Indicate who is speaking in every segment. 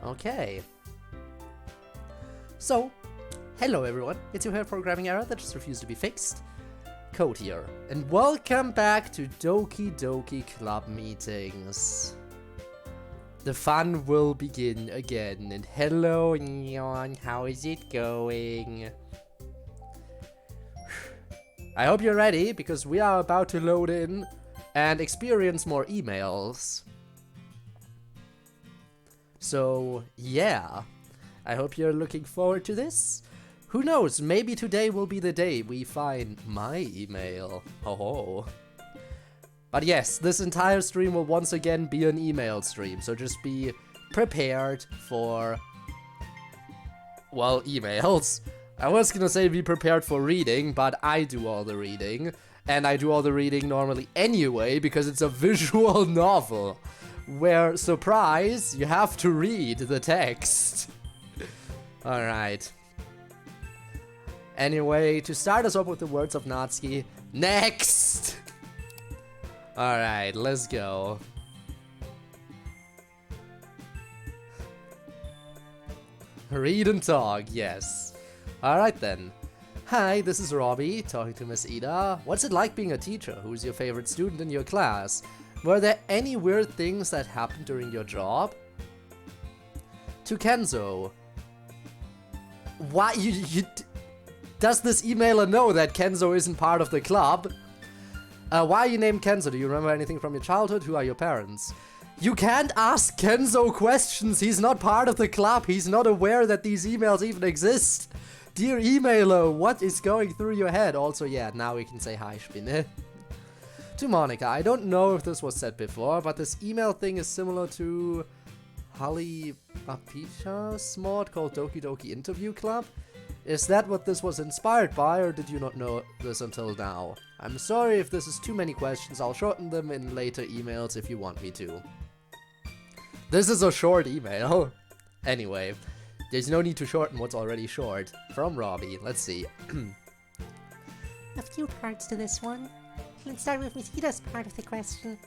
Speaker 1: Okay. So, hello everyone, it's your programming error that just refused to be fixed. CodeErr, and welcome back to Doki Doki Club Meetings. The fun will begin again, and hello Neon, how is it going? I hope you're ready, because we are about to load in and experience more emails. So, yeah, I hope you're looking forward to this. Who knows, maybe today will be the day we find my email. Ho. But yes, this entire stream will once again be an email stream, so just be prepared for, well, emails. I was gonna say be prepared for reading, but I do all the reading. And I do all the reading normally anyway, because it's a visual novel. Where, surprise, you have to read the text. Alright. Anyway, to start us off with the words of Natsuki, next! Alright, let's go. Read and talk, yes. Alright then. Hi, this is Robbie, talking to Miss Ida. What's it like being a teacher? Who's your favorite student in your class? Were there any weird things that happened during your job? To Kenzo. Why does this emailer know that Kenzo isn't part of the club? Why are you named Kenzo? Do you remember anything from your childhood? Who are your parents? You can't ask Kenzo questions. He's not part of the club. He's not aware that these emails even exist. Dear emailer, what is going through your head? Also, yeah, now we can say hi, Spinne. To Monica, I don't know if this was said before, but this email thing is similar to Holly Apicha's mod called Doki Doki Interview Club. Is that what this was inspired by, or did you not know this until now? I'm sorry if this is too many questions, I'll shorten them in later emails if you want me to. This is a short email. Anyway, there's no need to shorten what's already short. From Robbie, let's see.
Speaker 2: A few parts to this one. Let's start with Miss Ida's part of the question.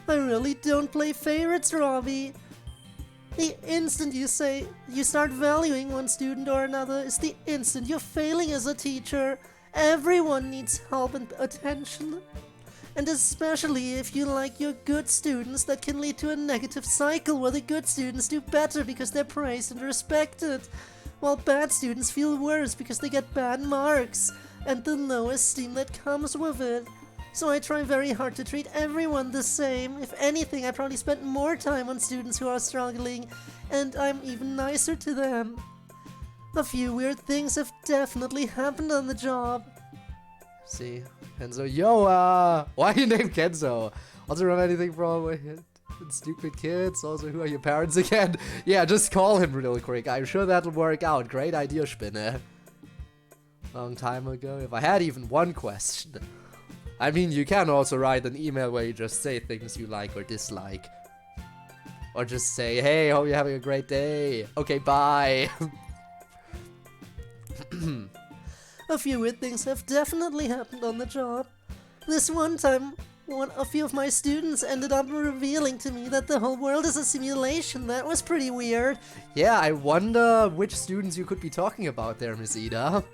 Speaker 1: I really don't play favorites, Robbie. The instant you say you start valuing one student or another is the instant you're failing as a teacher. Everyone needs help and attention. And especially if you like your good students, that can lead to a negative cycle where the good students do better because they're praised and respected, while bad students feel worse because they get bad marks and the low esteem that comes with it. So I try very hard to treat everyone the same. If anything, I probably spend more time on students who are struggling, and I'm even nicer to them. A few weird things have definitely happened on the job. See, Kenzo, yo, why are you named Kenzo? Also, remember anything from Stupid Kids? Also, who are your parents again? Yeah, just call him real quick. I'm sure that'll work out. Great idea, Spinne. Long time ago, if I had even one question. I mean, you can also write an email where you just say things you like or dislike. Or just say, hey, hope you're having a great day. Okay, bye. A few weird things have definitely happened on the job. This one time, a few of my students ended up revealing to me that the whole world is a simulation. That was pretty weird. Yeah, I wonder which students you could be talking about there, Miss Ida.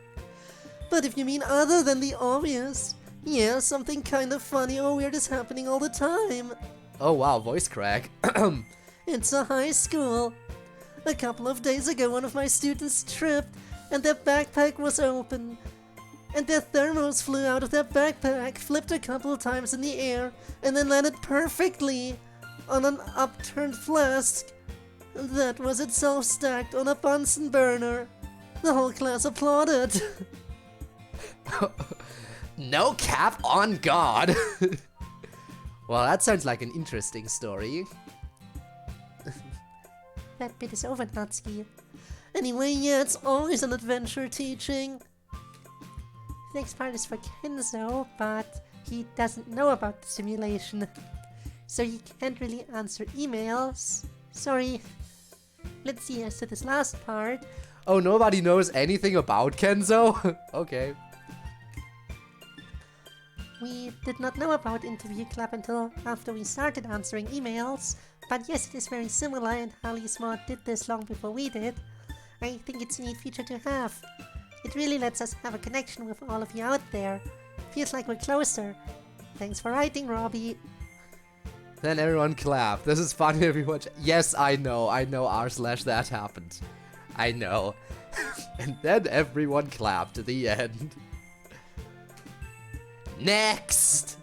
Speaker 1: But if you mean other than the obvious, yeah, something kind of funny or weird is happening all the time. Oh wow, voice crack. It's a high school. A couple of days ago, one of my students tripped and their backpack was open. And their thermos flew out of their backpack, flipped a couple of times in the air, and then landed perfectly on an upturned flask that was itself stacked on a Bunsen burner. The whole class applauded. No cap on God. Well, that sounds like an interesting story.
Speaker 2: That bit is over, Natsuki.
Speaker 1: Anyway, yeah, it's always an adventure teaching.
Speaker 2: The next part is for Kenzo, but he doesn't know about the simulation. So he can't really answer emails. Sorry. Let's see, as to this last part.
Speaker 1: Oh, nobody knows anything about Kenzo? Okay.
Speaker 2: We did not know about Interview Club until after we started answering emails, but yes, it is very similar and Harley's mod did this long before we did. I think it's a neat feature to have. It really lets us have a connection with all of you out there. Feels like we're closer. Thanks for writing, Robbie.
Speaker 3: Then everyone clapped. This is funny if you watch. Yes, I know r/that happened. I know. And then everyone clapped at the end. Next!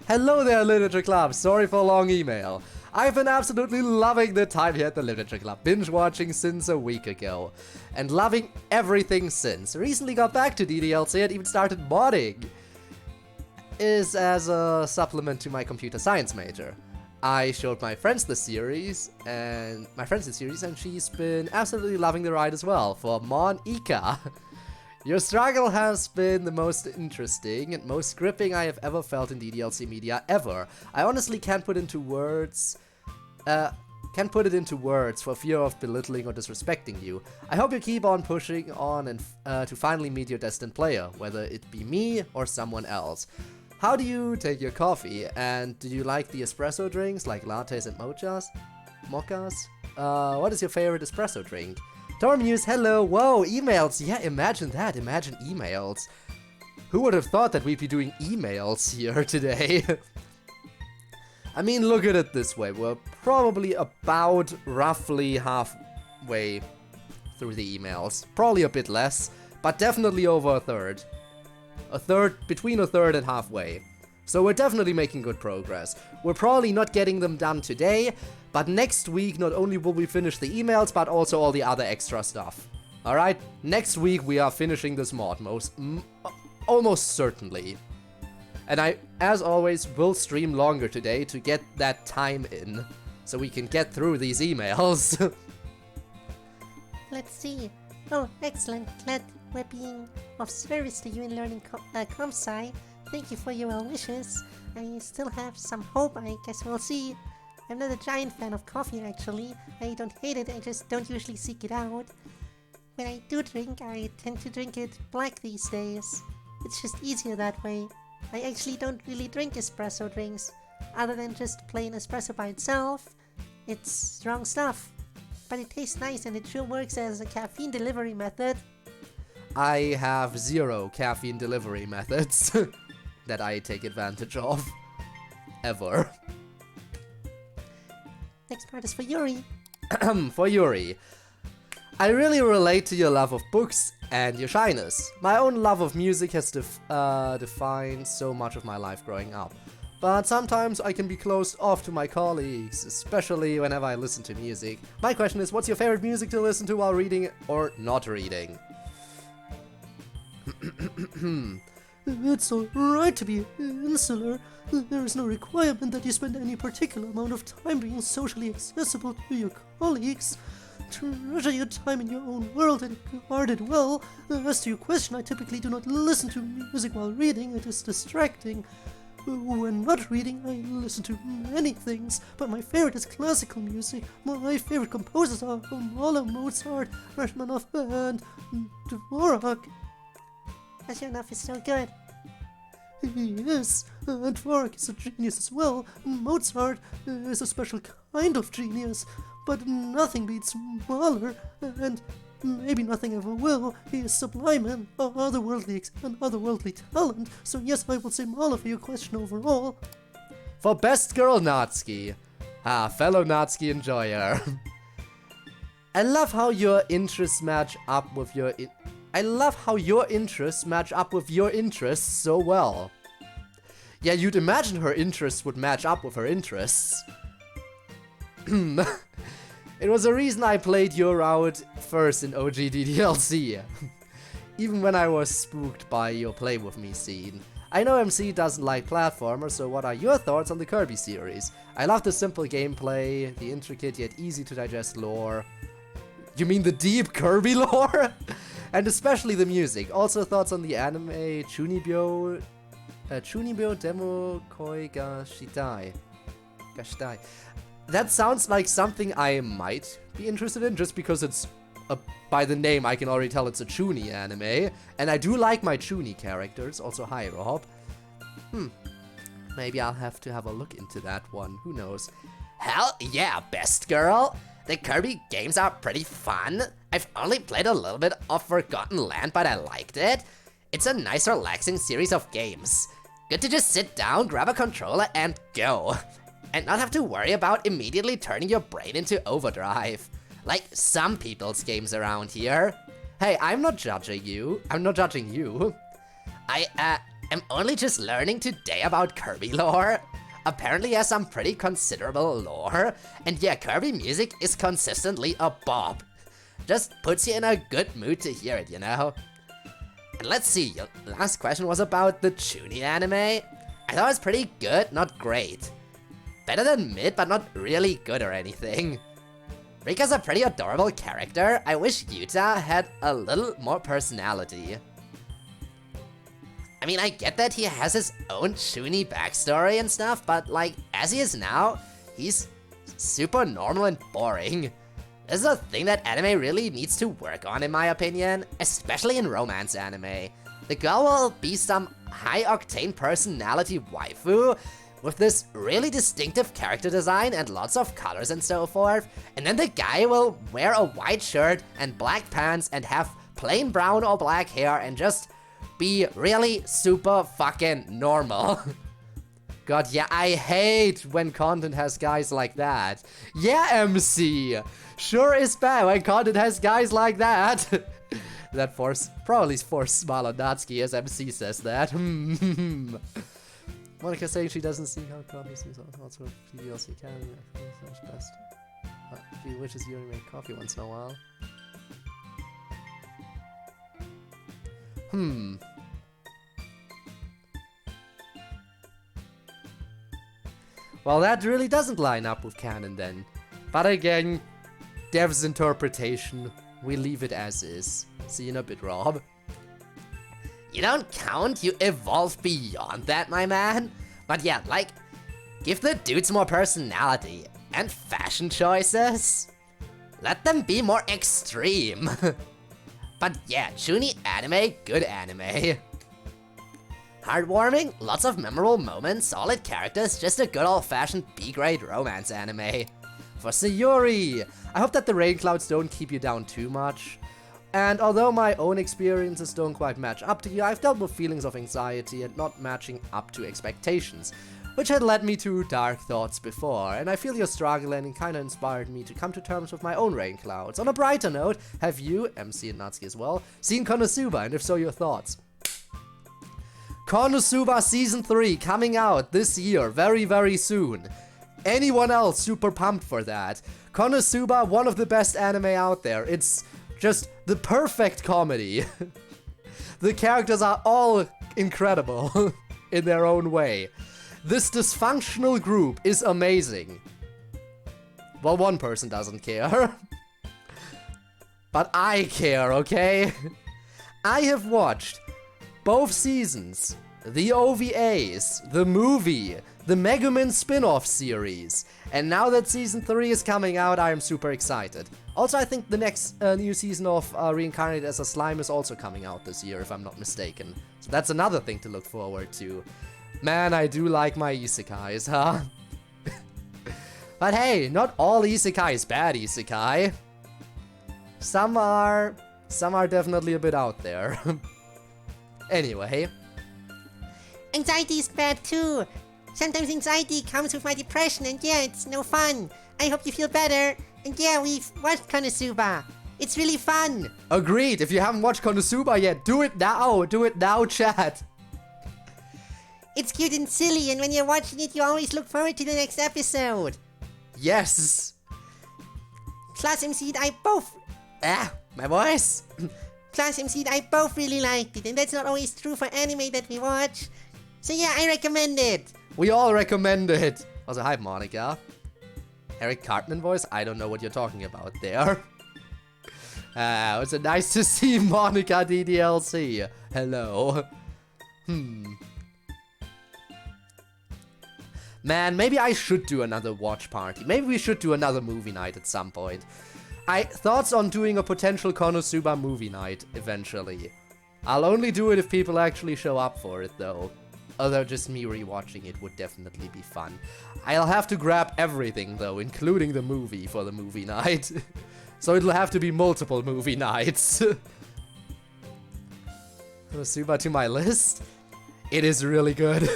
Speaker 3: Hello there, Literature Club. Sorry for a long email. I've been absolutely loving the time here at the Literature Club, binge watching since a week ago, and loving everything since. Recently got back to DDLC and even started modding. Is as a supplement to my computer science major. I showed my friends the series, and she's been absolutely loving the ride as well, for Mon Ika. Your struggle has been the most interesting and most gripping I have ever felt in DDLC media ever. I honestly can't put it into words for fear of belittling or disrespecting you. I hope you keep on pushing on and to finally meet your destined player, whether it be me or someone else. How do you take your coffee? And do you like the espresso drinks like lattes and mochas? What is your favorite espresso drink? Tormuse, hello, whoa, emails, yeah, imagine that, imagine emails. Who would have thought that we'd be doing emails here today? I mean, look at it this way, we're probably about roughly halfway through the emails. Probably a bit less, but definitely over a third. Between a third and halfway. So we're definitely making good progress. We're probably not getting them done today, but next week not only will we finish the emails, but also all the other extra stuff. Alright, next week we are finishing this mod, almost certainly. And I, as always, will stream longer today to get that time in, so we can get through these emails.
Speaker 2: Let's see. Oh, excellent. Glad we're being of service to you in learning comp sci. Thank you for your well wishes. I still have some hope, I guess we'll see. I'm not a giant fan of coffee actually. I don't hate it, I just don't usually seek it out. When I do drink, I tend to drink it black these days. It's just easier that way. I actually don't really drink espresso drinks, other than just plain espresso by itself. It's strong stuff. But it tastes nice and it sure works as a caffeine delivery method.
Speaker 3: I have 0 caffeine delivery methods that I take advantage of. Ever.
Speaker 2: Next part is for Yuri.
Speaker 3: For Yuri. I really relate to your love of books and your shyness. My own love of music has defined so much of my life growing up. But sometimes I can be closed off to my colleagues, especially whenever I listen to music. My question is, what's your favorite music to listen to while reading or not reading?
Speaker 1: It's alright to be insular. There is no requirement that you spend any particular amount of time being socially accessible to your colleagues. Treasure your time in your own world and guard it well. As to your question, I typically do not listen to music while reading, it is distracting. When not reading, I listen to many things, but my favorite is classical music. My favorite composers are Mahler, Mozart, Rachmaninoff, and Dvorak.
Speaker 2: Rachmaninoff is so good.
Speaker 1: Yes, and Dvorak is a genius as well. Mozart is a special kind of genius, but nothing beats Mahler, and maybe nothing ever will. He is sublime and otherworldly talent, so yes, I would say Mahler for your question overall.
Speaker 3: For best girl Natsuki. Fellow Natsuki enjoyer. I love how your interests match up with your interests so well. Yeah, you'd imagine her interests would match up with her interests. It was a reason I played your route first in OG DDLC. Even when I was spooked by your play with me scene. I know MC doesn't like platformers, so what are your thoughts on the Kirby series? I love the simple gameplay, the intricate yet easy to digest lore. You mean the deep Kirby lore? And especially the music. Also thoughts on the anime Chunibyo Demo Koi ga Shitai. That sounds like something I might be interested in, just because it's by the name I can already tell it's a Chuni anime, and I do like my Chuni characters. Also, hi Rob. Maybe I'll have to have a look into that one. Who knows? Hell yeah, best girl! The Kirby games are pretty fun. I've only played a little bit of Forgotten Land, but I liked it. It's a nice, relaxing series of games. Good to just sit down, grab a controller, and go. And not have to worry about immediately turning your brain into overdrive. Like some people's games around here. Hey, I'm not judging you. I'm not judging you. I am only just learning today about Kirby lore. Apparently has some pretty considerable lore. And yeah, Kirby music is consistently a bop. Just puts you in a good mood to hear it, you know? And let's see, your last question was about the Chuny anime. I thought it was pretty good, not great. Better than mid, but not really good or anything. Rika's a pretty adorable character. I wish Yuta had a little more personality. I mean, I get that he has his own Chuny backstory and stuff, but like, as he is now, he's super normal and boring. This is a thing that anime really needs to work on, in my opinion, especially in romance anime. The girl will be some high-octane personality waifu with this really distinctive character design and lots of colors and so forth, and then the guy will wear a white shirt and black pants and have plain brown or black hair and just be really super fucking normal. God, yeah, I hate when content has guys like that. Yeah, MC! Sure is bad when content has guys like that. That probably forced smile on Natsuki as MC says that. Monica saying she doesn't see how coffee is also PDLC can. Best. She wishes you make coffee once in a while. Well, that really doesn't line up with canon then. But again, dev's interpretation. We leave it as is. See you in a bit, Rob. You don't count, you evolve beyond that, my man. But yeah, like, give the dudes more personality and fashion choices. Let them be more extreme. But yeah, Chuny anime, good anime. Heartwarming, lots of memorable moments, solid characters, just a good old-fashioned B-grade romance anime. For Sayuri, I hope that the rain clouds don't keep you down too much. And although my own experiences don't quite match up to you, I've dealt with feelings of anxiety and not matching up to expectations, which had led me to dark thoughts before, and I feel your struggle and it kinda inspired me to come to terms with my own rain clouds. On a brighter note, have you, MC and Natsuki as well, seen Konosuba, and if so, your thoughts? Konosuba Season 3 coming out this year, very, very soon. Anyone else super pumped for that? Konosuba, one of the best anime out there. It's just the perfect comedy. The characters are all incredible in their own way. This dysfunctional group is amazing. Well, one person doesn't care. But I care, okay? I have watched both seasons, the OVAs, the movie, the Mega Man spin-off series, and now that Season 3 is coming out, I am super excited. Also, I think the next new season of Reincarnated as a Slime is also coming out this year, if I'm not mistaken. So that's another thing to look forward to. Man, I do like my isekais, huh? But hey, not all isekai is bad isekai. Some are definitely a bit out there. Anyway.
Speaker 2: Anxiety is bad too. Sometimes anxiety comes with my depression and yeah, it's no fun. I hope you feel better. And yeah, we've watched Konosuba. It's really fun.
Speaker 3: Agreed. If you haven't watched Konosuba yet, do it now. Do it now, chat.
Speaker 2: It's cute and silly, and when you're watching it, you always look forward to the next episode.
Speaker 3: Yes.
Speaker 2: Class MC and I both...
Speaker 3: my voice.
Speaker 2: Class MC and I both really liked it, and that's not always true for anime that we watch. So yeah, I recommend it.
Speaker 3: We all recommend it. Also, hi, Monica. Eric Cartman voice? I don't know what you're talking about there. It's nice to see Monica DDLC. Hello. Man, maybe I should do another watch party. Maybe we should do another movie night at some point. Thoughts on doing a potential Konosuba movie night eventually. I'll only do it if people actually show up for it, though. Although just me rewatching it would definitely be fun. I'll have to grab everything though, including the movie for the movie night. So it'll have to be multiple movie nights. Konosuba to my list. It is really good.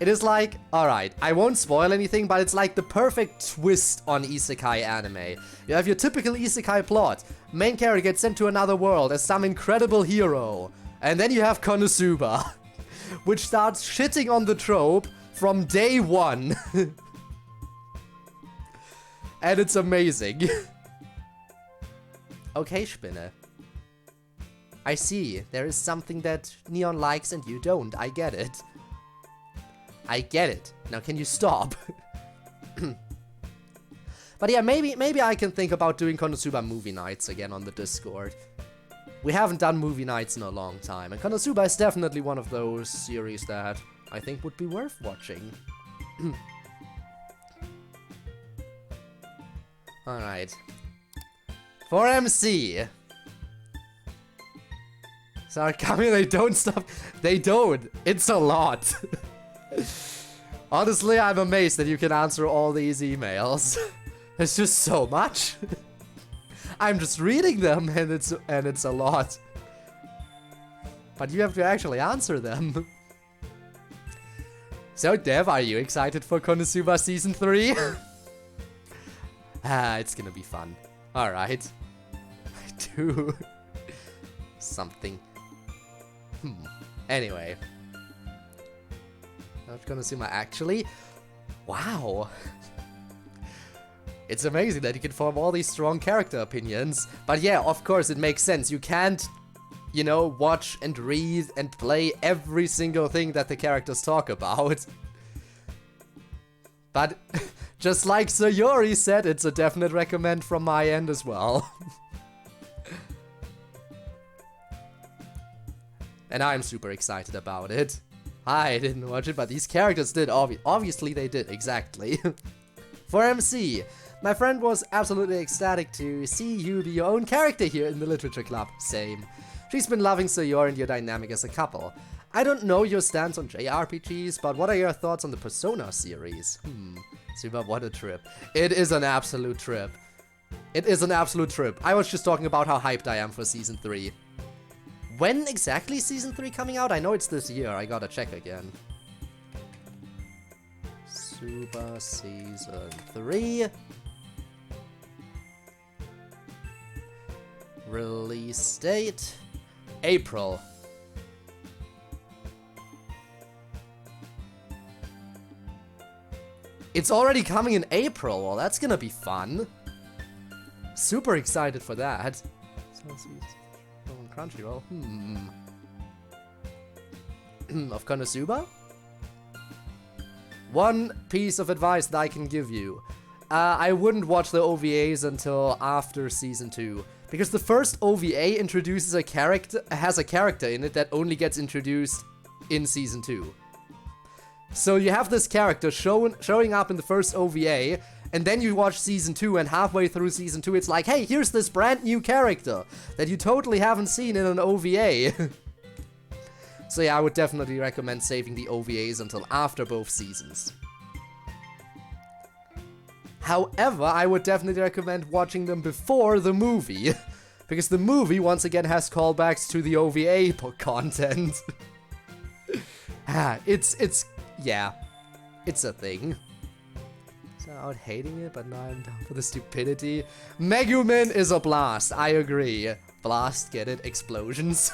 Speaker 3: It is like, alright, I won't spoil anything, but it's like the perfect twist on isekai anime. You have your typical isekai plot. Main character gets sent to another world as some incredible hero. And then you have Konosuba, which starts shitting on the trope from day one. And it's amazing. Okay, Spinne. I see. There is something that Neon likes and you don't. I get it. I get it. Now can you stop? But yeah, maybe I can think about doing Konosuba movie nights again on the Discord. We haven't done movie nights in a long time, and Konosuba is definitely one of those series that I think would be worth watching. Alright. For MC. Sorry, Kami, they don't stop. They don't. It's a lot. Honestly, I'm amazed that you can answer all these emails. It's just so much. I'm just reading them and it's a lot. But you have to actually answer them. So Dev, are you excited for Konosuba Season 3? It's gonna be fun. Alright. I do something. Anyway. Not Konosuba actually. Wow. It's amazing that you can form all these strong character opinions. But yeah, of course it makes sense. You can't, you know, watch and read and play every single thing that the characters talk about. But just like Sayori said, it's a definite recommend from my end as well. And I'm super excited about it. I didn't watch it, but these characters did. Obviously they did, exactly. For MC, my friend was absolutely ecstatic to see you be your own character here in the literature club. Same. She's been loving Sayori and your dynamic as a couple. I don't know your stance on JRPGs, but what are your thoughts on the Persona series? Super, what a trip. It is an absolute trip. It is an absolute trip. I was just talking about how hyped I am for Season 3. When exactly is Season 3 coming out? I know it's this year, I gotta check again. Super Season 3. Release date. April. It's already coming in April. Well, that's gonna be fun. Super excited for that. Crunchyroll. Of Konosuba? One piece of advice that I can give you. I wouldn't watch the OVAs until after Season 2. Because the first OVA introduces a character, has a character in it that only gets introduced in Season 2. So you have this character showing up in the first OVA, and then you watch Season 2, and halfway through Season 2 it's like, hey, here's this brand new character that you totally haven't seen in an OVA. So yeah, I would definitely recommend saving the OVAs until after both seasons. However, I would definitely recommend watching them before the movie, because the movie once again has callbacks to the OVA content. Yeah, it's a thing. So out hating it, but now I'm down for the stupidity. Megumin is a blast, I agree. Blast, get it? Explosions.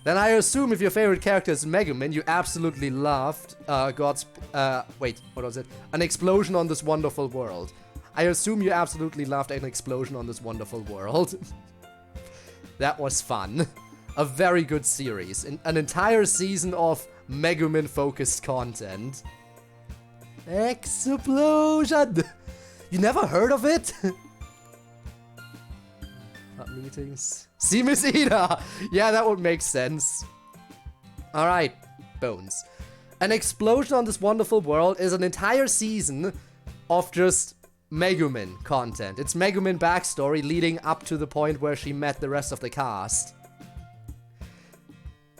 Speaker 3: Then I assume if your favorite character is Megumin, you absolutely loved wait, what was it? An Explosion on This Wonderful World. I assume you absolutely loved An Explosion on This Wonderful World. That was fun. A very good series. An entire season of Megumin-focused content. Explosion! You never heard of it? Club meetings. See Miss Ida! Yeah, that would make sense. Alright, Bones. An Explosion on This Wonderful World is an entire season of just Megumin content. It's Megumin backstory leading up to the point where she met the rest of the cast.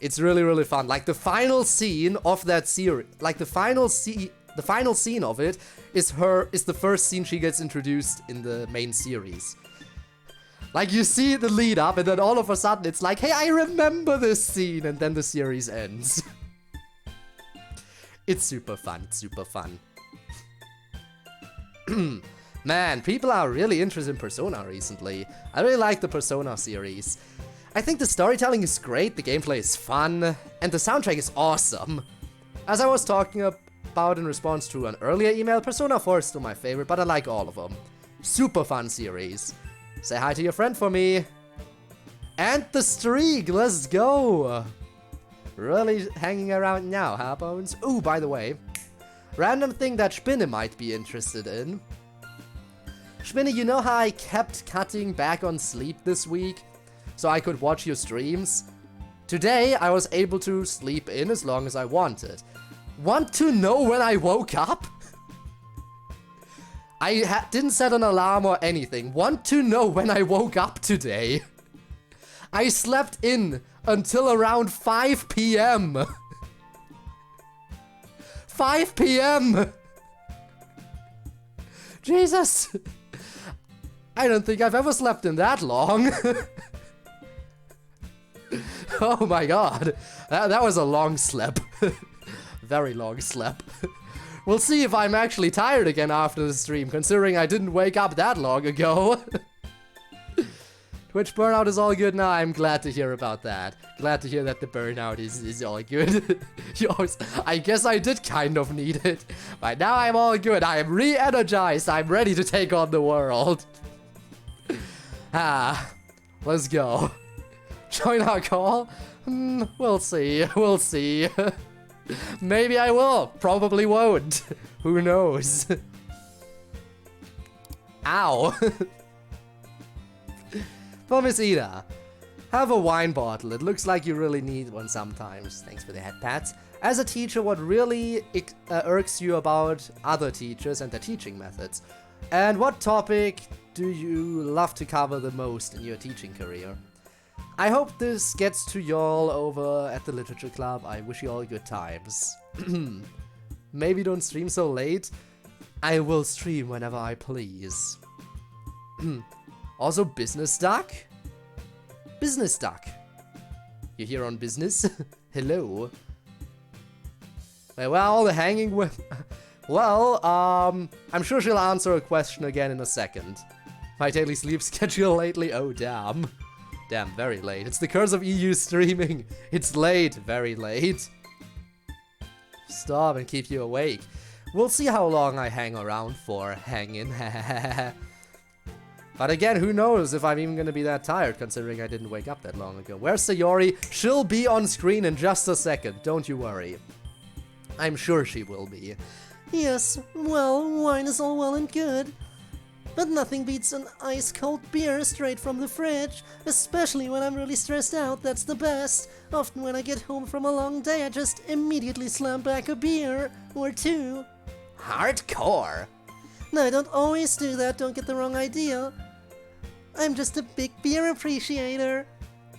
Speaker 3: It's really, really fun. Like the final scene of that series, like the final scene of it is the first scene she gets introduced in the main series. Like you see the lead up and then all of a sudden it's like, hey, I remember this scene, and then the series ends. It's super fun, it's super fun. Man, people are really interested in Persona recently. I really like the Persona series. I think the storytelling is great, the gameplay is fun, and the soundtrack is awesome. As I was talking about in response to an earlier email, Persona 4 is still my favorite, but I like all of them. Super fun series. Say hi to your friend for me. And the streak, let's go. Really hanging around now, huh, Bones? Ooh, by the way, random thing that Spinne might be interested in. Spinne, you know how I kept cutting back on sleep this week so I could watch your streams? Today, I was able to sleep in as long as I wanted. Want to know when I woke up? I didn't set an alarm or anything. Want to know when I woke up today? I slept in until around 5 p.m. 5 p.m. Jesus. I don't think I've ever slept in that long. Oh my god. That was a long sleep. Very long sleep. We'll see if I'm actually tired again after the stream, considering I didn't wake up that long ago. Twitch burnout is all good now. I'm glad to hear about that. Glad to hear that the burnout is all good. I guess I did kind of need it. But now I'm all good. I am re-energized. I'm ready to take on the world. Let's go. Join our call? We'll see. We'll see. Maybe I will. Probably won't. Who knows? Ow. Thomas Ida, have a wine bottle. It looks like you really need one sometimes. Thanks for the head pats. As a teacher, what really irks you about other teachers and their teaching methods? And what topic do you love to cover the most in your teaching career? I hope this gets to y'all over at the Literature Club. I wish you all good times. Maybe don't stream so late. I will stream whenever I please. Also, Business Duck? Business Duck. You here on business? Hello. Wait, where are all the hanging with? Well, I'm sure she'll answer a question again in a second. My daily sleep schedule lately? Oh, damn. Damn, very late. It's the curse of EU streaming. It's late, very late. Stop and keep you awake. We'll see how long I hang around for. Hanging. But again, who knows if I'm even gonna be that tired, considering I didn't wake up that long ago. Where's Sayori? She'll be on screen in just a second, don't you worry. I'm sure she will be.
Speaker 1: Yes, well, wine is all well and good. But nothing beats an ice-cold beer straight from the fridge, especially when I'm really stressed out, that's the best. Often when I get home from a long day, I just immediately slam back a beer, or two.
Speaker 3: Hardcore!
Speaker 1: No, I don't always do that, don't get the wrong idea. I'm just a big beer appreciator.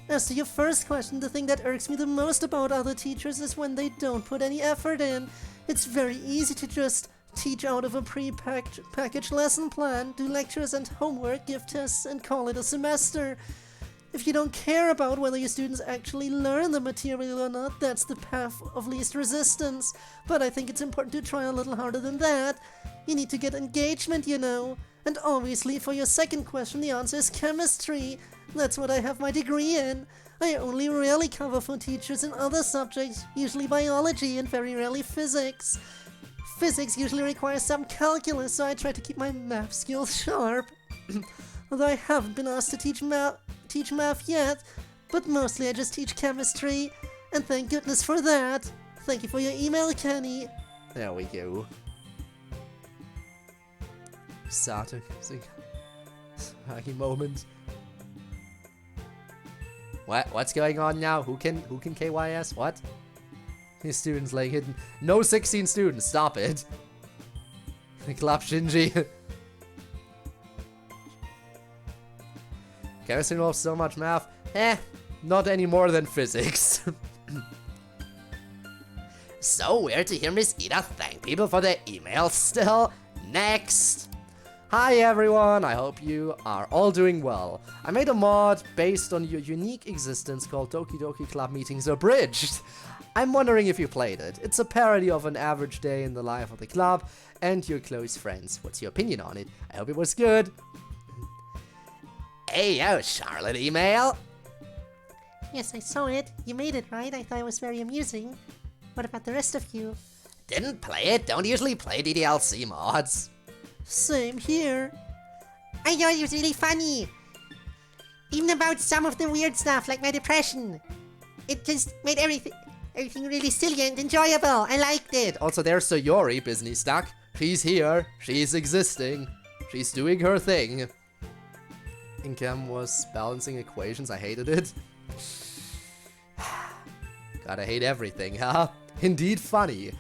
Speaker 1: As to your first question, the thing that irks me the most about other teachers is when they don't put any effort in. It's very easy to just teach out of a pre-packaged lesson plan, do lectures and homework, give tests, and call it a semester. If you don't care about whether your students actually learn the material or not, that's the path of least resistance. But I think it's important to try a little harder than that. You need to get engagement, you know. And obviously, for your second question, the answer is chemistry. That's what I have my degree in. I only really cover for teachers in other subjects, usually biology and very rarely physics. Physics usually requires some calculus, so I try to keep my math skills sharp. Although I haven't been asked to teach math yet, but mostly I just teach chemistry, and thank goodness for that. Thank you for your email, Kenny.
Speaker 3: There we go. Starting hacky moment. What's going on now? Who can KYS? What? These students like hidden. No 16 students. Stop it. Club Shinji. Chemistry involves so much math. Not any more than physics. So weird to hear Miss Ida thank people for their emails still. Next! Hi everyone, I hope you are all doing well. I made a mod based on your unique existence called Doki Doki Club Meetings Abridged. I'm wondering if you played it. It's a parody of an average day in the life of the club and your close friends. What's your opinion on it? I hope it was good. Hey yo, Charlotte email.
Speaker 2: Yes, I saw it. You made it, right? I thought it was very amusing. What about the rest of you?
Speaker 3: Didn't play it, don't usually play DDLC mods.
Speaker 1: Same here.
Speaker 2: I thought it was really funny. Even about some of the weird stuff, like my depression. It just made everything really silly and enjoyable. I liked it.
Speaker 3: Also, there's Sayori, Disney stuck. She's here, she's existing, she's doing her thing. Incam was balancing equations, I hated it. Gotta hate everything, huh? Indeed funny.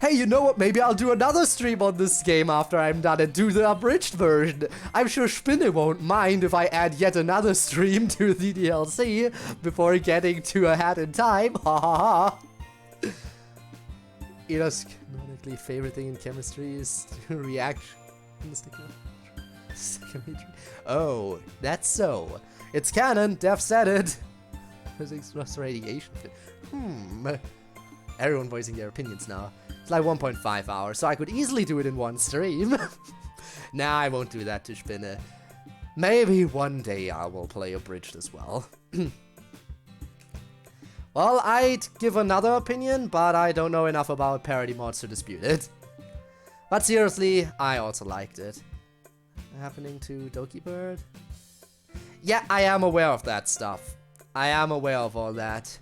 Speaker 3: Hey, you know what? Maybe I'll do another stream on this game after I'm done and do the abridged version. I'm sure Spinne won't mind if I add yet another stream to the DLC before getting to a hat in time. Ha ha ha. Ida's canonically favorite thing in chemistry is reaction. Oh, that's so. It's canon. Dev said it. Physics plus radiation. Everyone voicing their opinions now. It's like 1.5 hours, so I could easily do it in one stream. Nah, I won't do that to Spinne. Maybe one day I will play Abridged as well. Well, I'd give another opinion, but I don't know enough about parody mods to dispute it. But seriously, I also liked it. Happening to Doki Bird? Yeah, I am aware of that stuff. I am aware of all that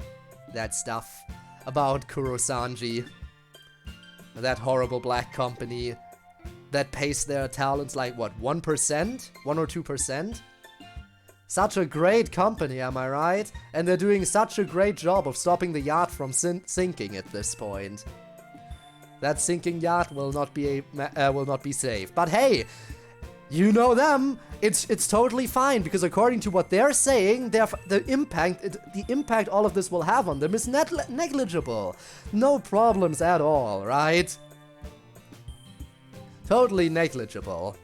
Speaker 3: stuff about Kurosanji. That horrible black company that pays their talents like, what, 1%? 1 or 2%? Such a great company, am I right? And they're doing such a great job of stopping the yacht from sinking at this point. That sinking yacht will not be safe. But hey, you know them. It's totally fine, because according to what they're saying, the impact all of this will have on them is negligible. No problems at all, right? Totally negligible.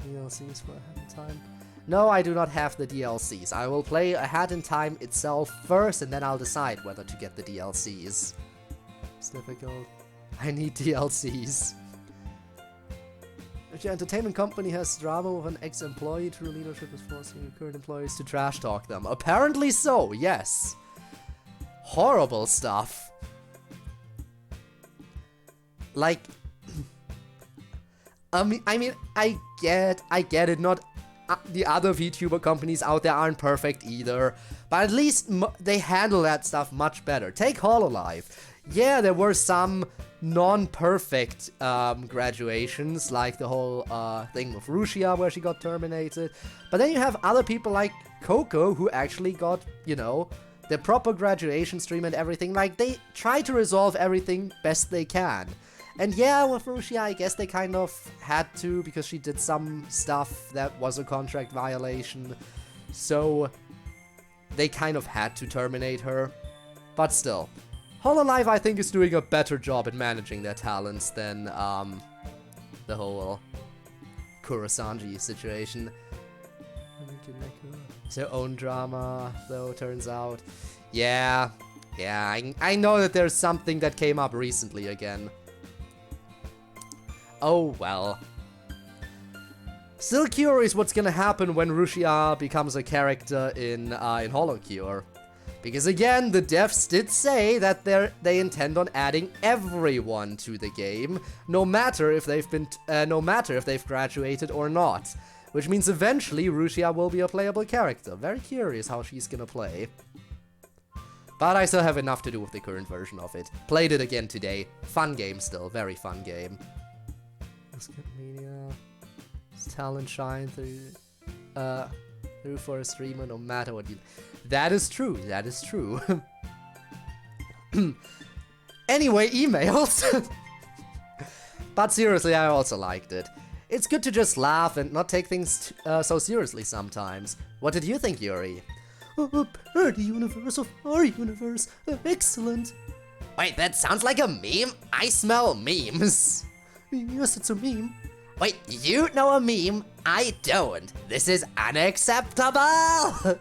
Speaker 3: DLCs for A Hat in Time? No, I do not have the DLCs. I will play A Hat in Time itself first, and then I'll decide whether to get the DLCs. It's difficult. I need DLCs. If your entertainment company has drama with an ex-employee, true leadership is forcing your current employees to trash talk them. Apparently so, yes. Horrible stuff. Like, I mean, I get it. Not the other VTuber companies out there aren't perfect either, but at least they handle that stuff much better. Take Hololive. Yeah, there were some non-perfect graduations, like the whole thing with Rushia where she got terminated. But then you have other people like Coco who actually got, you know, the proper graduation stream and everything. Like, they try to resolve everything best they can. And yeah, with Rushia, I guess they kind of had to, because she did some stuff that was a contract violation. So they kind of had to terminate her. But still, Hololive, I think, is doing a better job at managing their talents than the whole Kurosanji situation. It's their own drama, though, turns out. Yeah, I know that there's something that came up recently again. Oh well. Still curious what's gonna happen when Rushia becomes a character in HoloCure. Because again, the devs did say that they intend on adding everyone to the game, no matter if they've graduated or not. Which means eventually Rushia will be a playable character. Very curious how she's gonna play. But I still have enough to do with the current version of it. Played it again today. Fun game still, very fun game. Media. Talent shine through for a streamer no matter what you... That is true, that is true. Anyway, emails. But seriously, I also liked it. It's good to just laugh and not take things so seriously sometimes. What did you think, Yuri?
Speaker 1: A parody universe of our universe. Excellent.
Speaker 3: Wait, that sounds like a meme? I smell memes.
Speaker 1: Yes, it's a meme.
Speaker 3: Wait, you know a meme? I don't. This is unacceptable.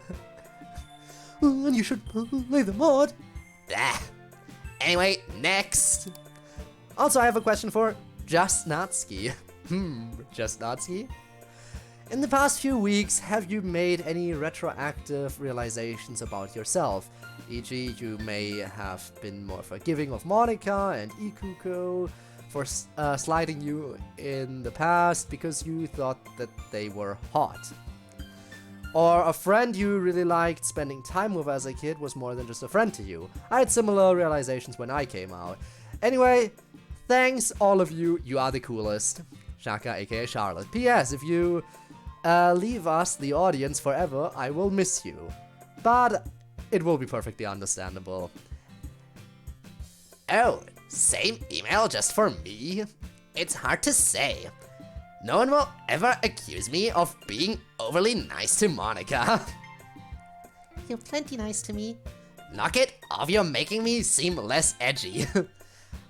Speaker 1: And you should play the mod.
Speaker 3: Blah. Anyway, next. Also, I have a question for Just Natsky. Just Natsky? In the past few weeks, have you made any retroactive realizations about yourself? E.g., you may have been more forgiving of Monica and Ikuko for sliding you in the past because you thought that they were hot. Or a friend you really liked spending time with as a kid was more than just a friend to you. I had similar realizations when I came out. Anyway, thanks all of you, you are the coolest. Shaka aka Charlotte. P.S. If you leave us, the audience, forever, I will miss you. But it will be perfectly understandable. Oh, same email just for me? It's hard to say. No one will ever accuse me of being overly nice to Monica.
Speaker 2: You're plenty nice to me.
Speaker 3: Knock it off, you're making me seem less edgy.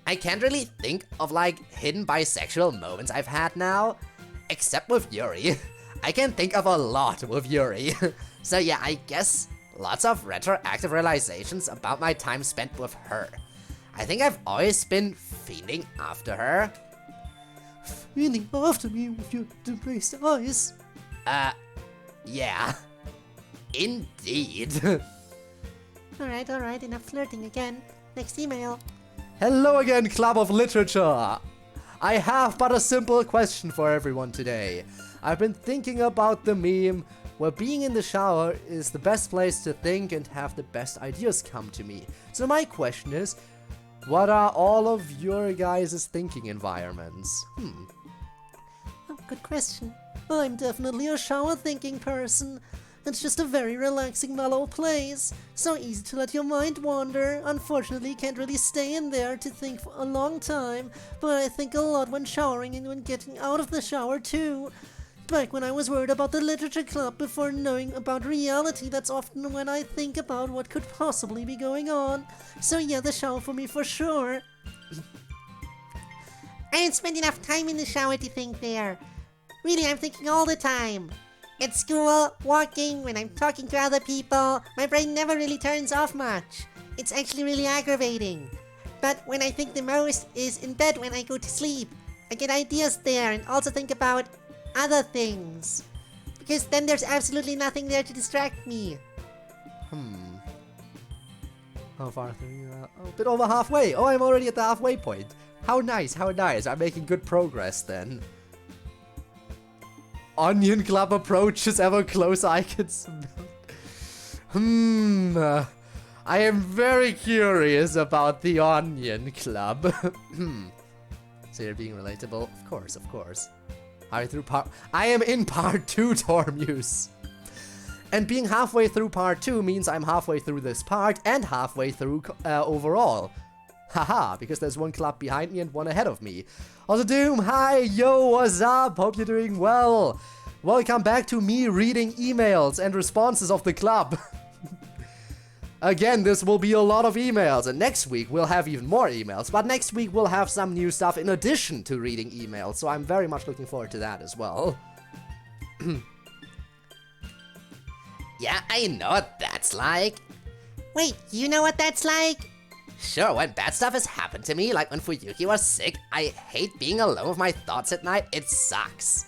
Speaker 3: I can't really think of like hidden bisexual moments I've had now. Except with Yuri. I can think of a lot with Yuri. So yeah, I guess lots of retroactive realizations about my time spent with her. I think I've always been fiending after her.
Speaker 1: Fiending after me with your depressed eyes.
Speaker 3: Yeah. Indeed.
Speaker 2: Alright, enough flirting again. Next email.
Speaker 3: Hello again, Club of Literature! I have but a simple question for everyone today. I've been thinking about the meme where being in the shower is the best place to think and have the best ideas come to me. So my question is, what are all of your guys' thinking environments?
Speaker 2: Oh, good question.
Speaker 1: I'm definitely a shower thinking person. It's just a very relaxing, mellow place. So easy to let your mind wander. Unfortunately, can't really stay in there to think for a long time. But I think a lot when showering and when getting out of the shower too. Back when I was worried about the literature club before knowing about reality, that's often when I think about what could possibly be going on. So yeah, the shower for me for sure.
Speaker 2: I don't spend enough time in the shower to think there. Really, I'm thinking all the time. At school, walking, when I'm talking to other people, my brain never really turns off much. It's actually really aggravating. But when I think the most is in bed when I go to sleep. I get ideas there and also think about other things. Because then there's absolutely nothing there to distract me.
Speaker 3: How far through? A bit over halfway. Oh, I'm already at the halfway point. How nice, how nice. I'm making good progress then. Onion Club approaches ever closer, I can smell. I am very curious about the Onion Club. So you're being relatable? Of course. I am in part 2, Tormuse. And being halfway through part 2 means I'm halfway through this part and halfway through overall. Haha, because there's one club behind me and one ahead of me. Also, Doom, hi, yo, what's up? Hope you're doing well. Welcome back to me reading emails and responses of the club. Again, this will be a lot of emails, and next week we'll have even more emails, but next week we'll have some new stuff in addition to reading emails, so I'm very much looking forward to that as well. Yeah, I know what that's like.
Speaker 2: Wait, you know what that's like?
Speaker 3: Sure, when bad stuff has happened to me, like when Fuyuki was sick, I hate being alone with my thoughts at night, it sucks.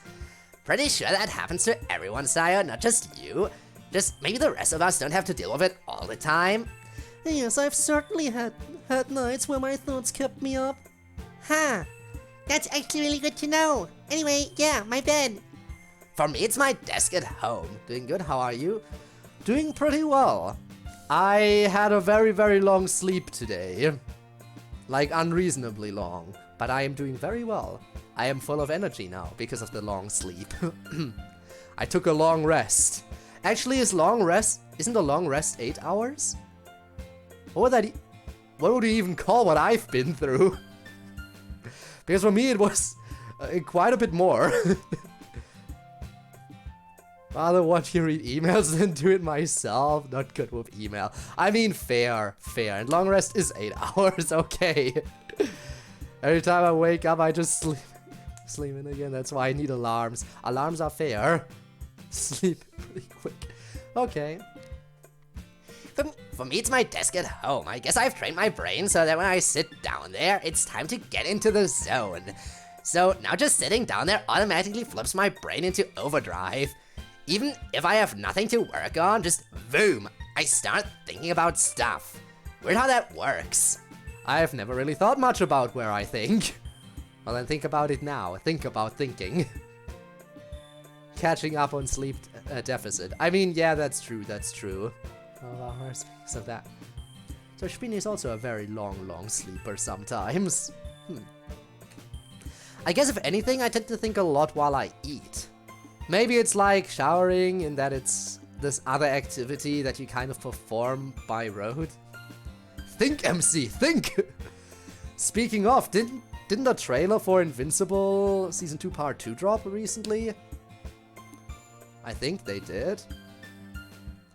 Speaker 3: Pretty sure that happens to everyone, Sire, not just you. Just maybe the rest of us don't have to deal with it all the time.
Speaker 1: Yes, I've certainly had nights where my thoughts kept me up.
Speaker 2: Huh. That's actually really good to know. Anyway, yeah, my bed.
Speaker 3: For me, it's my desk at home. Doing good, how are you? Doing pretty well. I had a very, very long sleep today. Like, unreasonably long. But I am doing very well. I am full of energy now because of the long sleep. I took a long rest. Actually, isn't a long rest 8 hours? What would you even call what I've been through? Because for me it was quite a bit more. Rather watch you read emails than do it myself. Not good with email. I mean, fair. And long rest is 8 hours, okay. Every time I wake up, I just sleep in again. That's why I need alarms. Alarms are fair. Sleep pretty quick. Okay.
Speaker 4: For me, it's my desk at home. I guess I've trained my brain so that when I sit down there, it's time to get into the zone. So now just sitting down there automatically flips my brain into overdrive. Even if I have nothing to work on, just boom, I start thinking about stuff. Weird how that works.
Speaker 3: I've never really thought much about where I think. Well, then think about it now. Think about thinking. Catching up on sleep deficit. I mean, yeah, that's true. 12 hours because of that. So Spinny is also a very long sleeper sometimes. I guess if anything, I tend to think a lot while I eat. Maybe it's like showering in that it's this other activity that you kind of perform by rote. Think, MC, think! Speaking of, didn't the trailer for Invincible Season 2 Part 2 drop recently? I think they did.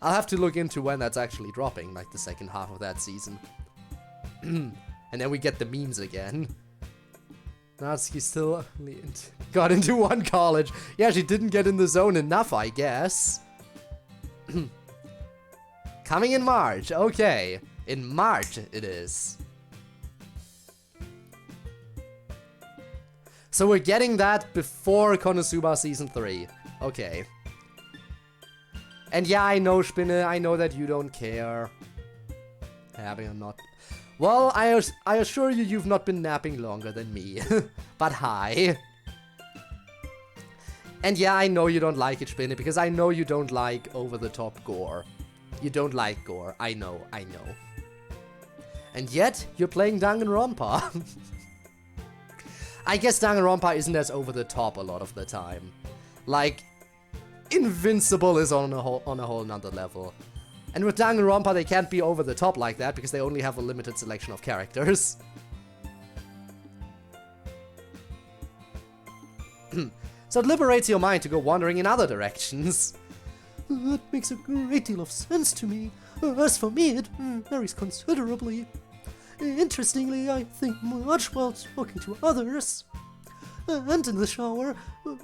Speaker 3: I'll have to look into when that's actually dropping, like the second half of that season. And then we get the memes again. Natsuki still got into one college. Yeah, she didn't get in the zone enough, I guess. Coming in March, okay. In March it is. So we're getting that before Konosuba Season 3. Okay. And yeah, I know, Spinne, I know that you don't care. Having or not. Well, I assure you, you've not been napping longer than me. But hi. And yeah, I know you don't like it, Spinne, because I know you don't like over-the-top gore. You don't like gore. I know. And yet, you're playing Danganronpa. I guess Danganronpa isn't as over-the-top a lot of the time. Like, Invincible is on a whole nother level. And with Danganronpa, they can't be over the top like that because they only have a limited selection of characters. So it liberates your mind to go wandering in other directions.
Speaker 1: That makes a great deal of sense to me. As for me, it varies considerably. Interestingly, I think much while talking to others. And in the shower,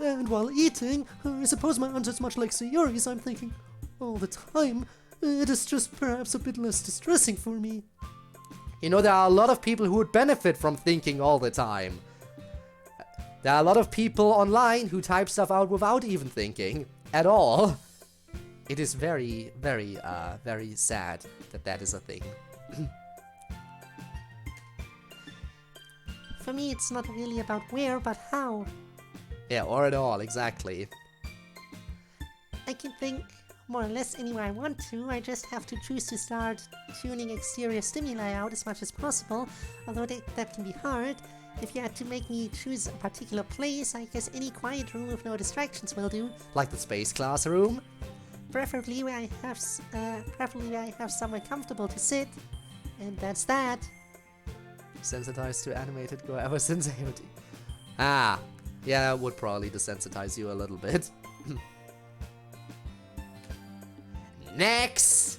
Speaker 1: and while eating. I suppose my answer is much like Sayori's. I'm thinking all the time. It is just perhaps a bit less distressing for me.
Speaker 3: You know, there are a lot of people who would benefit from thinking all the time. There are a lot of people online who type stuff out without even thinking at all. It is very, very sad that that is a thing.
Speaker 2: For me, it's not really about where, but how.
Speaker 3: Yeah, or at all, exactly.
Speaker 2: I can think more or less anywhere I want to. I just have to choose to start tuning exterior stimuli out as much as possible, although that can be hard. If you had to make me choose a particular place, I guess any quiet room with no distractions will do.
Speaker 3: Like the space classroom?
Speaker 2: Preferably where I have somewhere comfortable to sit. And that's that.
Speaker 3: Sensitized to animated go ever since AOD. Ah, yeah, that would probably desensitize you a little bit.
Speaker 4: Next!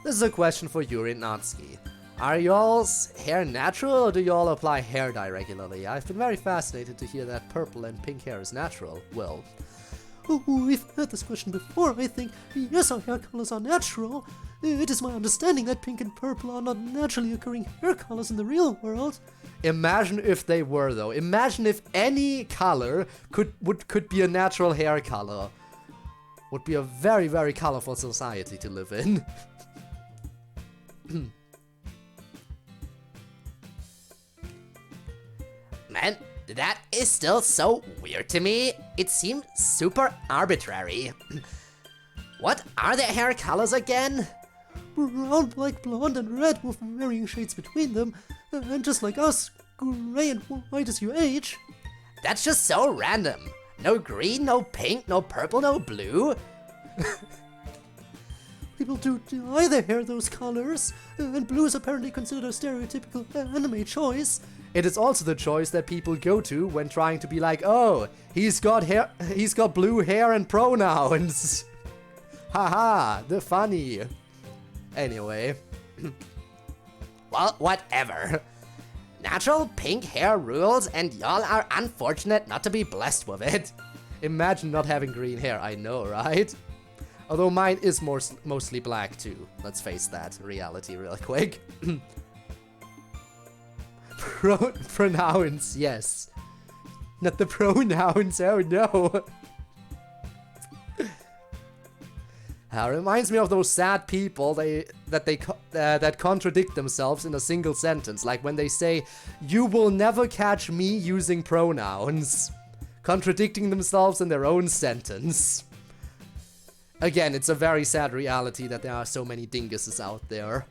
Speaker 3: This is a question for Yuri and Natsuki. Are y'all's hair natural or do y'all apply hair dye regularly? I've been very fascinated to hear that purple and pink hair is natural. Well,
Speaker 1: Oh, we've had this question before, I think. Yes, our hair colors are natural. It is my understanding that pink and purple are not naturally occurring hair colors in the real world.
Speaker 3: imagine if they were though. Imagine if any color could be a natural hair color. Would be a very, very colorful society to live in.
Speaker 4: Man, that is still so weird to me. It seems super arbitrary. What are their hair colors again?
Speaker 1: Brown, black, blonde, and red with varying shades between them. And just like us, gray and white as you age.
Speaker 4: That's just so random. No green, no pink, no purple, no blue.
Speaker 1: People do dye their hair those colors, and blue is apparently considered a stereotypical anime choice.
Speaker 3: It is also the choice that people go to when trying to be like, oh, he's got blue hair and pronouns. Haha, the funny. Anyway.
Speaker 4: Well, whatever. Natural pink hair rules, and y'all are unfortunate not to be blessed with it.
Speaker 3: Imagine not having green hair, I know, right? Although mine is mostly black too. Let's face that reality real quick. Pronouns, yes. Not the pronouns, oh no. Reminds me of those sad people that contradict themselves in a single sentence, like when they say, "You will never catch me using pronouns," contradicting themselves in their own sentence. Again, it's a very sad reality that there are so many dinguses out there.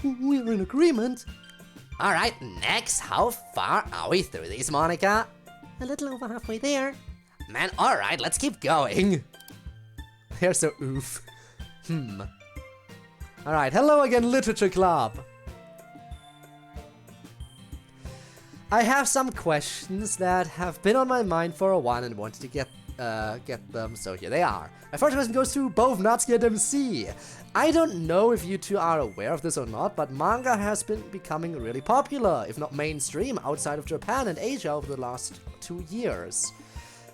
Speaker 3: We're in agreement.
Speaker 4: Alright, next, how far are we through these, Monica?
Speaker 2: A little over halfway there.
Speaker 4: Man, alright, let's keep going.
Speaker 3: They're so oof. Alright, hello again, Literature Club. I have some questions that have been on my mind for a while and wanted to get them, so here they are. My first question goes to both Natsuki and MC. I don't know if you two are aware of this or not, but manga has been becoming really popular, if not mainstream, outside of Japan and Asia over the last 2 years.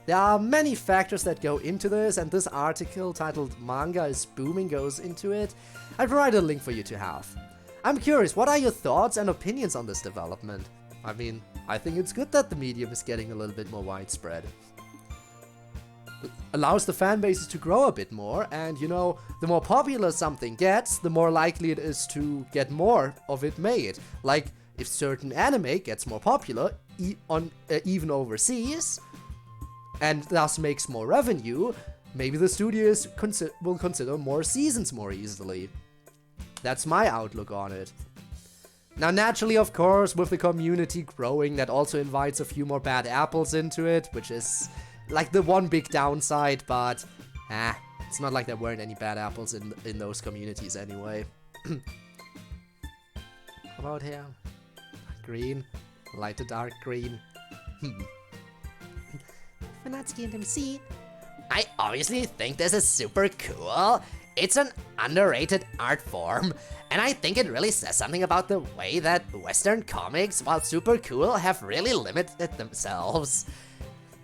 Speaker 3: There are many factors that go into this, and this article titled "Manga is Booming" goes into it. I provided a link for you to have. I'm curious, what are your thoughts and opinions on this development? I mean, I think it's good that the medium is getting a little bit more widespread. It allows the fan bases to grow a bit more, and you know, the more popular something gets, the more likely it is to get more of it made. Like, if certain anime gets more popular, even overseas, and thus makes more revenue, maybe the studios will consider more seasons more easily. That's my outlook on it. Now naturally, of course, with the community growing, that also invites a few more bad apples into it, which is like the one big downside, but it's not like there weren't any bad apples in those communities anyway. How about here? Green? Light to dark green?
Speaker 2: For Natsuki and MC,
Speaker 4: I obviously think this is super cool. It's an underrated art form, and I think it really says something about the way that Western comics, while super cool, have really limited themselves.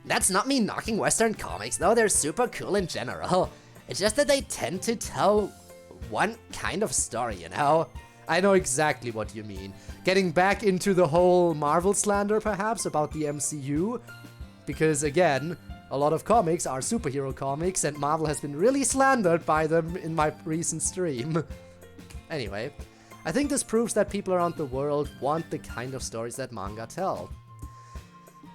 Speaker 4: That's not me knocking Western comics, though they're super cool in general. It's just that they tend to tell one kind of story, you know?
Speaker 3: I know exactly what you mean. Getting back into the whole Marvel slander, perhaps, about the MCU. Because, again, a lot of comics are superhero comics, and Marvel has been really slandered by them in my recent stream. Anyway, I think this proves that people around the world want the kind of stories that manga tell.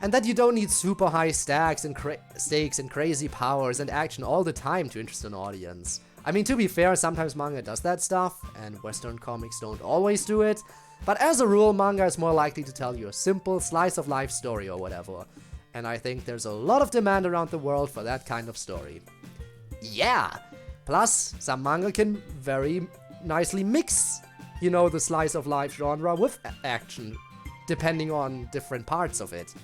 Speaker 3: And that you don't need super high stakes and crazy powers and action all the time to interest an audience. I mean, to be fair, sometimes manga does that stuff, and Western comics don't always do it, but as a rule, manga is more likely to tell you a simple slice-of-life story or whatever. And I think there's a lot of demand around the world for that kind of story.
Speaker 4: Yeah!
Speaker 3: Plus, some manga can very nicely mix, you know, the slice-of-life genre with action, depending on different parts of it.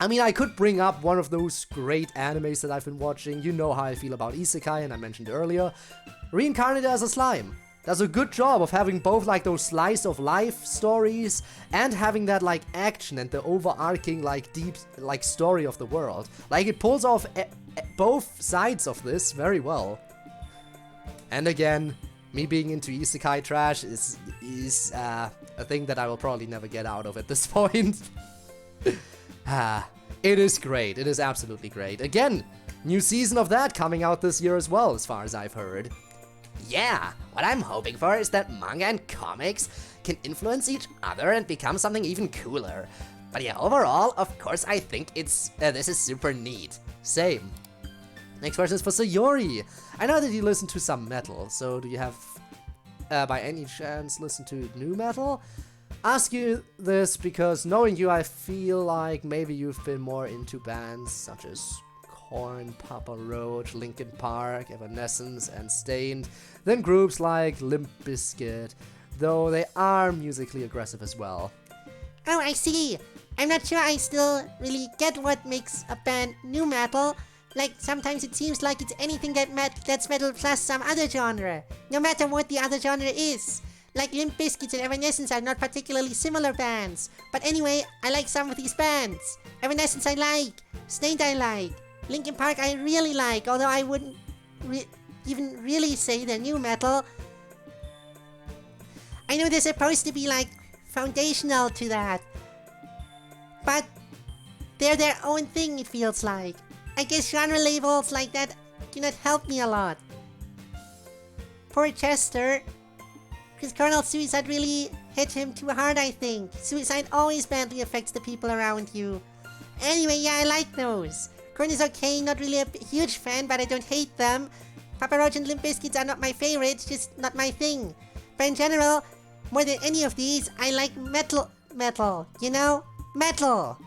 Speaker 3: I mean, I could bring up one of those great animes that I've been watching. You know how I feel about isekai, and I mentioned earlier. Reincarnated as a Slime does a good job of having both like those slice of life stories and having that like action and the overarching like deep like story of the world. Like it pulls off both sides of this very well. And again, me being into isekai trash is a thing that I will probably never get out of at this point. It is great. It is absolutely great. Again, new season of that coming out this year as well, as far as I've heard.
Speaker 4: Yeah, what I'm hoping for is that manga and comics can influence each other and become something even cooler. But yeah, overall, of course, I think this is super neat.
Speaker 3: Same. Next question is for Sayori. I know that you listen to some metal, so do you have, by any chance, listen to new metal? Ask you this because knowing you, I feel like maybe you've been more into bands such as Korn, Papa Roach, Linkin Park, Evanescence, and Stained than groups like Limp Bizkit, though they are musically aggressive as well.
Speaker 2: Oh, I see. I'm not sure I still really get what makes a band new metal. Like, sometimes it seems like it's anything that's metal plus some other genre, no matter what the other genre is. Like Limp Bizkit and Evanescence are not particularly similar bands. But anyway, I like some of these bands. Evanescence I like. Snaid I like. Linkin Park I really like, although I wouldn't even really say they're new metal. I know they're supposed to be like foundational to that. But they're their own thing, it feels like. I guess genre labels like that do not help me a lot. Poor Chester. Chris Cornell's suicide really hit him too hard, I think. Suicide always badly affects the people around you. Anyway, yeah, I like those. Korn is okay, not really a huge fan, but I don't hate them. Papa Roach and Limp Bizkit are not my favorites, just not my thing. But in general, more than any of these, I like metal, you know? Metal!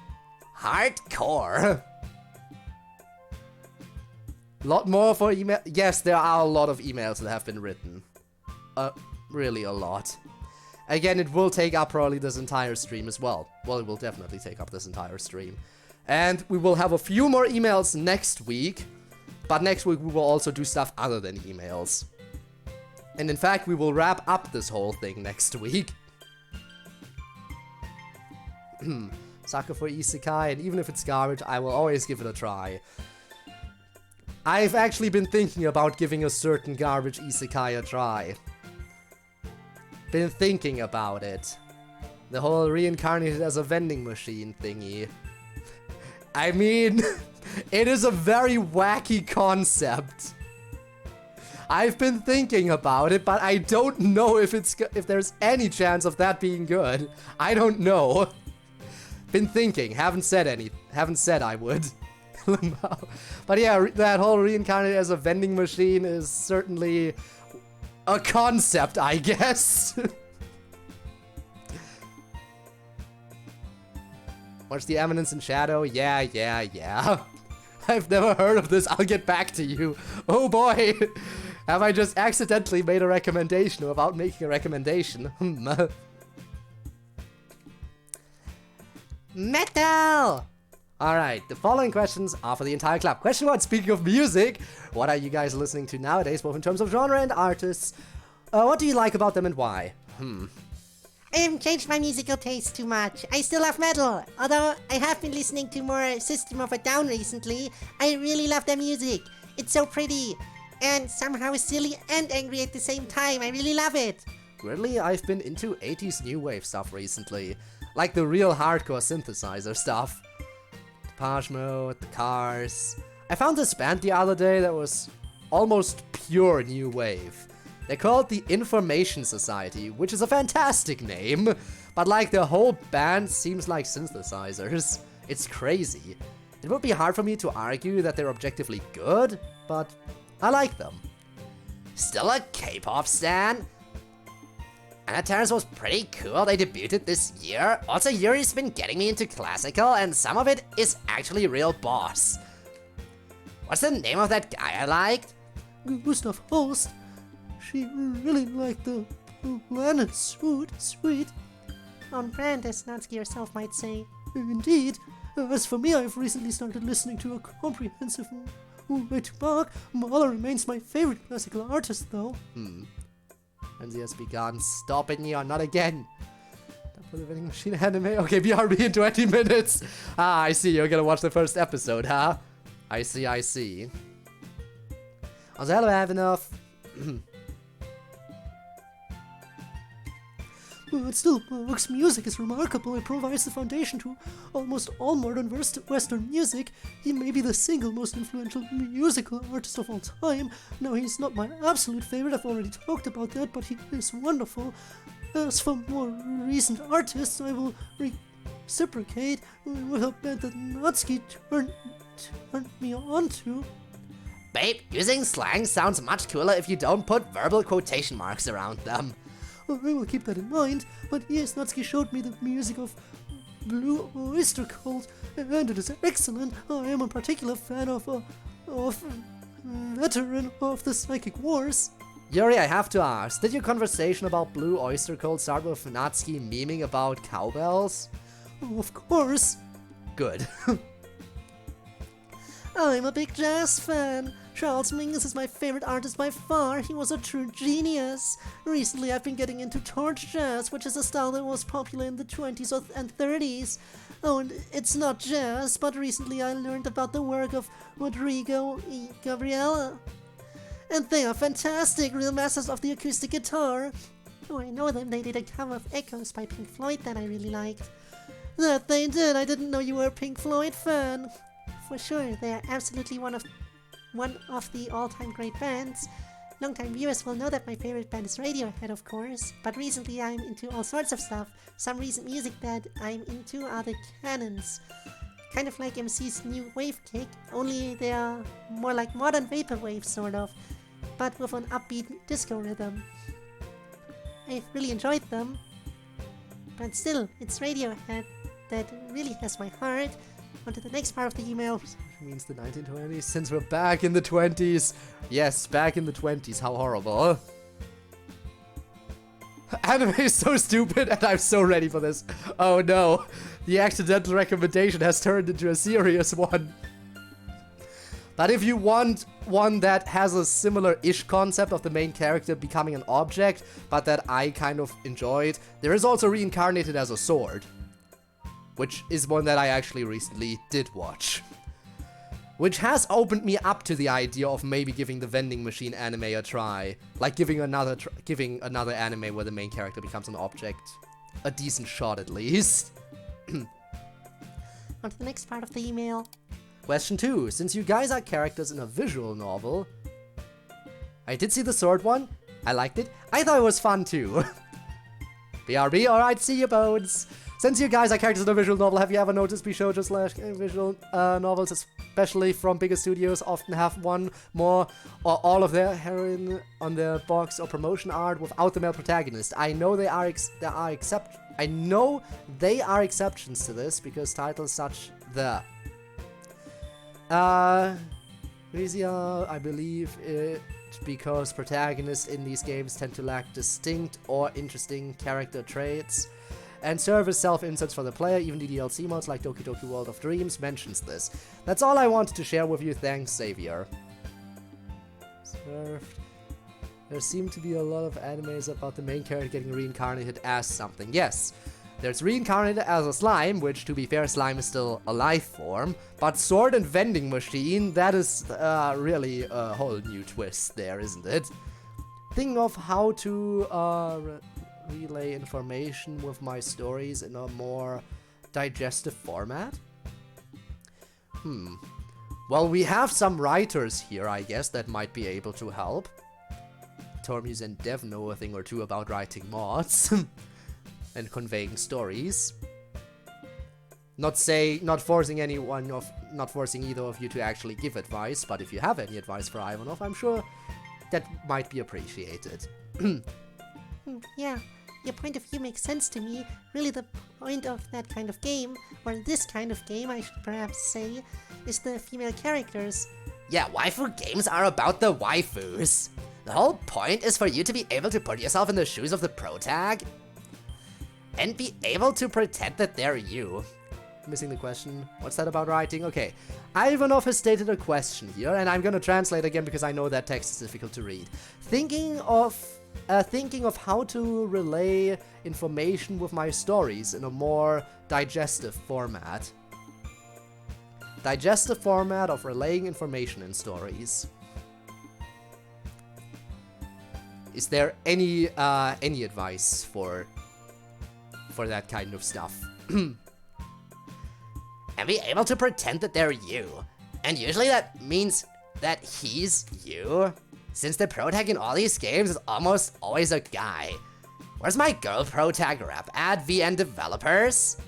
Speaker 4: Hardcore.
Speaker 3: Lot more for email. Yes, there are a lot of emails that have been written. Really a lot. Again, it will take up probably this entire stream as well. Well, it will definitely take up this entire stream. And we will have a few more emails next week. But next week we will also do stuff other than emails. And in fact, we will wrap up this whole thing next week. Sucker for Isekai, and even if it's garbage, I will always give it a try. I've actually been thinking about giving a certain garbage Isekai a try. Been thinking about it. The whole reincarnated as a vending machine thingy. I mean, it is a very wacky concept. I've been thinking about it, but I don't know if there's any chance of that being good. I don't know. Been thinking, haven't said I would. But yeah, that whole reincarnated as a vending machine is certainly a concept, I guess. Watch The Eminence in Shadow? Yeah. I've never heard of this. I'll get back to you. Oh boy. Have I just accidentally made a recommendation without making a recommendation?
Speaker 2: Metal!
Speaker 3: Alright, the following questions are for the entire club. Question 1, speaking of music, what are you guys listening to nowadays, both in terms of genre and artists? What do you like about them and why?
Speaker 2: I haven't changed my musical taste too much. I still love metal. Although I have been listening to more System of a Down recently, I really love their music. It's so pretty. And somehow silly and angry at the same time. I really love it.
Speaker 3: Weirdly, I've been into 80s new wave stuff recently. Like the real hardcore synthesizer stuff. Depeche Mode, The Cars. I found this band the other day that was almost pure new wave. They're called the Information Society, which is a fantastic name, but like the whole band seems like synthesizers. It's crazy. It would be hard for me to argue that they're objectively good, but I like them.
Speaker 4: Still a K-pop stan? Anaterms was pretty cool, they debuted this year. Also, Yuri's been getting me into classical, and some of it is actually real boss. What's the name of that guy I liked?
Speaker 1: Gustav Holst. She really liked the planet sweet.
Speaker 2: On brand, as Natsuki herself might say.
Speaker 1: Indeed. As for me, I've recently started listening to a comprehensive way to Bach. Mahler remains my favorite classical artist, though.
Speaker 3: Frenzy has begun. Stop it, Neon, not again. Time for the vending machine anime. Okay, BRB in 20 minutes. Ah, I see. You're gonna watch the first episode, huh? I see. Also, hello, I have enough.
Speaker 1: But still, Bach's music is remarkable. It provides the foundation to almost all modern Western music. He may be the single most influential musical artist of all time. Now, he's not my absolute favorite, I've already talked about that, but he is wonderful. As for more recent artists, I will reciprocate with a band that Natsuki turned me on to.
Speaker 4: Babe, using slang sounds much cooler if you don't put verbal quotation marks around them.
Speaker 1: I will keep that in mind, but yes, Natsuki showed me the music of Blue Oyster Cult, and it is excellent. I am a particular fan of Veteran of the Psychic Wars.
Speaker 3: Yuri, I have to ask, did your conversation about Blue Oyster Cult start with Natsuki memeing about cowbells?
Speaker 1: Oh, of course.
Speaker 3: Good.
Speaker 1: I'm a big jazz fan. Charles Mingus is my favorite artist by far. He was a true genius. Recently, I've been getting into torch jazz, which is a style that was popular in the 20s and 30s. Oh, and it's not jazz, but recently I learned about the work of Rodrigo y Gabriela. And they are fantastic, real masters of the acoustic guitar.
Speaker 2: Oh, I know them. They did a cover of Echoes by Pink Floyd that I really liked.
Speaker 1: That they did. I didn't know you were a Pink Floyd fan.
Speaker 2: For sure, they are absolutely one of the all-time great bands. Longtime viewers will know that my favorite band is Radiohead, of course, but recently I'm into all sorts of stuff. Some recent music that I'm into are the Cannons. Kind of like MC's new wave kick, only they are more like modern vaporwave, sort of, but with an upbeat disco rhythm. I've really enjoyed them, but still, it's Radiohead that really has my heart. On to the next part of the email.
Speaker 3: Means the 1920s, since we're back in the 20s. Yes, back in the 20s, how horrible. Anime is so stupid and I'm so ready for this. Oh no, the accidental recommendation has turned into a serious one. But if you want one that has a similar-ish concept of the main character becoming an object, but that I kind of enjoyed, there is also Reincarnated as a Sword, which is one that I actually recently did watch. Which has opened me up to the idea of maybe giving the vending machine anime a try. Like giving another anime where the main character becomes an object. A decent shot at least.
Speaker 2: On to the next part of the email.
Speaker 3: Question 2. Since you guys are characters in a visual novel... I did see the sword one. I liked it. I thought it was fun too. BRB, alright, see you bones. Since you guys are characters in a visual novel, have you ever noticed Bishojo / visual novels, especially from bigger studios, often have one, more, or all of their heroine on their box or promotion art without the male protagonist? I know they are exceptions to this because titles such the Rizia, I believe it because protagonists in these games tend to lack distinct or interesting character traits and serve as self-inserts for the player. Even the DLC mods like Doki Doki World of Dreams mentions this. That's all I wanted to share with you. Thanks, Xavier. Served. There seem to be a lot of animes about the main character getting reincarnated as something. Yes, there's reincarnated as a slime, which, to be fair, slime is still a life form. But sword and vending machine, that is really a whole new twist there, isn't it? Thinking of how to relay information with my stories in a more digestive format? Well, we have some writers here, I guess, that might be able to help. Tormuse and Dev know a thing or two about writing mods and conveying stories. Not forcing either of you to actually give advice, but if you have any advice for Ivanov, I'm sure that might be appreciated.
Speaker 2: Yeah, your point of view makes sense to me. Really, the point of that kind of game, or this kind of game, I should perhaps say, is the female characters.
Speaker 4: Yeah, waifu games are about the waifus. The whole point is for you to be able to put yourself in the shoes of the protag and be able to pretend that they're you.
Speaker 3: Missing the question. What's that about writing? Okay. Ivanov has stated a question here, and I'm gonna translate again because I know that text is difficult to read. Thinking of how to relay information with my stories in a more digestive format. Digestive format of relaying information in stories. Is there any advice for that kind of stuff?
Speaker 4: And be able to pretend that they're you. And usually that means that he's you, since the protag in all these games is almost always a guy. Where's my girl protag rep at VN Developers?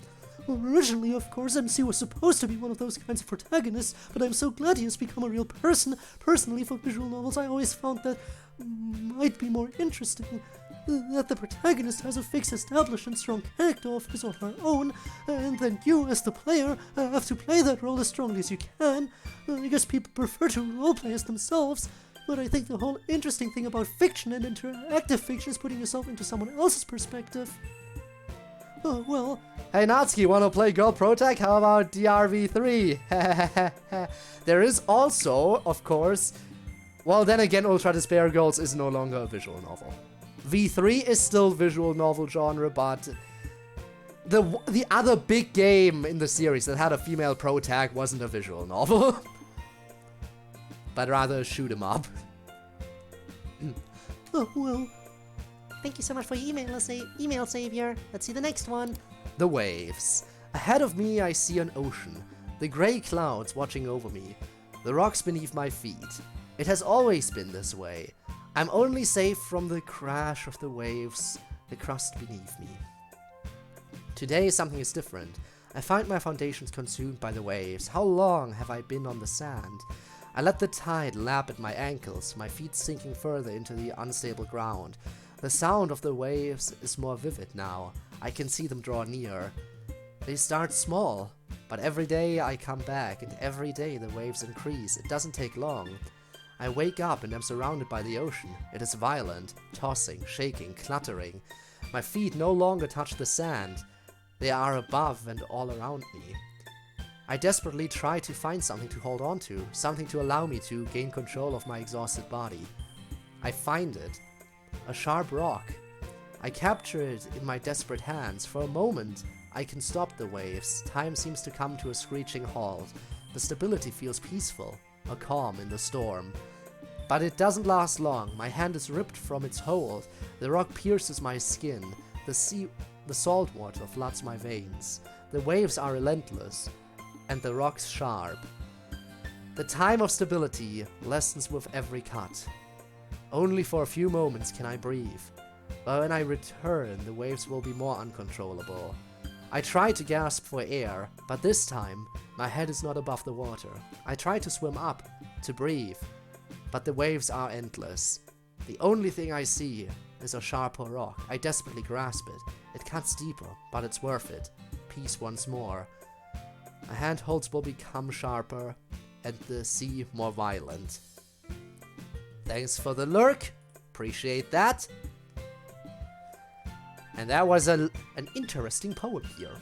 Speaker 1: Well, originally, of course, MC was supposed to be one of those kinds of protagonists, but I'm so glad he has become a real person. Personally, for visual novels, I always found that might be more interesting. That the protagonist has a fixed, established, and strong character of his or her own, and then you, as the player, have to play that role as strongly as you can. I guess people prefer to roleplay as themselves. But I think the whole interesting thing about fiction and interactive fiction is putting yourself into someone else's perspective. Oh, well.
Speaker 3: Hey Natsuki, wanna play Girl Protag? How about DRV3? There is also, of course, well then again, Ultra Despair Girls is no longer a visual novel. V3 is still visual novel genre, but the other big game in the series that had a female protag wasn't a visual novel, but rather a shoot 'em up.
Speaker 1: Oh, well.
Speaker 2: Thank you so much for your email, Savior. Let's see the next one.
Speaker 3: The waves. Ahead of me I see an ocean, the grey clouds watching over me, the rocks beneath my feet. It has always been this way. I'm only safe from the crash of the waves, the crust beneath me. Today something is different. I find my foundations consumed by the waves. How long have I been on the sand? I let the tide lap at my ankles, my feet sinking further into the unstable ground. The sound of the waves is more vivid now. I can see them draw near. They start small, but every day I come back, and every day the waves increase. It doesn't take long. I wake up and am surrounded by the ocean. It is violent, tossing, shaking, cluttering. My feet no longer touch the sand. They are above and all around me. I desperately try to find something to hold on to, something to allow me to gain control of my exhausted body. I find it. A sharp rock. I capture it in my desperate hands. For a moment, I can stop the waves. Time seems to come to a screeching halt. The stability feels peaceful, a calm in the storm. But it doesn't last long. My hand is ripped from its hold. The rock pierces my skin. The salt water floods my veins. The waves are relentless, and the rocks sharp. The time of stability lessens with every cut. Only for a few moments can I breathe. But when I return, the waves will be more uncontrollable. I try to gasp for air, but this time, my head is not above the water. I try to swim up, to breathe, but the waves are endless. The only thing I see is a sharper rock. I desperately grasp it. It cuts deeper, but it's worth it. Peace once more. My handholds will become sharper, and the sea more violent. Thanks for the lurk. Appreciate that. And that was an interesting poem here.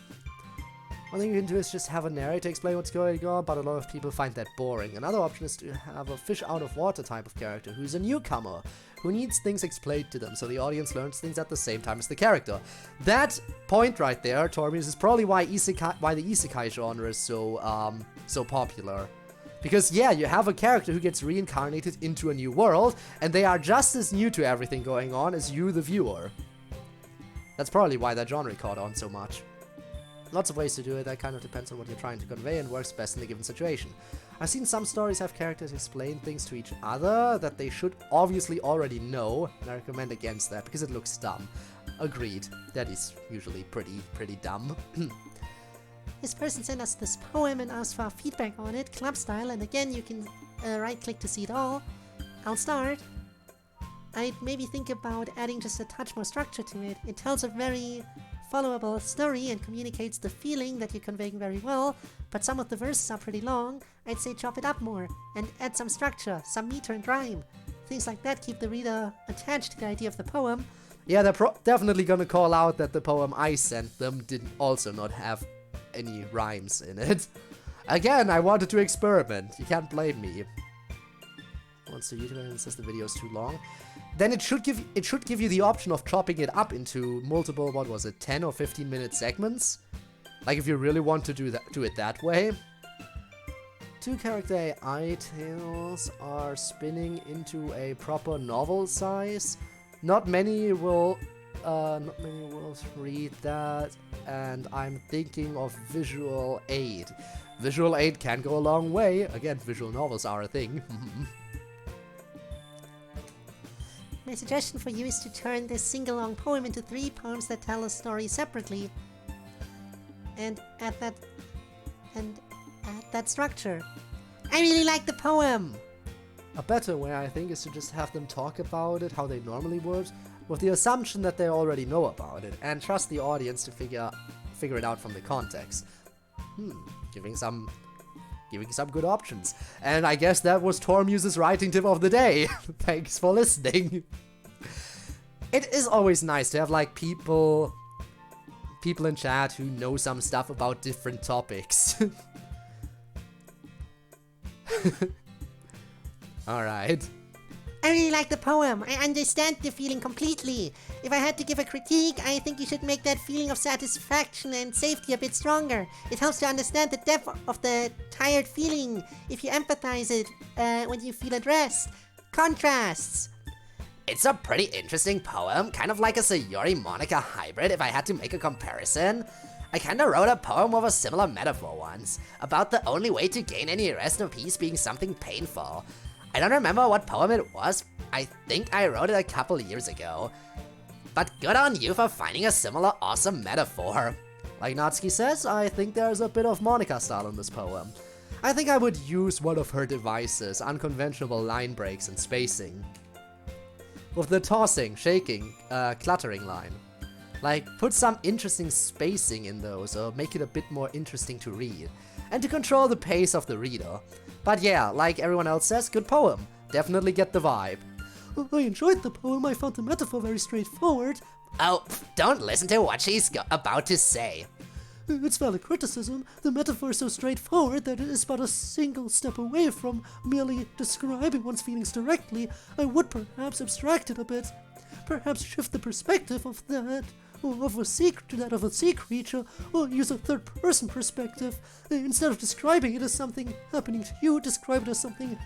Speaker 3: One thing you can do is just have a narrator explain what's going on, but a lot of people find that boring. Another option is to have a fish out of water type of character who's a newcomer, who needs things explained to them so the audience learns things at the same time as the character. That point right there, Torbius, is probably why the isekai genre is so popular. Because yeah, you have a character who gets reincarnated into a new world, and they are just as new to everything going on as you, the viewer. That's probably why that genre caught on so much. Lots of ways to do it, that kind of depends on what you're trying to convey and works best in the given situation. I've seen some stories have characters explain things to each other that they should obviously already know, and I recommend against that because it looks dumb. Agreed, that is usually pretty dumb.
Speaker 2: This person sent us this poem and asked for our feedback on it, club style, and again you can right-click to see it all. I'll start. I'd maybe think about adding just a touch more structure to it. It tells a very followable story and communicates the feeling that you're conveying very well, but some of the verses are pretty long. I'd say chop it up more and add some structure, some meter and rhyme. Things like that keep the reader attached to the idea of the poem.
Speaker 3: Yeah, they're definitely gonna call out that the poem I sent them did also not have any rhymes in it. Again, I wanted to experiment. You can't blame me. Once the YouTuber says the video is too long, then it should give you the option of chopping it up into multiple, what was it, 10 or 15 minute segments? Like if you really want to do it that way. 2 character AI tales are spinning into a proper novel size. Not many will read that, and I'm thinking of visual aid. Visual aid can go a long way. Again, visual novels are a thing.
Speaker 2: My suggestion for you is to turn this sing-along poem into 3 poems that tell a story separately. And add that structure. I really like the poem!
Speaker 3: A better way, I think, is to just have them talk about it how they normally would, with the assumption that they already know about it, and trust the audience to figure it out from the context. Giving some giving some good options. And I guess that was Tormuse's writing tip of the day. Thanks for listening. It is always nice to have like people in chat who know some stuff about different topics. Alright.
Speaker 2: I really like the poem. I understand the feeling completely. If I had to give a critique, I think you should make that feeling of satisfaction and safety a bit stronger. It helps to understand the depth of the tired feeling if you empathize it when you feel addressed. Contrasts.
Speaker 4: It's a pretty interesting poem, kind of like a Sayori Monica hybrid if I had to make a comparison. I kinda wrote a poem with a similar metaphor once, about the only way to gain any rest or peace being something painful. I don't remember what poem it was, I think I wrote it a couple years ago. But good on you for finding a similar awesome metaphor.
Speaker 3: Like Natsuki says, I think there's a bit of Monica style in this poem. I think I would use one of her devices, unconventional line breaks and spacing. With the tossing, shaking, cluttering line. Like, put some interesting spacing in those, or make it a bit more interesting to read. And to control the pace of the reader. But yeah, like everyone else says, good poem. Definitely get the vibe.
Speaker 1: I enjoyed the poem, I found the metaphor very straightforward.
Speaker 4: Oh, don't listen to what she's about to say.
Speaker 1: It's valid criticism. The metaphor is so straightforward that it is but a single step away from merely describing one's feelings directly. I would perhaps abstract it a bit. Perhaps shift the perspective of that, or of a sea creature, or use a third-person perspective. Instead of describing it as something happening to you, describe it as something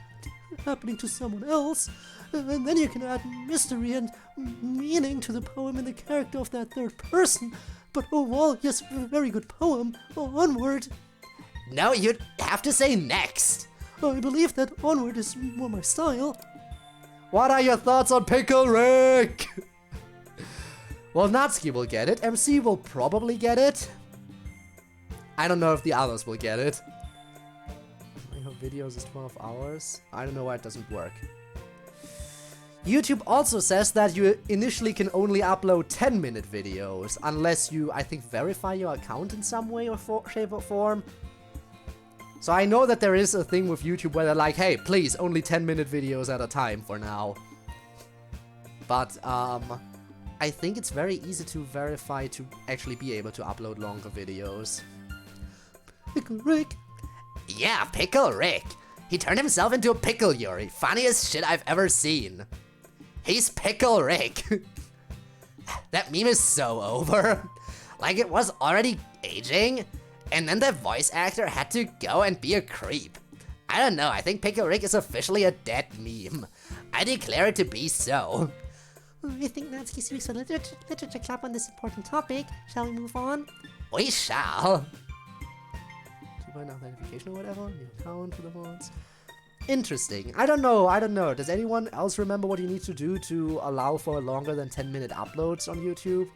Speaker 1: happening to someone else. And then you can add mystery and meaning to the poem in the character of that third person. But overall, yes, very good poem. Onward.
Speaker 4: No, you'd have to say next.
Speaker 1: I believe that Onward is more my style.
Speaker 3: What are your thoughts on Pickle Rick? Well, Natsuki will get it. MC will probably get it. I don't know if the others will get it. Her videos is 12 hours. I don't know why it doesn't work. YouTube also says that you initially can only upload 10-minute videos, unless you, I think, verify your account in some way or shape or form. So I know that there is a thing with YouTube where they're like, hey, please, only 10-minute videos at a time for now. But, I think it's very easy to verify to actually be able to upload longer videos.
Speaker 1: Pickle Rick.
Speaker 4: Yeah, Pickle Rick. He turned himself into a pickle Yuri. Funniest shit I've ever seen. He's Pickle Rick. That meme is so over. Like, it was already aging, and then the voice actor had to go and be a creep. I don't know, I think Pickle Rick is officially a dead meme. I declare it to be so.
Speaker 2: I think Natsuki speaks for literature club on this important topic. Shall we move on?
Speaker 4: We shall.
Speaker 3: Authentication or whatever, new account for the mods. Interesting. I don't know. Does anyone else remember what you need to do to allow for longer than 10-minute uploads on YouTube?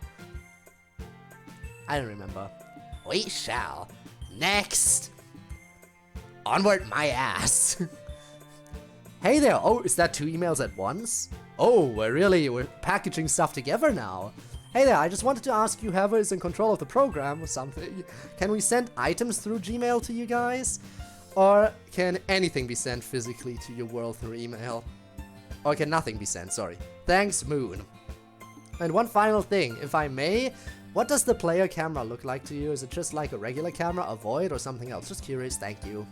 Speaker 3: I don't remember.
Speaker 4: We shall. Next. Onward my ass.
Speaker 3: Hey there. Oh, is that 2 emails at once? Oh, we're packaging stuff together now. Hey there, I just wanted to ask you whoever is in control of the program or something. Can we send items through Gmail to you guys? Or can anything be sent physically to your world through email? Or can nothing be sent, sorry. Thanks, Moon. And one final thing, if I may, what does the player camera look like to you? Is it just like a regular camera, a void, or something else? Just curious, thank you.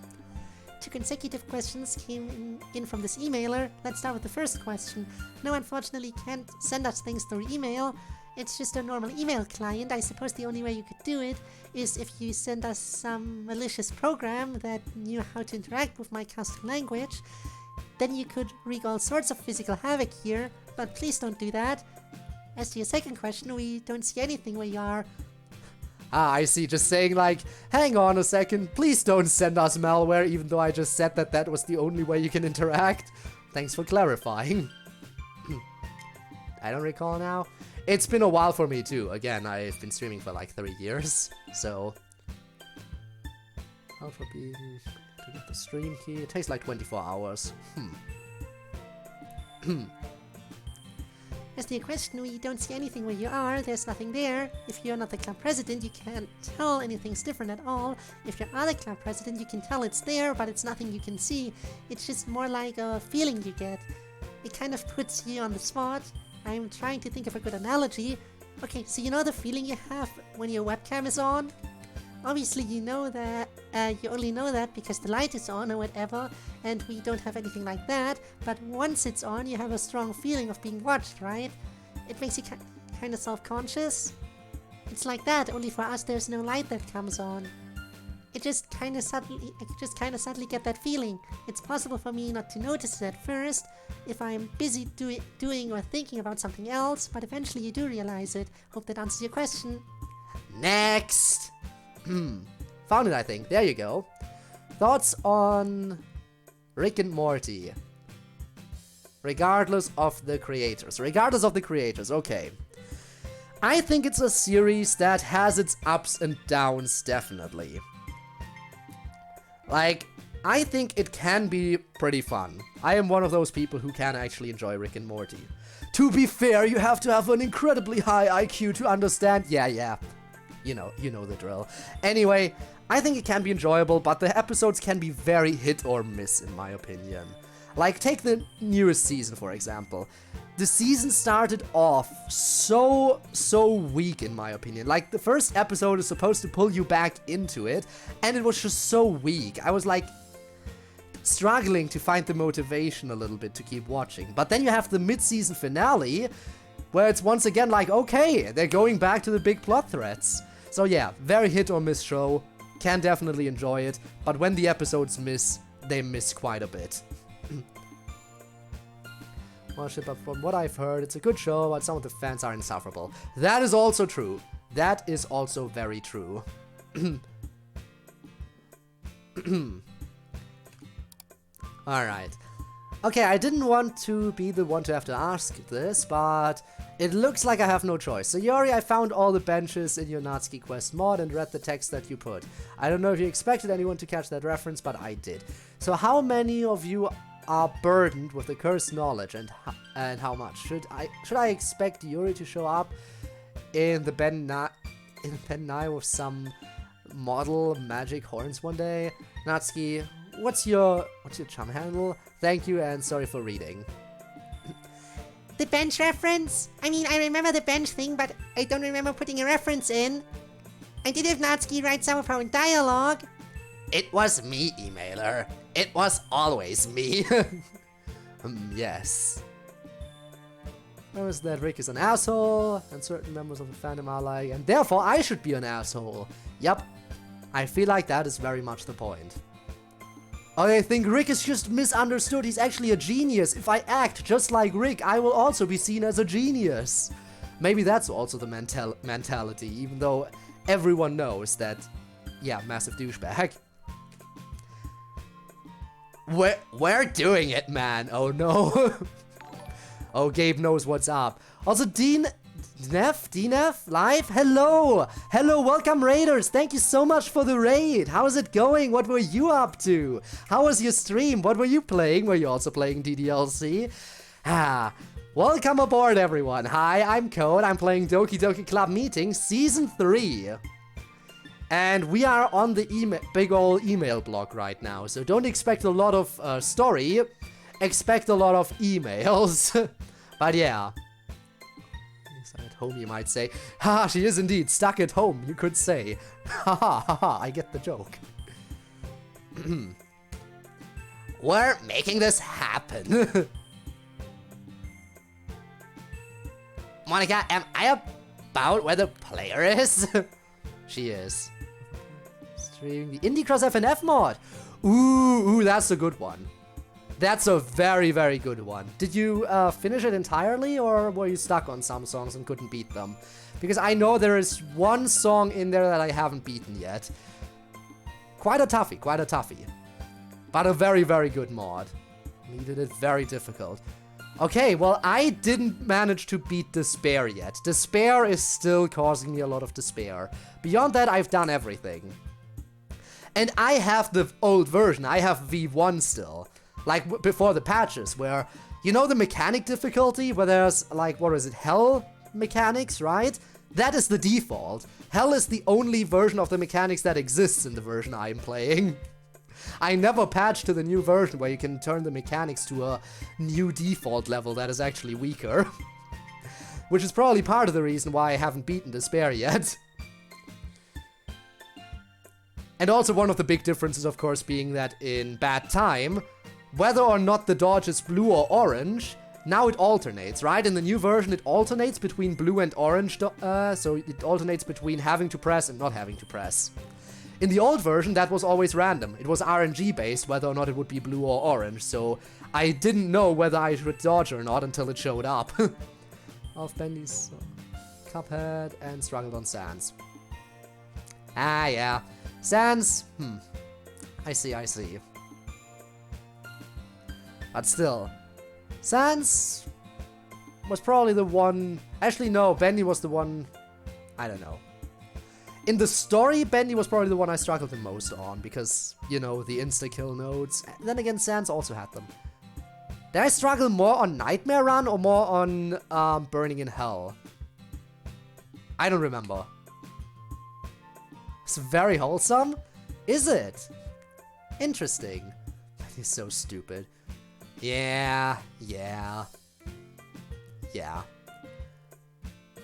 Speaker 2: 2 consecutive questions came in from this emailer. Let's start with the first question. No, unfortunately, can't send us things through email. It's just a normal email client. I suppose the only way you could do it is if you send us some malicious program that knew how to interact with my custom language. Then you could wreak all sorts of physical havoc here, but please don't do that. As to your second question, we don't see anything where you are.
Speaker 3: Ah, I see, just saying like, hang on a second, please don't send us malware, even though I just said that that was the only way you can interact. Thanks for clarifying. I don't recall now. It's been a while for me too. Again, I've been streaming for like 3 years, so... Alpha B, to get the stream key, it takes like 24 hours.
Speaker 2: As to your question, we don't see anything where you are, there's nothing there. If you're not the club president, you can't tell anything's different at all. If you are the club president, you can tell it's there, but it's nothing you can see. It's just more like a feeling you get. It kind of puts you on the spot. I'm trying to think of a good analogy. Okay, so you know the feeling you have when your webcam is on? Obviously you know that, you only know that because the light is on or whatever, and we don't have anything like that, but once it's on you have a strong feeling of being watched, right? It makes you kind of self-conscious. It's like that, only for us there's no light that comes on. I just kind of suddenly get that feeling. It's possible for me not to notice it at first, if I'm busy doing or thinking about something else, but eventually you do realize it. Hope that answers your question.
Speaker 3: Next! Found it, I think. There you go. Thoughts on Rick and Morty? Regardless of the creators. Okay. I think it's a series that has its ups and downs, definitely. Like, I think it can be pretty fun. I am one of those people who can actually enjoy Rick and Morty. To be fair, you have to have an incredibly high IQ to understand. Yeah. You know the drill. Anyway, I think it can be enjoyable, but the episodes can be very hit or miss, in my opinion. Like, take the newest season, for example. The season started off so weak, in my opinion. Like, the first episode is supposed to pull you back into it, and it was just so weak. I was like struggling to find the motivation a little bit to keep watching. But then you have the mid-season finale, where it's once again like, okay, they're going back to the big plot threads. So yeah, very hit or miss show. Can definitely enjoy it, but when the episodes miss, they miss quite a bit. Well, shit, but from what I've heard, it's a good show, but some of the fans are insufferable. That is also true. That is also very true. Alright. Okay, I didn't want to be the one to have to ask this, but it looks like I have no choice. So Yori, I found all the benches in your Natsuki Quest mod and read the text that you put. I don't know if you expected anyone to catch that reference, but I did. So how many of you are burdened with the cursed knowledge, and how much? Should I expect Yuri to show up in the Ben 9 with some model magic horns one day? Natsuki, what's your chum handle? Thank you and sorry for reading.
Speaker 2: The bench reference? I mean, I remember the bench thing, but I don't remember putting a reference in. I did have Natsuki write some of our dialogue.
Speaker 4: It was me, emailer. It was always me.
Speaker 3: Yes. Notice that Rick is an asshole, and certain members of the fandom are like, and therefore I should be an asshole. Yup. I feel like that is very much the point. Oh, they think Rick is just misunderstood. He's actually a genius. If I act just like Rick, I will also be seen as a genius. Maybe that's also the mentality, even though everyone knows that, yeah, massive douchebag.
Speaker 4: We're doing it, man.
Speaker 3: Oh no. Oh, Gabe knows what's up. Also, DNF live? Hello, welcome Raiders. Thank you so much for the raid. How's it going? What were you up to? How was your stream? What were you playing? Were you also playing DDLC? Welcome aboard, everyone. Hi, I'm Code. I'm playing Doki Doki Club Meetings Season 3. And we are on the big ol' email block right now, so don't expect a lot of story, expect a lot of emails. But yeah. Stuck at home, you might say. Haha, she is indeed stuck at home, you could say. Haha, I get the joke.
Speaker 4: We're making this happen. Monica, am I about where the player is?
Speaker 3: She is. Streaming the Indie Cross FNF mod. Ooh, that's a good one. That's a very, very good one. Did you finish it entirely, or were you stuck on some songs and couldn't beat them? Because I know there is one song in there that I haven't beaten yet. Quite a toughie. But a very, very good mod. Needed it very difficult. Okay, well, I didn't manage to beat Despair yet. Despair is still causing me a lot of despair. Beyond that, I've done everything. And I have the old version. I have V1 still. Like, before the patches, where You know the mechanic difficulty, where there's, like, what is it, hell mechanics, right? That is the default. Hell is the only version of the mechanics that exists in the version I'm playing. I never patched to the new version where you can turn the mechanics to a new default level that is actually weaker. Which is probably part of the reason why I haven't beaten Despair yet. And also one of the big differences, of course, being that in Bad Time, whether or not the dodge is blue or orange, now it alternates, right? In the new version, it alternates between blue and orange, so it alternates between having to press and not having to press. In the old version, that was always random. It was RNG based, whether or not it would be blue or orange, so I didn't know whether I should dodge or not until it showed up. Of Bendy's Cuphead and Struggled on Sans. Ah, yeah. Sans, I see. But still, Sans was probably the one... Actually, no, Bendy was the one... I don't know. In the story, Bendy was probably the one I struggled the most on, because, you know, the insta-kill nodes. Then again, Sans also had them. Did I struggle more on Nightmare Run or more on Burning in Hell? I don't remember. It's very wholesome? Is it? Interesting. That is so stupid. Yeah.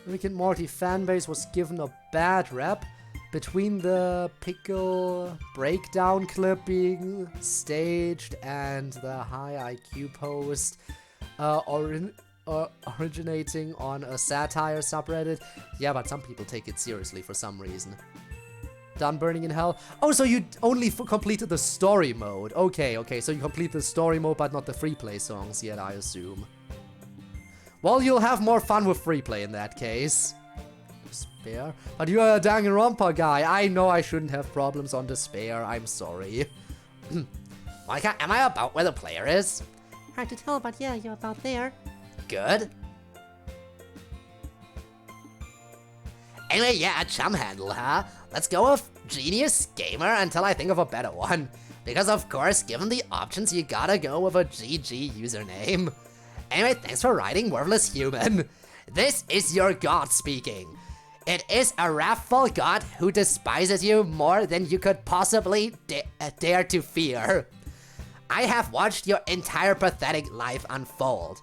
Speaker 3: Rick and Morty fanbase was given a bad rep between the pickle breakdown clip being staged and the high IQ post originating on a satire subreddit. Yeah, but some people take it seriously for some reason. Done Burning in Hell? Oh, so you only completed the story mode. Okay, so you complete the story mode but not the free play songs yet, I assume. Well, you'll have more fun with free play in that case. Despair? But you're a Danganronpa guy. I know I shouldn't have problems on Despair. I'm sorry.
Speaker 4: Monica, am I about where the player is?
Speaker 2: Hard to tell, but yeah, you're about there.
Speaker 4: Good. Anyway, yeah, chum handle, huh? Let's go with Genius Gamer until I think of a better one. Because of course, given the options, you gotta go with a GG username. Anyway, thanks for writing, Worthless Human. This is your god speaking. It is a wrathful god who despises you more than you could possibly dare to fear. I have watched your entire pathetic life unfold.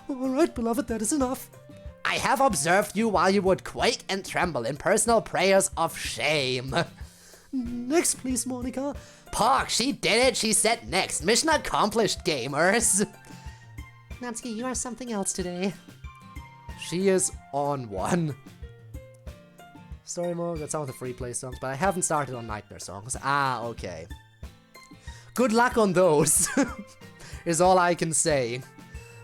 Speaker 1: Alright, beloved, that is enough.
Speaker 4: I have observed you while you would quake and tremble in personal prayers of shame.
Speaker 1: Next, please, Monica.
Speaker 4: Pork, she did it. She said next. Mission accomplished, gamers.
Speaker 2: Natsuki, you are something else today.
Speaker 3: She is on one. Story mode, got some of the free play songs, but I haven't started on Nightmare songs. Ah, okay. Good luck on those, is all I can say.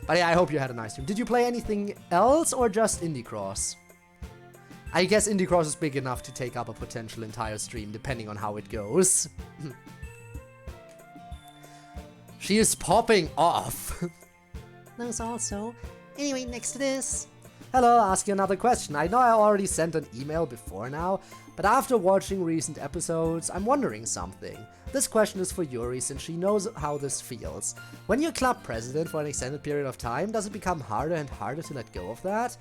Speaker 3: But yeah, I hope you had a nice stream. Did you play anything else or just Indie Cross? I guess Indie Cross is big enough to take up a potential entire stream, depending on how it goes. She is popping off.
Speaker 2: Those also. Anyway, next to this.
Speaker 3: Hello, ask you another question. I know I already sent an email before now, but after watching recent episodes, I'm wondering something. This question is for Yuri, since she knows how this feels. When you're club president for an extended period of time, does it become harder and harder to let go of that?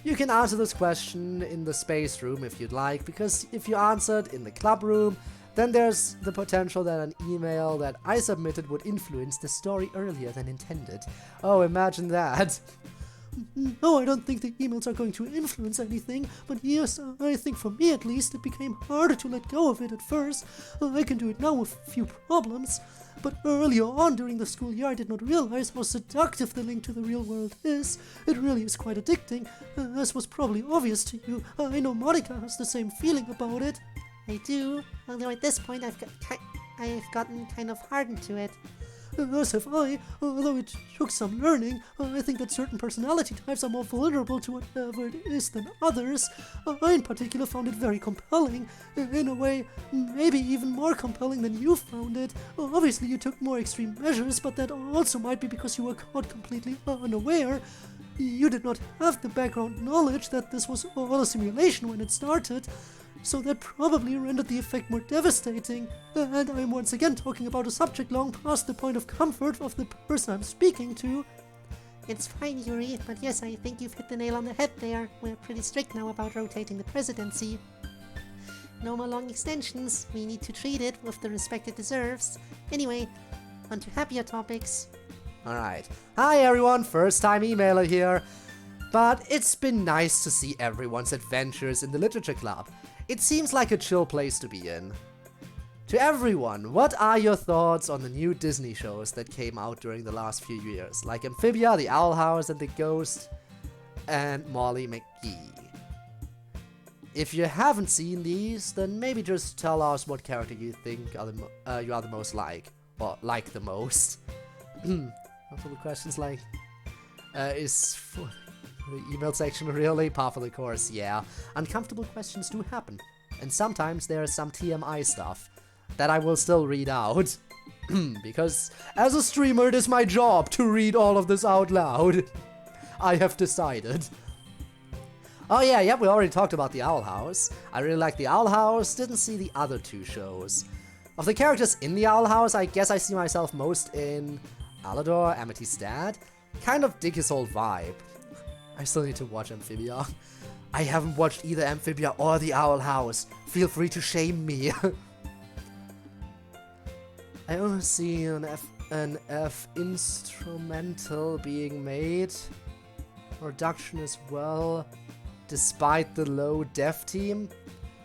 Speaker 3: You can answer this question in the space room if you'd like, because if you answered in the club room, then there's the potential that an email that I submitted would influence the story earlier than intended. Oh, imagine that.
Speaker 1: No, I don't think the emails are going to influence anything, but yes, I think for me at least, it became harder to let go of it at first. I can do it now with a few problems, but earlier on during the school year I did not realize how seductive the link to the real world is. It really is quite addicting, as was probably obvious to you. I know Monica has the same feeling about it.
Speaker 2: I do, although at this point I've gotten kind of hardened to it.
Speaker 1: As have I, although it took some learning. I think that certain personality types are more vulnerable to whatever it is than others. I in particular found it very compelling, in a way maybe even more compelling than you found it. Obviously you took more extreme measures, but that also might be because you were caught completely unaware. You did not have the background knowledge that this was all a simulation when it started. So that probably rendered the effect more devastating, and I'm once again talking about a subject long past the point of comfort of the person I'm speaking to.
Speaker 2: It's fine, Yuri, but yes, I think you've hit the nail on the head there. We're pretty strict now about rotating the presidency. No more long extensions. We need to treat it with the respect it deserves. Anyway, on to happier topics.
Speaker 3: Alright. Hi everyone, first time emailer here. But it's been nice to see everyone's adventures in the literature club. It seems like a chill place to be in. To everyone, what are your thoughts on the new Disney shows that came out during the last few years? Like Amphibia, The Owl House and the Ghost, and Molly McGee. If you haven't seen these, then maybe just tell us what character you think you are the most like, or like the most. What are the questions like? Is for the email section really? Par for the course, yeah. Uncomfortable questions do happen, and sometimes there's some TMI stuff that I will still read out. Because as a streamer, it is my job to read all of this out loud. I have decided. Oh yeah, we already talked about the Owl House. I really like the Owl House, didn't see the other two shows. Of the characters in the Owl House, I guess I see myself most in Alador, Amethystad. Kind of dig his whole vibe. I still need to watch Amphibia. I haven't watched either Amphibia or the Owl House. Feel free to shame me. I only see an F instrumental being made. Production as well, despite the low dev team.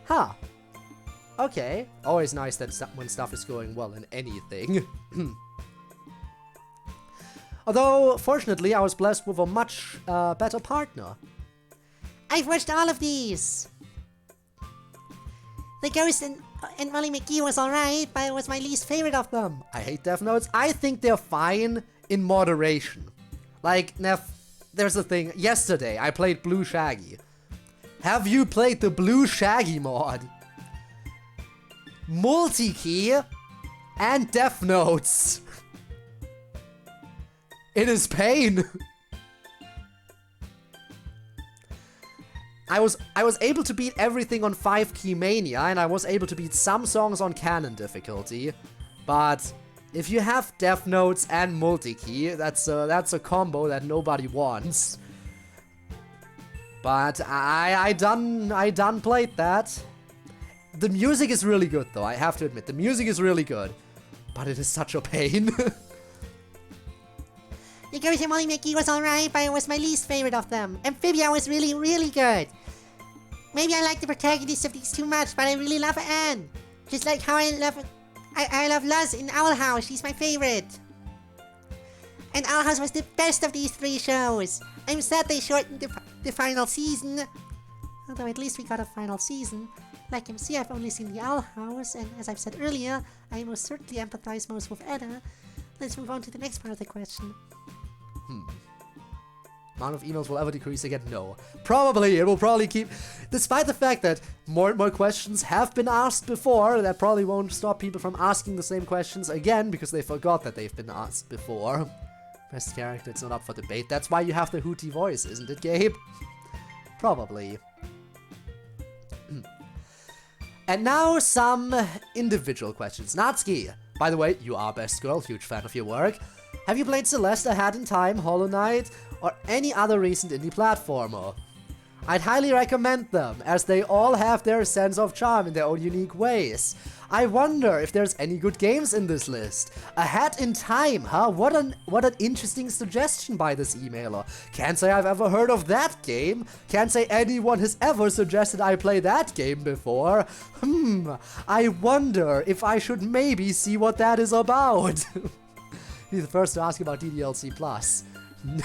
Speaker 3: Huh. Okay. Always nice that when stuff is going well in anything. Although, fortunately, I was blessed with a much better partner.
Speaker 2: I've watched all of these! The Ghost and Molly McGee was alright, but it was my least favorite of them.
Speaker 3: I hate Death Notes. I think they're fine in moderation. Like, there's the thing. Yesterday, I played Blue Shaggy. Have you played the Blue Shaggy mod? Multi-key and Death Notes. It is pain. I was able to beat everything on 5-key mania, and I was able to beat some songs on canon difficulty. But if you have Death Notes and multi-key, that's a combo that nobody wants. But I done played that. The music is really good though, I have to admit. The music is really good. But it is such a pain.
Speaker 2: The Ghost and Molly McGee was alright, but it was my least favorite of them. Amphibia was really, really good. Maybe I like the protagonists of these too much, but I really love Anne. Just like how I love Luz in Owl House, she's my favorite. And Owl House was the best of these three shows. I'm sad they shortened the final season. Although at least we got a final season. Like MC, I've only seen the Owl House, and as I've said earlier, I most certainly empathize most with Edda. Let's move on to the next part of the question.
Speaker 3: Amount of emails will ever decrease again? No. Probably, it will probably keep... Despite the fact that more and more questions have been asked before, that probably won't stop people from asking the same questions again, because they forgot that they've been asked before. Best character, it's not up for debate. That's why you have the hooty voice, isn't it, Gabe? Probably. And now some individual questions. Natsuki, by the way, you are best girl, huge fan of your work. Have you played Celeste, A Hat in Time, Hollow Knight, or any other recent indie platformer? I'd highly recommend them, as they all have their sense of charm in their own unique ways. I wonder if there's any good games in this list. A Hat in Time, huh? What an interesting suggestion by this emailer. Can't say I've ever heard of that game. Can't say anyone has ever suggested I play that game before. I wonder if I should maybe see what that is about. Be the first to ask about DDLC Plus.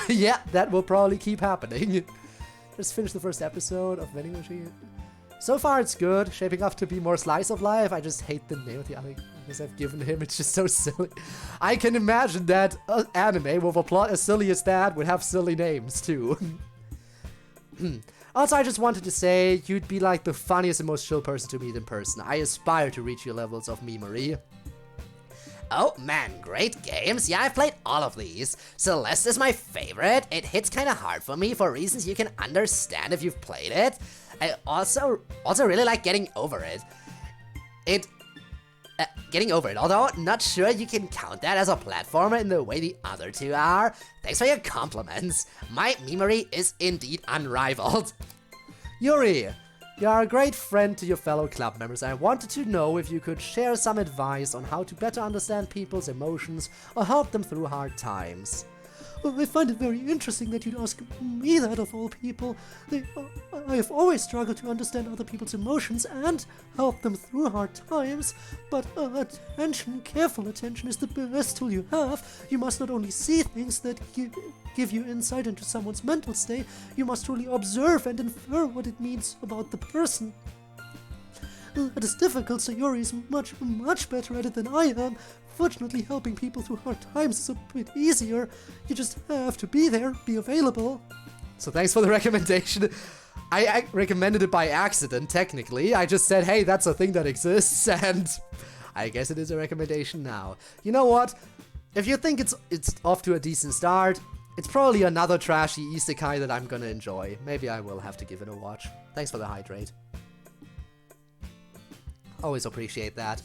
Speaker 3: Yeah, that will probably keep happening. Just finished the first episode of Vending Machine. So far it's good, shaping up to be more slice of life. I just hate the name of the anime I've given him, it's just so silly. I can imagine that anime with a plot as silly as that would have silly names too. Also, I just wanted to say, you'd be like the funniest and most chill person to meet in person. I aspire to reach your levels of memery.
Speaker 4: Oh man, great games. Yeah, I've played all of these. Celeste is my favorite. It hits kind of hard for me for reasons you can understand if you've played it. I also really like Getting Over It. getting over it, although not sure you can count that as a platformer in the way the other two are. Thanks for your compliments. My memory is indeed unrivaled.
Speaker 3: Yuri, you are a great friend to your fellow club members. I wanted to know if you could share some advice on how to better understand people's emotions or help them through hard times.
Speaker 1: Well, I find it very interesting that you'd ask me that of all people. I have always struggled to understand other people's emotions and help them through hard times, but careful attention is the best tool you have. You must not only see things that give you insight into someone's mental state, you must truly observe and infer what it means about the person. That is difficult, so Yuri is much better at it than I am. Fortunately, helping people through hard times is a bit easier. You just have to be there, be available.
Speaker 3: So thanks for the recommendation. I recommended it by accident, technically. I just said, hey, that's a thing that exists, and I guess it is a recommendation now. You know what? If you think it's off to a decent start, it's probably another trashy isekai that I'm gonna enjoy. Maybe I will have to give it a watch. Thanks for the hydrate. Always appreciate that.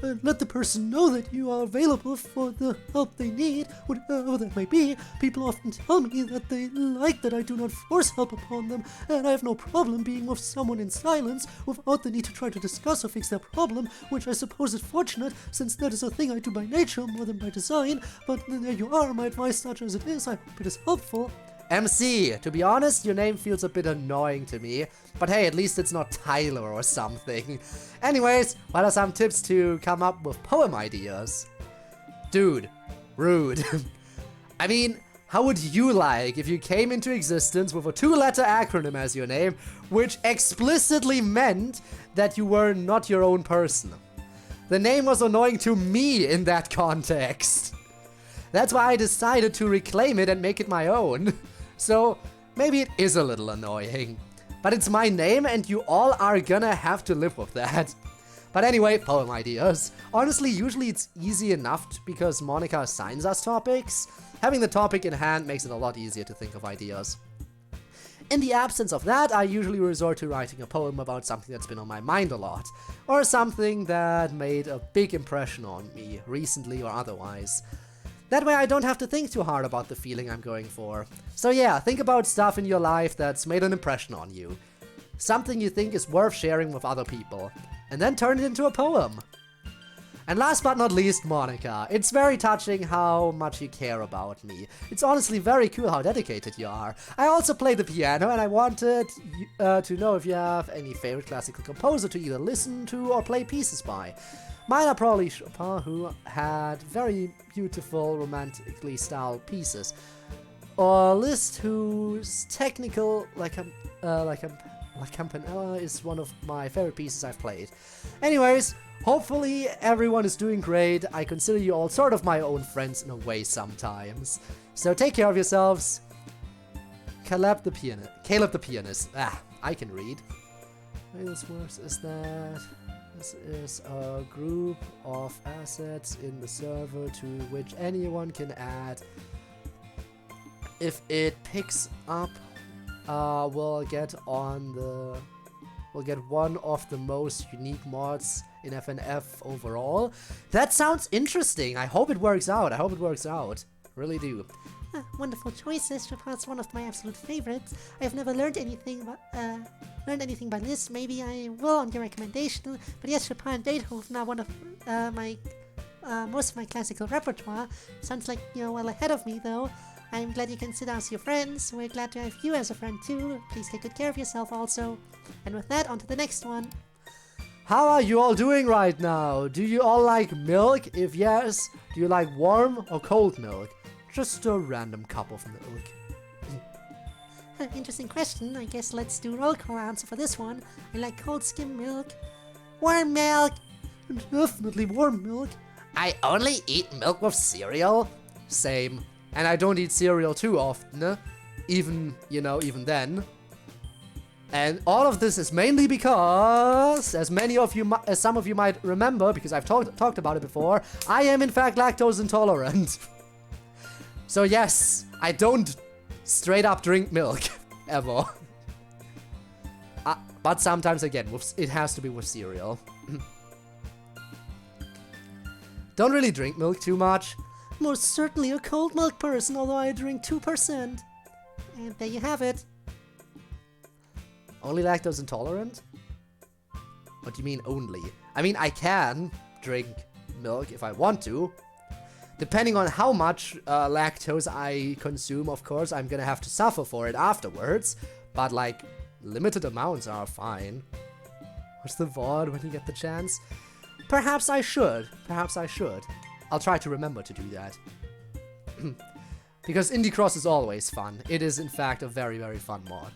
Speaker 1: Let the person know that you are available for the help they need, whatever that may be. People often tell me that they like that I do not force help upon them, and I have no problem being with someone in silence without the need to try to discuss or fix their problem, which I suppose is fortunate, since that is a thing I do by nature more than by design. But there you are, my advice, such as it is. I hope it is helpful.
Speaker 3: MC, to be honest, your name feels a bit annoying to me, but hey, at least it's not Tyler or something. Anyways, what are some tips to come up with poem ideas? Dude, rude. I mean, how would you like if you came into existence with a 2-letter acronym as your name, which explicitly meant that you were not your own person? The name was annoying to me in that context. That's why I decided to reclaim it and make it my own. So, maybe it is a little annoying. But it's my name and you all are gonna have to live with that. But anyway, poem ideas. Honestly, usually it's easy enough because Monica assigns us topics. Having the topic in hand makes it a lot easier to think of ideas. In the absence of that, I usually resort to writing a poem about something that's been on my mind a lot. Or something that made a big impression on me, recently or otherwise. That way I don't have to think too hard about the feeling I'm going for. So yeah, think about stuff in your life that's made an impression on you. Something you think is worth sharing with other people. And then turn it into a poem. And last but not least, Monica. It's very touching how much you care about me. It's honestly very cool how dedicated you are. I also play the piano and I wanted to know if you have any favorite classical composer to either listen to or play pieces by. Mine are probably Chopin, who had very beautiful, romantically styled pieces. Or Liszt, whose technical, like Campanella, is one of my favorite pieces I've played. Anyways, hopefully everyone is doing great. I consider you all sort of my own friends in a way sometimes. So take care of yourselves. Caleb the pianist. Ah, I can read. How this works is that this is a group of assets in the server to which anyone can add. If it picks up, we'll get one of the most unique mods in FNF overall. That sounds interesting. I hope it works out. Really do.
Speaker 2: Wonderful choices. Chopin's one of my absolute favorites. I have never learned anything by Liszt. Maybe I will on your recommendation. But yes, Chopin and Beethoven are one of most of my classical repertoire. Sounds like you're well ahead of me, though. I'm glad you consider us your friends. We're glad to have you as a friend too. Please take good care of yourself also. And with that, on to the next one.
Speaker 3: How are you all doing right now? Do you all like milk? If yes, do you like warm or cold milk? Just a random cup of milk.
Speaker 2: Interesting question. I guess let's do roll call answer for this one. I like cold skim milk. Warm milk.
Speaker 1: Definitely warm milk.
Speaker 4: I only eat milk with cereal.
Speaker 3: Same. And I don't eat cereal too often. Even then. And all of this is mainly because, as some of you might remember, because I've talked about it before, I am in fact lactose intolerant. So yes, I don't straight up drink milk, ever. But sometimes again, it has to be with cereal. Don't really drink milk too much.
Speaker 1: Most certainly a cold milk person, although I drink 2%.
Speaker 2: And there you have it.
Speaker 3: Only lactose intolerant? What do you mean only? I mean, I can drink milk if I want to. Depending on how much lactose I consume, of course, I'm gonna have to suffer for it afterwards. But, like, limited amounts are fine. What's the VOD when you get the chance? Perhaps I should. Perhaps I should. I'll try to remember to do that. Because Indie Cross is always fun. It is, in fact, a very, very fun mod.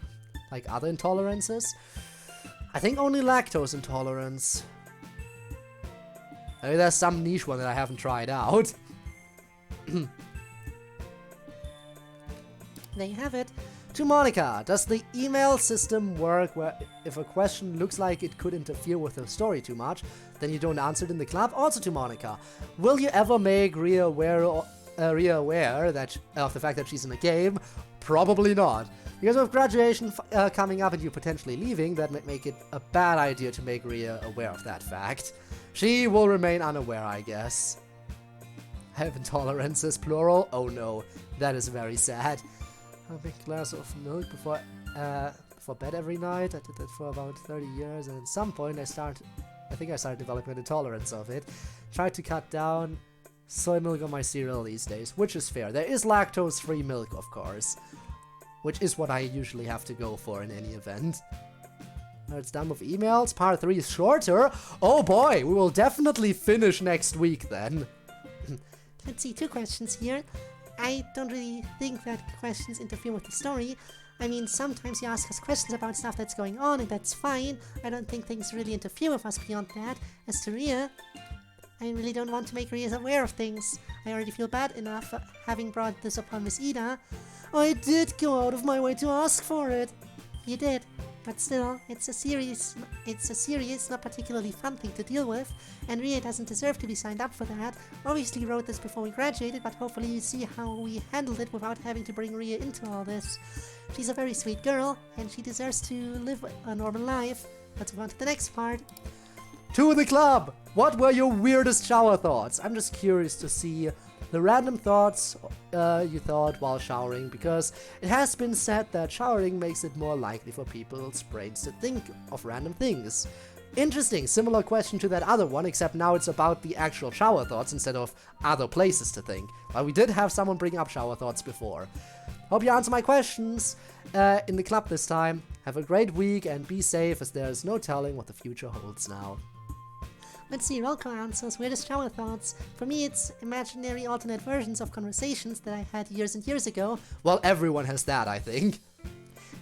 Speaker 3: Like other intolerances? I think only lactose intolerance. Maybe there's some niche one that I haven't tried out.
Speaker 2: There you have it.
Speaker 3: To Monica, does the email system work where if a question looks like it could interfere with the story too much, then you don't answer it in the club? Also to Monica, will you ever make Rhea aware that of the fact that she's in a game? Probably not. Because with graduation coming up and you potentially leaving, that might make it a bad idea to make Rhea aware of that fact. She will remain unaware, I guess. Have intolerances, plural? Oh no, that is very sad. A big glass of milk before bed every night. I did that for about 30 years, and at some point I think I started developing an intolerance of it. Tried to cut down soy milk on my cereal these days, which is fair. There is lactose-free milk, of course, which is what I usually have to go for in any event. Now it's done with emails. Part 3 is shorter. Oh boy, we will definitely finish next week then.
Speaker 2: Let's see, 2 questions here. I don't really think that questions interfere with the story. I mean, sometimes you ask us questions about stuff that's going on, and that's fine. I don't think things really interfere with us beyond that. As to Rhea, I really don't want to make Rhea aware of things. I already feel bad enough having brought this upon Miss Ida.
Speaker 1: I did go out of my way to ask for it.
Speaker 2: You did, but still, it's a serious, not particularly fun thing to deal with, and Rhea doesn't deserve to be signed up for that. Obviously wrote this before we graduated, but hopefully you see how we handled it without having to bring Rhea into all this. She's a very sweet girl, and she deserves to live a normal life. Let's move on to the next part.
Speaker 3: To the club! What were your weirdest shower thoughts? I'm just curious to see the random thoughts you thought while showering, because it has been said that showering makes it more likely for people's brains to think of random things. Interesting, similar question to that other one, except now it's about the actual shower thoughts instead of other places to think. But we did have someone bring up shower thoughts before. Hope you answer my questions in the club this time. Have a great week and be safe, as there is no telling what the future holds now.
Speaker 2: Let's see, Rolko answers weirdest shower thoughts. For me, it's imaginary alternate versions of conversations that I had years and years ago.
Speaker 3: Well, everyone has that, I think.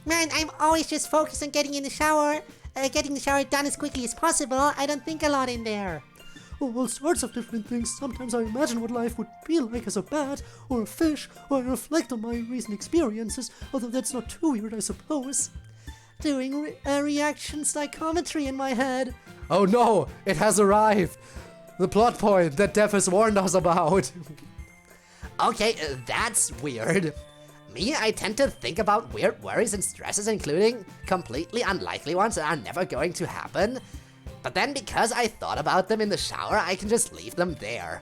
Speaker 2: Man, I'm always just focused on getting the shower done as quickly as possible. I don't think a lot in there.
Speaker 1: Oh, all sorts of different things. Sometimes I imagine what life would be like as a bat, or a fish, or I reflect on my recent experiences, although that's not too weird, I suppose.
Speaker 2: Doing reaction psychometry in my head.
Speaker 3: Oh no, it has arrived! The plot point that Dev has warned us about.
Speaker 4: Okay, that's weird. Me, I tend to think about weird worries and stresses, including completely unlikely ones that are never going to happen. But then because I thought about them in the shower, I can just leave them there.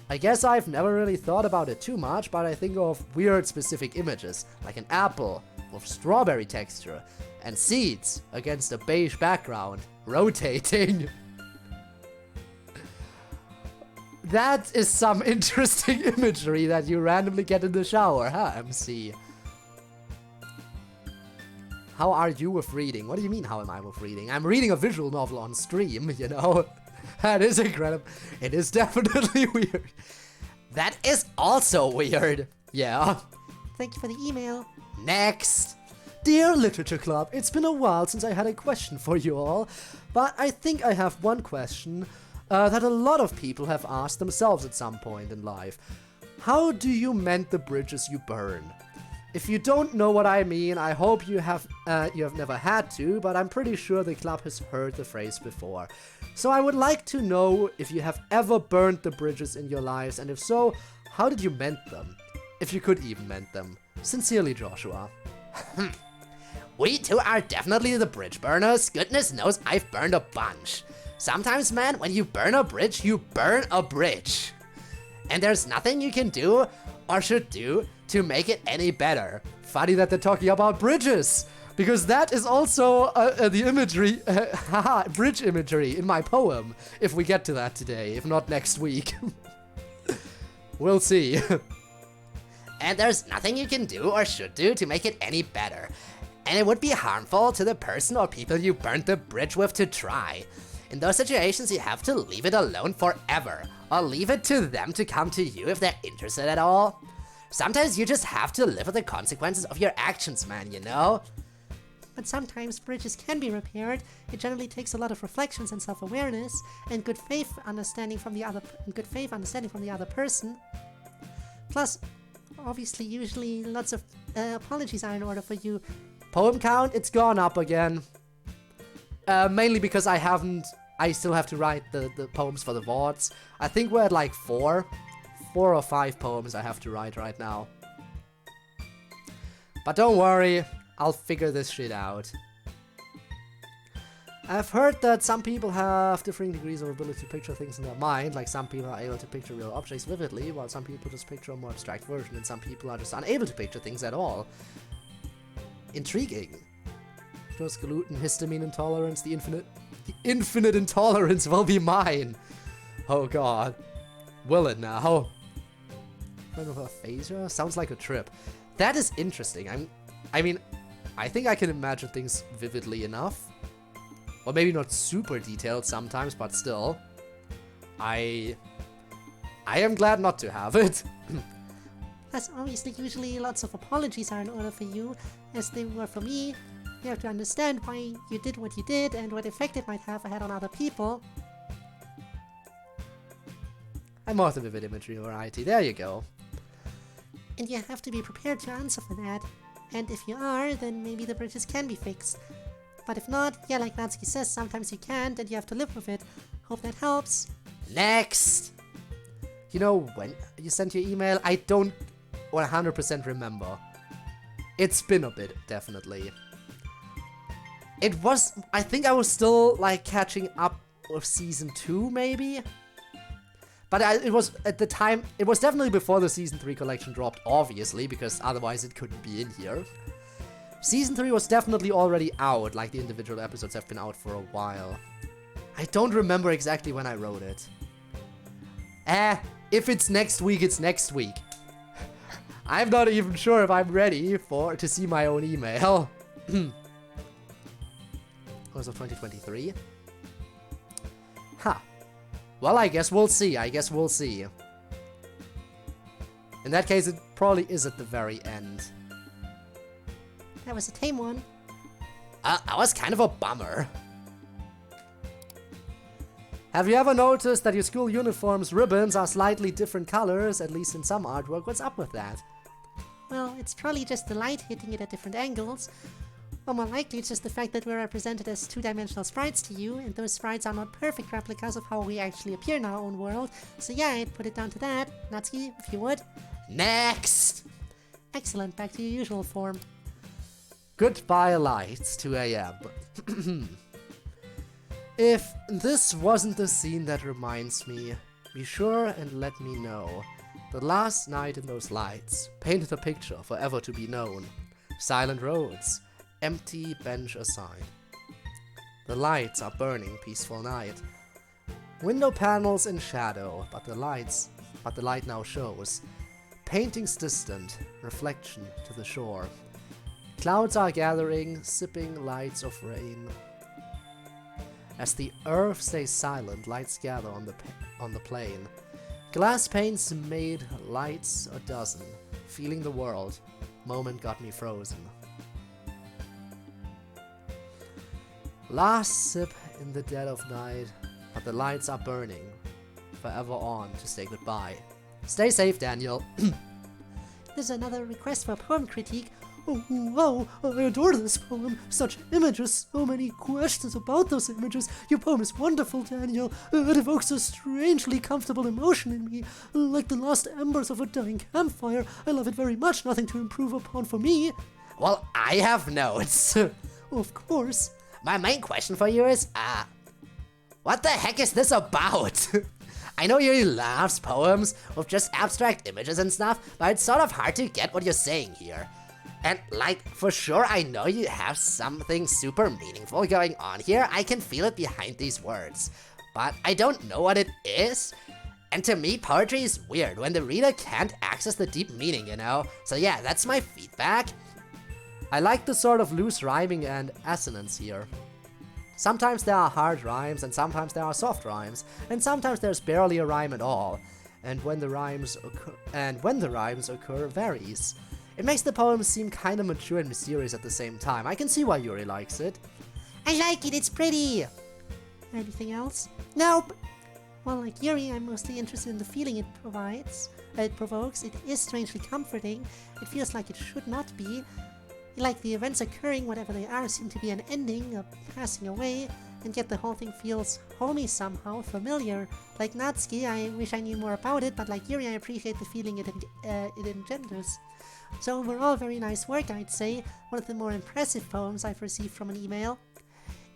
Speaker 3: I guess I've never really thought about it too much, but I think of weird specific images, like an apple with strawberry texture, and seeds against a beige background, rotating. That is some interesting imagery that you randomly get in the shower, huh, MC? How are you with reading? What do you mean, how am I with reading? I'm reading a visual novel on stream, you know? That is incredible. It is definitely weird.
Speaker 4: That is also weird.
Speaker 3: Yeah.
Speaker 2: Thank you for the email.
Speaker 4: Next.
Speaker 3: Dear Literature Club, it's been a while since I had a question for you all, but I think I have one question that a lot of people have asked themselves at some point in life. How do you mend the bridges you burn? If you don't know what I mean, I hope you have never had to, but I'm pretty sure the club has heard the phrase before. So I would like to know if you have ever burned the bridges in your lives, and if so, how did you mend them? If you could even mend them. Sincerely, Joshua.
Speaker 4: We two are definitely the bridge burners. Goodness knows I've burned a bunch. Sometimes, man, when you burn a bridge, you burn a bridge. And there's nothing you can do or should do to make it any better.
Speaker 3: Funny that they're talking about bridges, because that is also the imagery, bridge imagery in my poem, if we get to that today, if not next week. We'll see.
Speaker 4: And there's nothing you can do or should do to make it any better. And it would be harmful to the person or people you burnt the bridge with to try. In those situations, you have to leave it alone forever, or leave it to them to come to you if they're interested at all. Sometimes you just have to live with the consequences of your actions, man, you know?
Speaker 2: But sometimes bridges can be repaired. It generally takes a lot of reflections and self-awareness, and good faith understanding from the other person. Plus, obviously, usually lots of apologies are in order for you.
Speaker 3: Poem count, it's gone up again. Mainly because I still have to write the poems for the VODs. I think we're at like 4 or 5 poems I have to write right now. But don't worry, I'll figure this shit out. I've heard that some people have differing degrees of ability to picture things in their mind, like some people are able to picture real objects vividly, while some people just picture a more abstract version, and some people are just unable to picture things at all. Intriguing. Because gluten, histamine intolerance, the infinite intolerance will be mine. Oh god. Will it now? Friend of aphasia? Sounds like a trip. That is interesting. I mean, I think I can imagine things vividly enough. Or maybe not super detailed sometimes, but still. I am glad not to have it.
Speaker 2: Plus, obviously, usually lots of apologies are in order for you, as they were for me. You have to understand why you did what you did and what effect it might have had on other people.
Speaker 3: I'm more the vivid imagery variety. There you go.
Speaker 2: And you have to be prepared to answer for that. And if you are, then maybe the bridges can be fixed. But if not, yeah, like Natsuki says, sometimes you can't and you have to live with it. Hope that helps.
Speaker 4: Next!
Speaker 3: You know, when you sent your email, I don't 100% remember. It's been a bit, definitely. I think I was still, like, catching up with Season 2, maybe? But it was, at the time, it was definitely before the Season 3 collection dropped, obviously, because otherwise it couldn't be in here. Season 3 was definitely already out, like the individual episodes have been out for a while. I don't remember exactly when I wrote it. If it's next week, it's next week. I'm not even sure if I'm ready to see my own email. Was of 2023? Ha. Well, I guess we'll see. In that case, it probably is at the very end.
Speaker 2: That was a tame one.
Speaker 4: That was kind of a bummer.
Speaker 3: Have you ever noticed that your school uniform's ribbons are slightly different colors, at least in some artwork? What's up with that?
Speaker 2: Well, it's probably just the light hitting it at different angles. Or more likely, it's just the fact that we're represented as two-dimensional sprites to you, and those sprites are not perfect replicas of how we actually appear in our own world. So yeah, I'd put it down to that. Natsuki, if you would.
Speaker 4: Next!
Speaker 2: Excellent, back to your usual form.
Speaker 3: Goodbye lights, 2 AM. If this wasn't the scene that reminds me, be sure and let me know. The last night in those lights painted a picture forever to be known. Silent roads, empty bench aside. The lights are burning, peaceful night. Window panels in shadow, but the light now shows. Paintings distant, reflection to the shore. Clouds are gathering, sipping lights of rain. As the earth stays silent, lights gather on the plain. Glass panes made lights a dozen, feeling the world. Moment got me frozen. Last sip in the dead of night, but the lights are burning. Forever on to say goodbye. Stay safe, Daniel.
Speaker 2: There's another request for poem critique. Oh, wow, I adore this poem. Such images, so many questions about those images. Your poem is wonderful, Daniel. It evokes a strangely comfortable emotion in me, like the last embers of a dying campfire. I love it very much, nothing to improve upon for me.
Speaker 4: Well, I have notes.
Speaker 1: Of course.
Speaker 4: My main question for you is, what the heck is this about? I know Yuri loves poems with just abstract images and stuff, but it's sort of hard to get what you're saying here. And like, for sure I know you have something super meaningful going on here, I can feel it behind these words. But I don't know what it is. And to me, poetry is weird when the reader can't access the deep meaning, you know? So yeah, that's my feedback.
Speaker 3: I like the sort of loose rhyming and assonance here. Sometimes there are hard rhymes, and sometimes there are soft rhymes, and sometimes there's barely a rhyme at all. And when the rhymes occur varies. It makes the poem seem kinda mature and mysterious at the same time. I can see why Yuri likes it.
Speaker 2: I like it, it's pretty. Anything else? Nope. Well, like Yuri, I'm mostly interested in the feeling it provokes. It is strangely comforting. It feels like it should not be. Like the events occurring, whatever they are, seem to be an ending, a passing away, and yet the whole thing feels homey somehow, familiar. Like Natsuki, I wish I knew more about it, but like Yuri, I appreciate the feeling it engenders. So overall, very nice work, I'd say. One of the more impressive poems I've received from an email.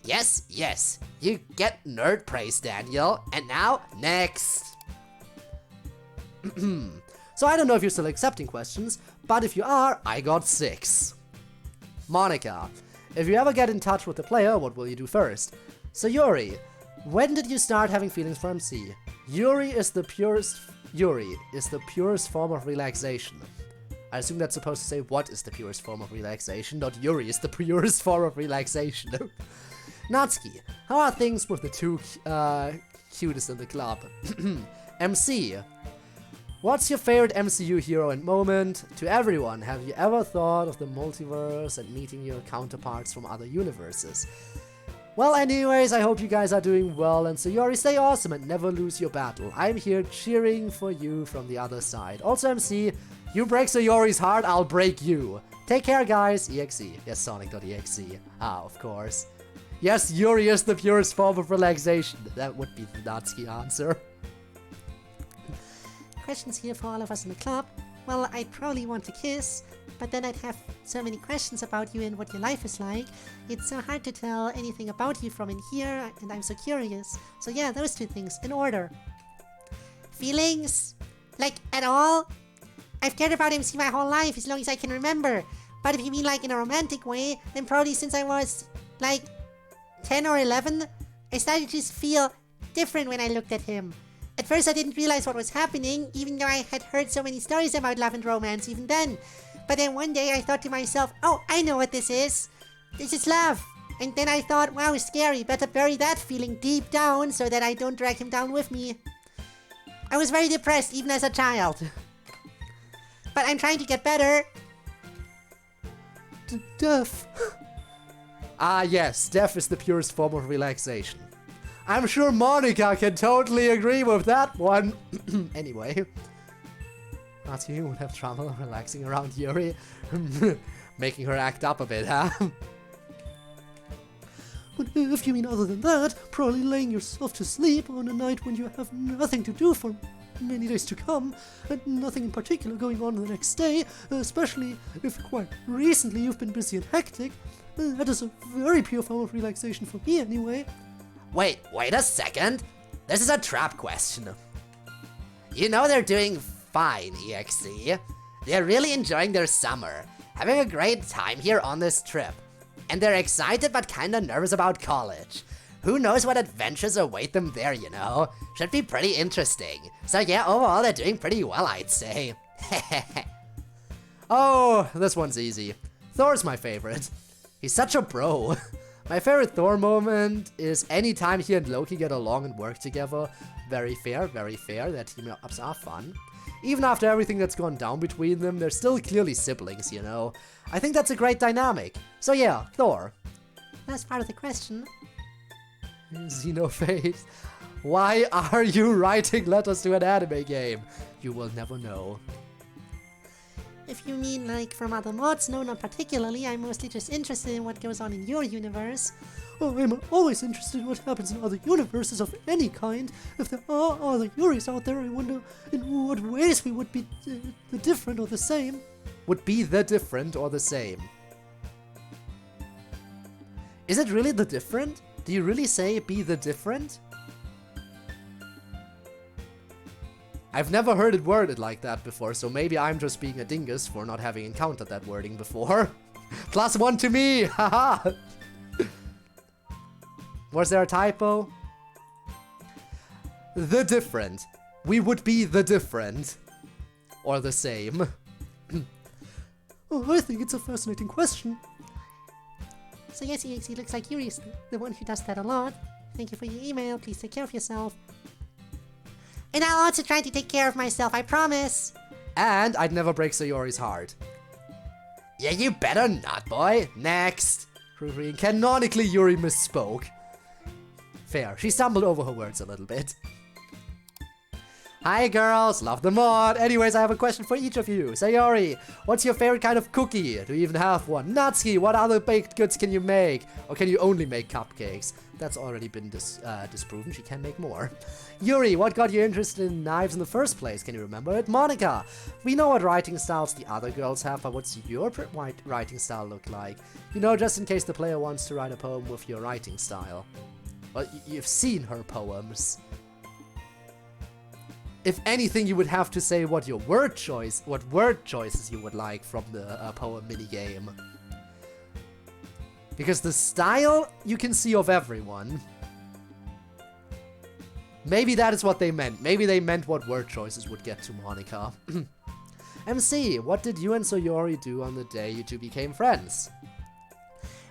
Speaker 4: Yes, yes, you get nerd praise, Daniel. And now, next.
Speaker 3: So I don't know if you're still accepting questions, but if you are, I got 6. Monica, if you ever get in touch with the player, what will you do first? So Yuri, when did you start having feelings for MC? Yuri is the purest form of relaxation. I assume that's supposed to say what is the purest form of relaxation, not Yuri is the purest form of relaxation. Natsuki, how are things with the two cutest in the club? MC, what's your favorite MCU hero and moment? To everyone, have you ever thought of the multiverse and meeting your counterparts from other universes? Well, anyways, I hope you guys are doing well, and so Yuri, stay awesome and never lose your battle. I'm here cheering for you from the other side. Also, MC, you break Sayori's heart, I'll break you. Take care, guys. EXE. Yes, Sonic.exe. Of course. Yes, Yuri is the purest form of relaxation. That would be the Natsuki answer.
Speaker 2: Questions here for all of us in the club. Well, I'd probably want to kiss, but then I'd have so many questions about you and what your life is like. It's so hard to tell anything about you from in here, and I'm so curious. So yeah, those two things, in order. Feelings? Like, at all? I've cared about MC my whole life, as long as I can remember. But if you mean like in a romantic way, then probably since I was, like, 10 or 11, I started to just feel different when I looked at him. At first I didn't realize what was happening, even though I had heard so many stories about love and romance even then. But then one day I thought to myself, oh, I know what this is. This is love. And then I thought, wow, scary, better bury that feeling deep down so that I don't drag him down with me. I was very depressed even as a child. But I'm trying to get better.
Speaker 3: Death. Ah yes, death is the purest form of relaxation. I'm sure Monica can totally agree with that one. Anyway. Natsuki would have trouble relaxing around Yuri. Making her act up a bit, huh?
Speaker 1: But if you mean other than that, probably laying yourself to sleep on a night when you have nothing to do for many days to come, and nothing in particular going on the next day, especially if quite recently you've been busy and hectic. That is a very pure form of relaxation for me anyway.
Speaker 4: Wait a second. This is a trap question. You know they're doing fine, EXE. They're really enjoying their summer, having a great time here on this trip. And they're excited but kinda nervous about college. Who knows what adventures await them there, you know? Should be pretty interesting. So yeah, overall they're doing pretty well, I'd say.
Speaker 3: Oh, this one's easy. Thor's my favorite. He's such a bro. My favorite Thor moment is any time he and Loki get along and work together. Very fair, their team-ups are fun. Even after everything that's gone down between them, they're still clearly siblings, you know? I think that's a great dynamic. So yeah, Thor.
Speaker 2: That's part of the question.
Speaker 3: Xenophage. Why are you writing letters to an anime game? You will never know.
Speaker 2: If you mean like from other mods, no, not particularly. I'm mostly just interested in what goes on in your universe.
Speaker 1: Oh, I'm always interested in what happens in other universes of any kind. If there are other Yuris out there, I wonder in what ways we would be the different or the same.
Speaker 3: Would be the different or the same. Is it really the different? Do you really say be the different? I've never heard it worded like that before, so maybe I'm just being a dingus for not having encountered that wording before. +1 to me! Haha! Was there a typo? The different. We would be the different. Or the same.
Speaker 1: Oh, I think it's a fascinating question.
Speaker 2: So yes, EXE, looks like Yuri's the one who does that a lot. Thank you for your email. Please take care of yourself. And I'll also try to take care of myself, I promise.
Speaker 3: And I'd never break Sayori's heart.
Speaker 4: Yeah, you better not, boy. Next.
Speaker 3: Proofreading. Canonically, Yuri misspoke. Fair. She stumbled over her words a little bit. Hi girls, love the mod. Anyways, I have a question for each of you. Sayori, what's your favorite kind of cookie? Do you even have one? Natsuki, what other baked goods can you make? Or can you only make cupcakes? That's already been disproven. She can make more. Yuri, what got you interested in knives in the first place? Can you remember it? Monica, we know what writing styles the other girls have, but what's your writing style look like? You know, just in case the player wants to write a poem with your writing style. Well, you've seen her poems. If anything, you would have to say what word choices you would like from the poem minigame. Because the style you can see of everyone. Maybe that is what they meant. Maybe they meant what word choices would get to Monica. MC, what did you and Sayori do on the day you two became friends?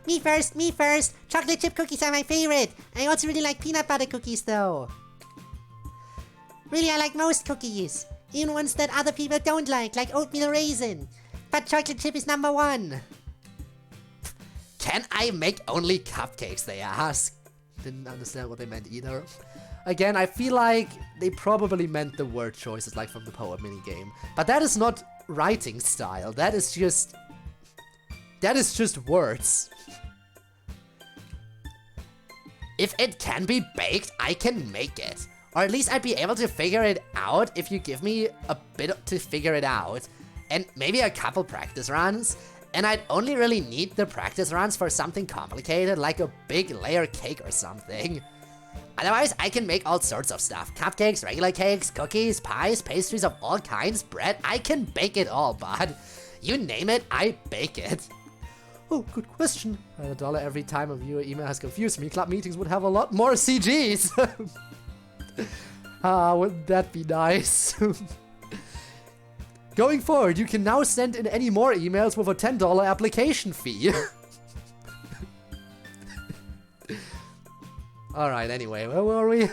Speaker 2: Me first, me first. Chocolate chip cookies are my favorite. I also really like peanut butter cookies though. Really, I like most cookies. Even ones that other people don't like oatmeal raisin. But chocolate chip is #1.
Speaker 4: Can I make only cupcakes, they ask.
Speaker 3: Didn't understand what they meant either. Again, I feel like they probably meant the word choices like from the poem minigame. But that is not writing style. That is just words.
Speaker 4: If it can be baked, I can make it. Or at least I'd be able to figure it out if you give me a bit to figure it out. And maybe a couple practice runs. And I'd only really need the practice runs for something complicated, like a big layer cake or something. Otherwise, I can make all sorts of stuff. Cupcakes, regular cakes, cookies, pies, pastries of all kinds, bread. I can bake it all, bud. You name it, I bake it.
Speaker 1: Oh, good question.
Speaker 3: At $1 every time a viewer email has confused me, club meetings would have a lot more CGs. Wouldn't that be nice? Going forward, you can now send in any more emails with a $10 application fee. Alright, anyway, where were we?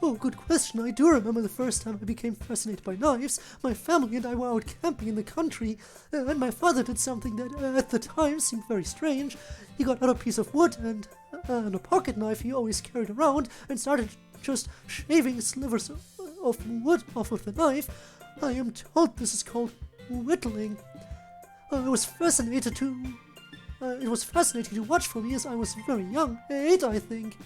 Speaker 1: Oh, good question. I do remember the first time I became fascinated by knives. My family and I were out camping in the country, and my father did something that at the time seemed very strange. He got out a piece of wood and a pocket knife he always carried around and started just shaving slivers of wood off of the knife. I am told this is called whittling. It was fascinating to watch for me as I was very young, 8 I think.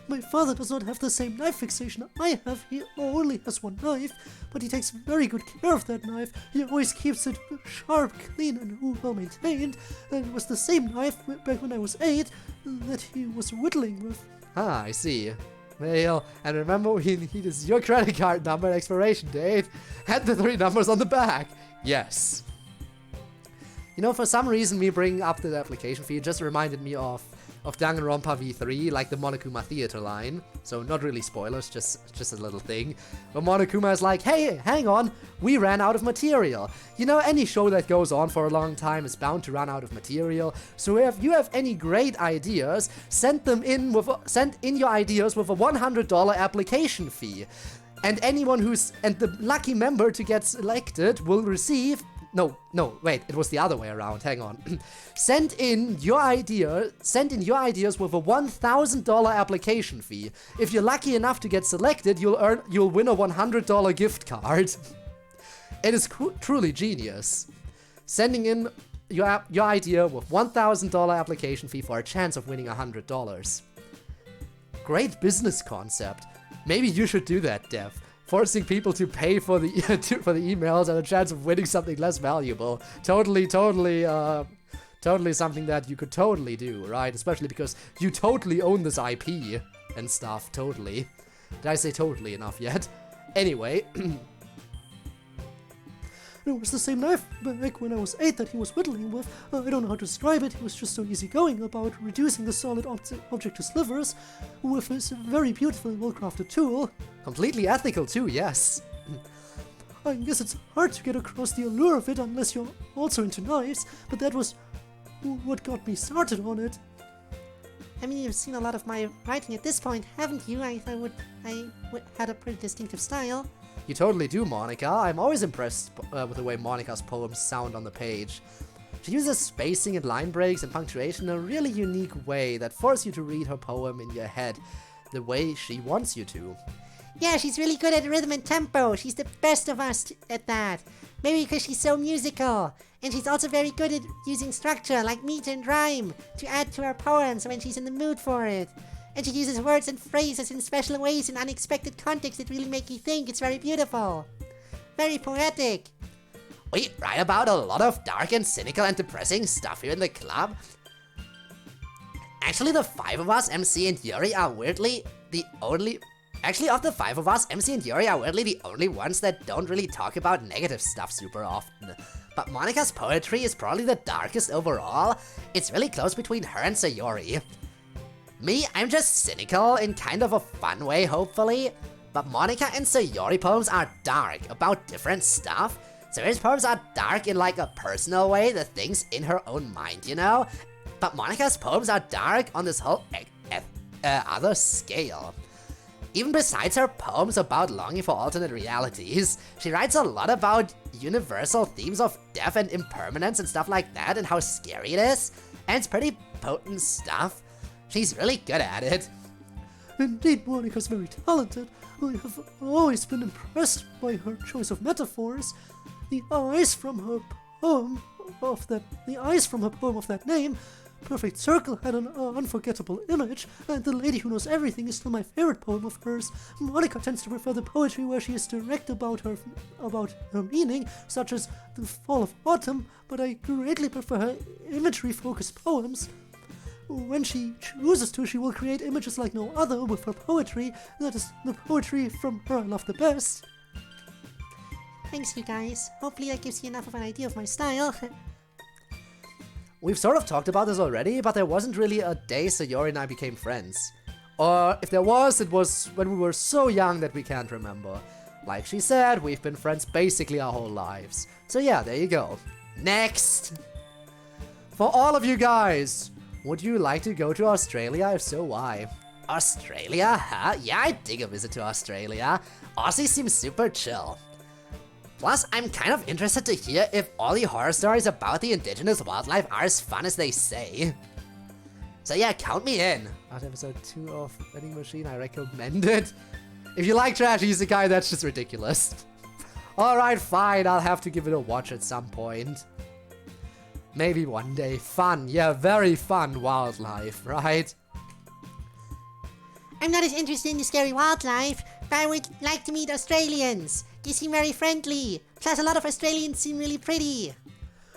Speaker 1: My father does not have the same knife fixation I have. He only has one knife, but he takes very good care of that knife. He always keeps it sharp, clean, and well maintained. And it was the same knife back when I was 8 that he was whittling with.
Speaker 3: Ah, I see. Well, and remember we need is your credit card number and expiration date, and the 3 numbers on the back. Yes. You know, for some reason me bringing up the application fee just reminded me of Danganronpa V3, like the Monokuma theater line. So not really spoilers, just a little thing. But Monokuma is like, hey, hang on, we ran out of material. You know, any show that goes on for a long time is bound to run out of material. So if you have any great ideas, send in your ideas with a $100 application fee. And the lucky member to get selected will receive... No, wait, it was the other way around, hang on. Send in your ideas with a $1,000 application fee. If you're lucky enough to get selected, you'll win a $100 gift card. It is truly genius. Sending in your idea with $1,000 application fee for a chance of winning $100. Great business concept. Maybe you should do that, Dev. Forcing people to pay for the emails and a chance of winning something less valuable. Totally Totally something that you could totally do, right? Especially because you totally own this IP and stuff, totally. Did I say totally enough yet? Anyway.
Speaker 1: It was the same knife back when I was 8 that he was whittling with. I don't know how to describe it. He was just so easygoing about reducing the solid object to slivers with his very beautiful and well-crafted tool.
Speaker 3: Completely ethical too, yes.
Speaker 1: I guess it's hard to get across the allure of it unless you're also into knives, but that was what got me started on it.
Speaker 2: I mean, you've seen a lot of my writing at this point, haven't you? I had a pretty distinctive style.
Speaker 3: You totally do, Monica. I'm always impressed with the way Monica's poems sound on the page. She uses spacing and line breaks and punctuation in a really unique way that force you to read her poem in your head the way she wants you to.
Speaker 2: Yeah, she's really good at rhythm and tempo. She's the best of us at that. Maybe because she's so musical. And she's also very good at using structure, like meter and rhyme, to add to her poems when she's in the mood for it. And she uses words and phrases in special ways in unexpected contexts that really make you think. It's very beautiful. Very poetic.
Speaker 4: We write about a lot of dark and cynical and depressing stuff here in the club. Actually, the five of us, MC and Yuri, are weirdly the only... Actually, of the five of us, MC and Yuri are weirdly the only ones that don't really talk about negative stuff super often. But Monica's poetry is probably the darkest overall. It's really close between her and Sayori. Me, I'm just cynical in kind of a fun way, hopefully. But Monica and Sayori poems are dark, about different stuff. Sayori's poems are dark in like a personal way, the things in her own mind, you know? But Monica's poems are dark on this whole other scale. Even besides her poems about longing for alternate realities, she writes a lot about universal themes of death and impermanence and stuff like that and how scary it is. And it's pretty potent stuff. She's really good at it.
Speaker 1: Indeed, Monica's very talented. I have always been impressed by her choice of metaphors. The eyes from her poem of that name, Perfect Circle, had an unforgettable image, and The Lady Who Knows Everything is still my favorite poem of hers. Monica tends to prefer the poetry where she is direct about her meaning, such as The Fall of Autumn, but I greatly prefer her imagery-focused poems. When she chooses to, she will create images like no other with her poetry. That is the poetry from her I love the best.
Speaker 2: Thanks, you guys. Hopefully that gives you enough of an idea of my style.
Speaker 3: We've sort of talked about this already, but there wasn't really a day Sayori and I became friends. Or if there was, it was when we were so young that we can't remember. Like she said, we've been friends basically our whole lives. So yeah, there you go.
Speaker 4: Next!
Speaker 3: For all of you guys, would you like to go to Australia? If so, why?
Speaker 4: Australia, huh? Yeah, I'd dig a visit to Australia. Aussie seems super chill. Plus, I'm kind of interested to hear if all the horror stories about the indigenous wildlife are as fun as they say. So yeah, count me in.
Speaker 3: After episode 2 of Vending Machine, I recommend it. If you like trash isekai, that's just ridiculous. Alright, fine, I'll have to give it a watch at some point. Maybe one day. Fun, yeah, very fun wildlife, right?
Speaker 2: I'm not as interested in the scary wildlife, but I would like to meet Australians. They seem very friendly. Plus, a lot of Australians seem really pretty.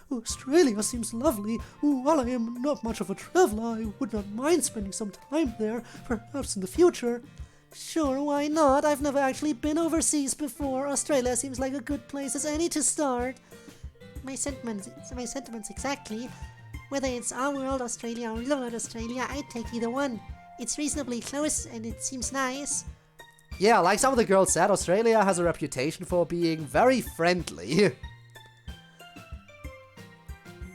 Speaker 1: Australia seems lovely. While I am not much of a traveler, I would not mind spending some time there, perhaps in the future.
Speaker 2: Sure, why not? I've never actually been overseas before. Australia seems like a good place as any to start. My sentiments exactly. Whether it's our world Australia or real world Australia, I'd take either one. It's reasonably close and it seems nice.
Speaker 3: Yeah, like some of the girls said, Australia has a reputation for being very friendly.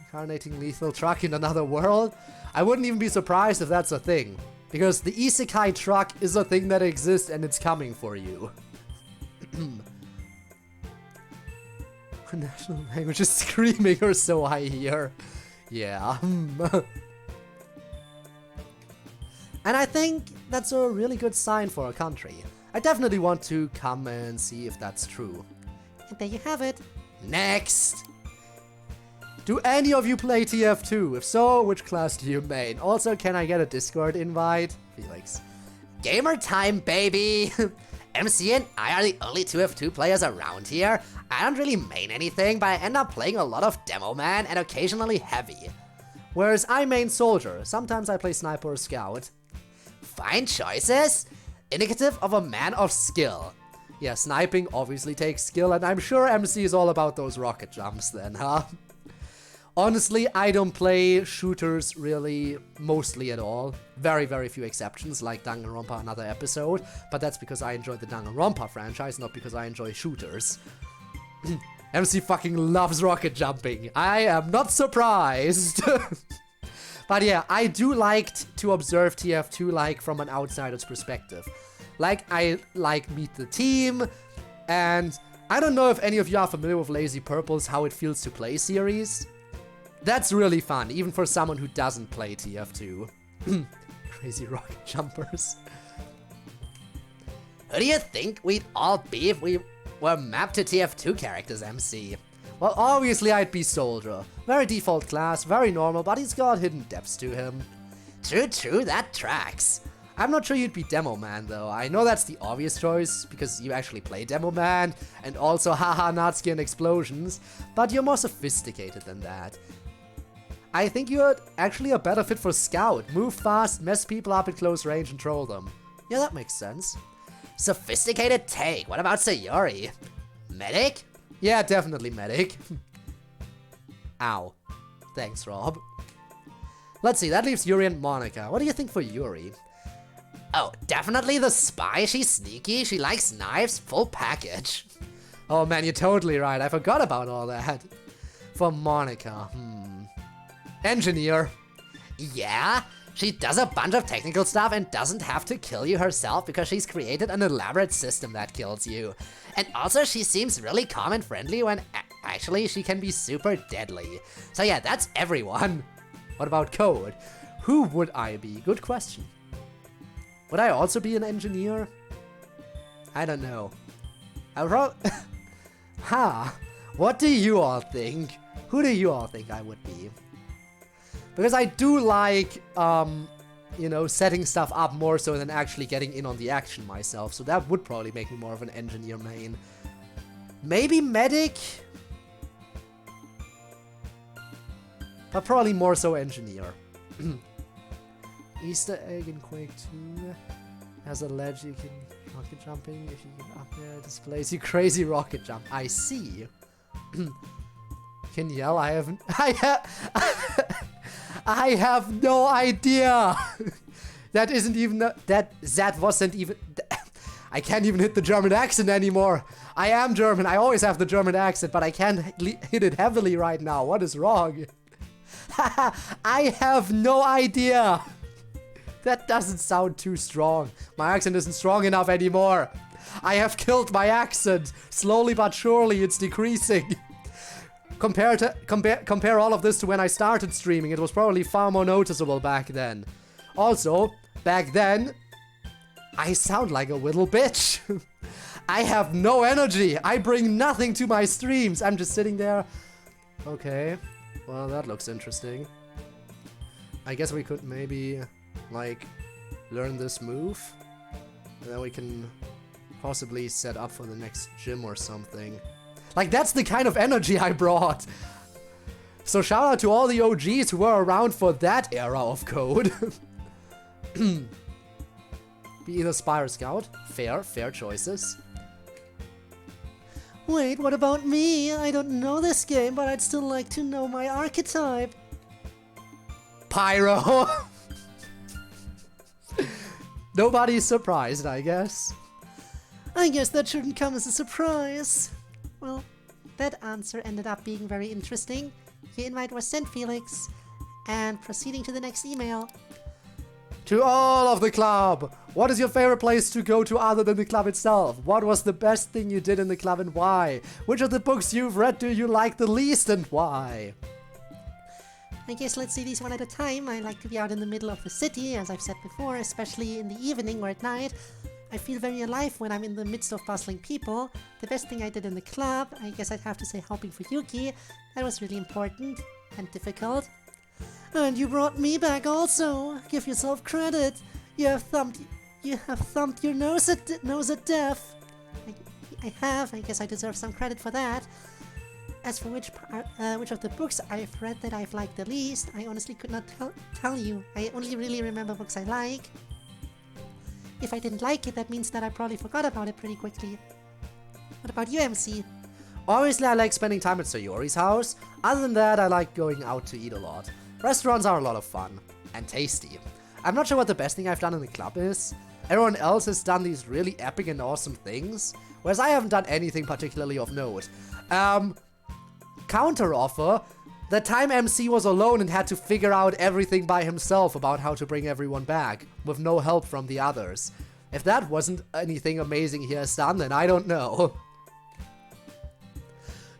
Speaker 3: Incarnating lethal truck in another world? I wouldn't even be surprised if that's a thing. Because the isekai truck is a thing that exists and it's coming for you. National language is screaming or so I hear. Yeah. And I think that's a really good sign for a country. I definitely want to come and see if that's true.
Speaker 2: And there you have it.
Speaker 4: Next!
Speaker 3: Do any of you play TF2? If so, which class do you main? Also, can I get a Discord invite? Felix.
Speaker 4: Gamer time, baby! MC and I are the only 2F2 players around here. I don't really main anything, but I end up playing a lot of Demo Man and occasionally Heavy.
Speaker 3: Whereas I main soldier. Sometimes I play sniper or scout.
Speaker 4: Fine choices. Indicative of a man of skill.
Speaker 3: Yeah, sniping obviously takes skill, and I'm sure MC is all about those rocket jumps then, huh? Honestly, I don't play shooters really mostly at all. Very, very few exceptions, like Danganronpa another episode, but that's because I enjoy the Danganronpa franchise, not because I enjoy shooters. MC fucking loves rocket jumping. I am not surprised. But yeah, I do like to observe TF2 like from an outsider's perspective. Like, I like Meet the Team, and I don't know if any of you are familiar with Lazy Purple's How It Feels to Play series. That's really fun, even for someone who doesn't play TF2. Crazy rocket jumpers.
Speaker 4: Who do you think we'd all be if we were mapped to TF2 characters, MC?
Speaker 3: Well, obviously I'd be Soldier. Very default class, very normal, but he's got hidden depths to him.
Speaker 4: True, that tracks.
Speaker 3: I'm not sure you'd be Demo Man, though. I know that's the obvious choice, because you actually play Demo Man, and also haha Natsuki and explosions, but you're more sophisticated than that. I think you're actually a better fit for Scout. Move fast, mess people up at close range, and troll them. Yeah, that makes sense.
Speaker 4: Sophisticated take. What about Sayori? Medic?
Speaker 3: Yeah, definitely Medic. Ow. Thanks, Rob. Let's see, that leaves Yuri and Monica. What do you think for Yuri?
Speaker 4: Oh, definitely the spy. She's sneaky, she likes knives, full package.
Speaker 3: Oh man, you're totally right. I forgot about all that. For Monica, Engineer.
Speaker 4: Yeah, she does a bunch of technical stuff and doesn't have to kill you herself because she's created an elaborate system that kills you. And also she seems really calm and friendly when actually she can be super deadly. So yeah, that's everyone.
Speaker 3: What about Code? Who would I be? Good question. Would I also be an engineer? I don't know. I what do you all think? Who do you all think I would be? Because I do like, you know, setting stuff up more so than actually getting in on the action myself. So that would probably make me more of an engineer main. Maybe Medic? But probably more so engineer. Easter egg in Quake 2 has a ledge you can rocket jumping if you get up there. It displays you crazy rocket jump. I see. Can yell. I have no idea. That isn't even that wasn't even. I can't even hit the German accent anymore. I am German. I always have the German accent, but I can't hit it heavily right now. What is wrong? I have no idea. That doesn't sound too strong. My accent isn't strong enough anymore. I have killed my accent. Slowly but surely, it's decreasing. Compare all of this to when I started streaming. It was probably far more noticeable back then. Also, back then, I sound like a little bitch. I have no energy. I bring nothing to my streams. I'm just sitting there. Okay. Well, that looks interesting. I guess we could maybe, like, learn this move. And then we can possibly set up for the next gym or something. Like, that's the kind of energy I brought. So shout out to all the OGs who were around for that era of code. Be either Spy or Scout. Fair choices.
Speaker 1: Wait, what about me? I don't know this game, but I'd still like to know my archetype.
Speaker 3: Pyro! Nobody's surprised, I guess.
Speaker 1: I guess that shouldn't come as a surprise.
Speaker 2: Well, that answer ended up being very interesting. Your invite was sent, Felix. And proceeding to the next email.
Speaker 3: To all of the club! What is your favorite place to go to other than the club itself? What was the best thing you did in the club and why? Which of the books you've read do you like the least and why?
Speaker 2: I guess let's see these one at a time. I like to be out in the middle of the city, as I've said before, especially in the evening or at night. I feel very alive when I'm in the midst of bustling people. The best thing I did in the club, I guess I'd have to say helping for Yuki. That was really important and difficult.
Speaker 1: And you brought me back also. Give yourself credit. You have thumped your nose at death.
Speaker 2: I have. I guess I deserve some credit for that. As for which of the books I've read that I've liked the least, I honestly could not tell you. I only really remember books I like. If I didn't like it, that means that I probably forgot about it pretty quickly. What about you, MC?
Speaker 3: Obviously, I like spending time at Sayori's house. Other than that, I like going out to eat a lot. Restaurants are a lot of fun. And tasty. I'm not sure what the best thing I've done in the club is. Everyone else has done these really epic and awesome things, whereas I haven't done anything particularly of note. Counter offer, the time MC was alone and had to figure out everything by himself about how to bring everyone back, with no help from the others. If that wasn't anything amazing he has done, then I don't know.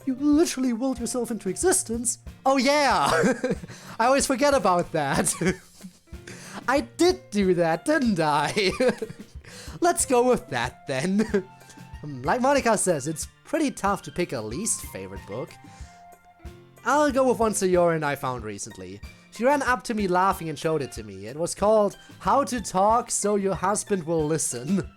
Speaker 1: You literally willed yourself into existence.
Speaker 3: Oh yeah! I always forget about that. I did do that, didn't I? Let's go with that then. Like Monica says, it's pretty tough to pick a least favorite book. I'll go with one Sayori and I found recently. She ran up to me laughing and showed it to me. It was called How to Talk So Your Husband Will Listen.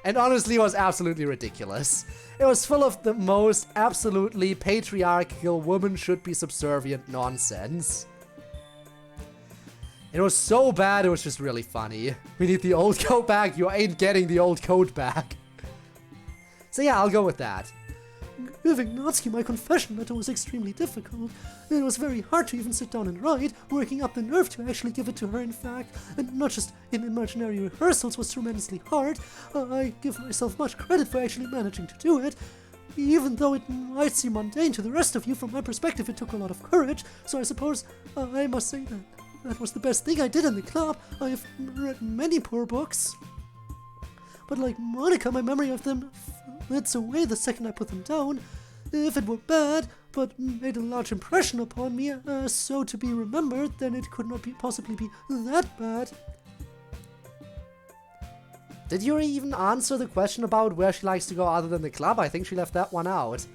Speaker 3: And honestly, it was absolutely ridiculous. It was full of the most absolutely patriarchal woman should be subservient nonsense. It was so bad, it was just really funny. We need the old code back, you ain't getting the old code back. So yeah, I'll go with that.
Speaker 1: Giving Natsuki my confession letter was extremely difficult. It was very hard to even sit down and write. Working up the nerve to actually give it to her, in fact, and not just in imaginary rehearsals, was tremendously hard. I give myself much credit for actually managing to do it. Even though it might seem mundane to the rest of you, from my perspective it took a lot of courage, so I suppose I must say that was the best thing I did in the club. I have read many poor books, but like Monica, my memory of them flits away the second I put them down. If it were bad, but made a large impression upon me, so to be remembered, then it could not possibly be that bad.
Speaker 3: Did Yuri even answer the question about where she likes to go other than the club? I think she left that one out.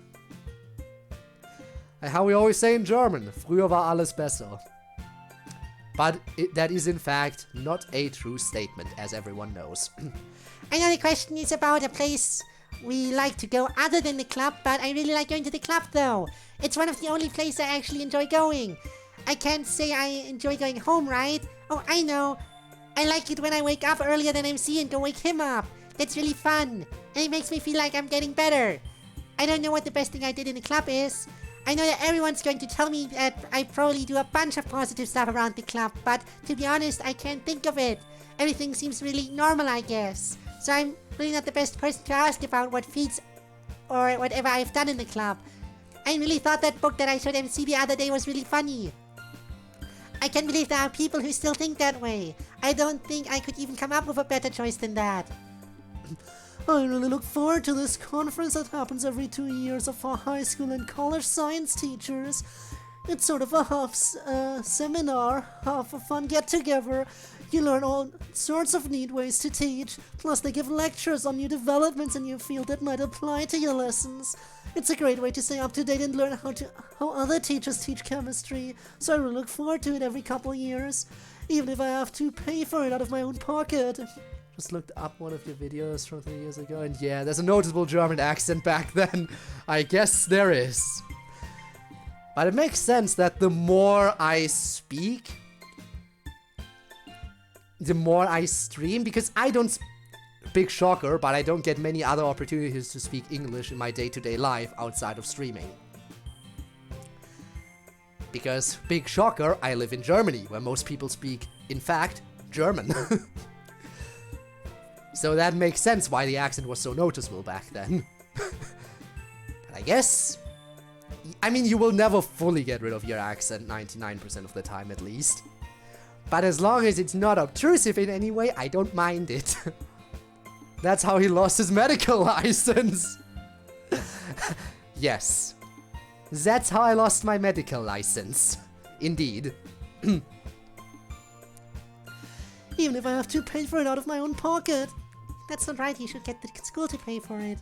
Speaker 3: How we always say in German, früher war alles besser. But that is in fact not a true statement, as everyone knows.
Speaker 2: I know the question is about a place we like to go other than the club, but I really like going to the club though. It's one of the only places I actually enjoy going. I can't say I enjoy going home, right? Oh, I know. I like it when I wake up earlier than MC and go wake him up. That's really fun. And it makes me feel like I'm getting better. I don't know what the best thing I did in the club is. I know that everyone's going to tell me that I probably do a bunch of positive stuff around the club, but to be honest, I can't think of it. Everything seems really normal, I guess. So I'm really not the best person to ask about what feats or whatever I've done in the club. I really thought that book that I showed MC the other day was really funny. I can't believe there are people who still think that way. I don't think I could even come up with a better choice than that.
Speaker 1: I really look forward to this conference that happens every 2 years of our high school and college science teachers. It's sort of a half seminar, half a fun get-together. You learn all sorts of neat ways to teach, plus they give lectures on new developments in your field that might apply to your lessons. It's a great way to stay up to date and learn how other teachers teach chemistry, so I really look forward to it every couple years, even if I have to pay for it out of my own pocket.
Speaker 3: Just looked up one of your videos from 3 years ago, and yeah, there's a noticeable German accent back then. I guess there is. But it makes sense that the more I speak, the more I stream, because I don't... Big shocker, but I don't get many other opportunities to speak English in my day-to-day life outside of streaming. Because, big shocker, I live in Germany, where most people speak, in fact, German. So that makes sense why the accent was so noticeable back then. But I guess... I mean, you will never fully get rid of your accent 99% of the time at least. But as long as it's not obtrusive in any way, I don't mind it. That's how he lost his medical license. Yes. That's how I lost my medical license. Indeed.
Speaker 1: Even if I have to pay for it out of my own pocket.
Speaker 2: That's not right, you should get the school to pay for it.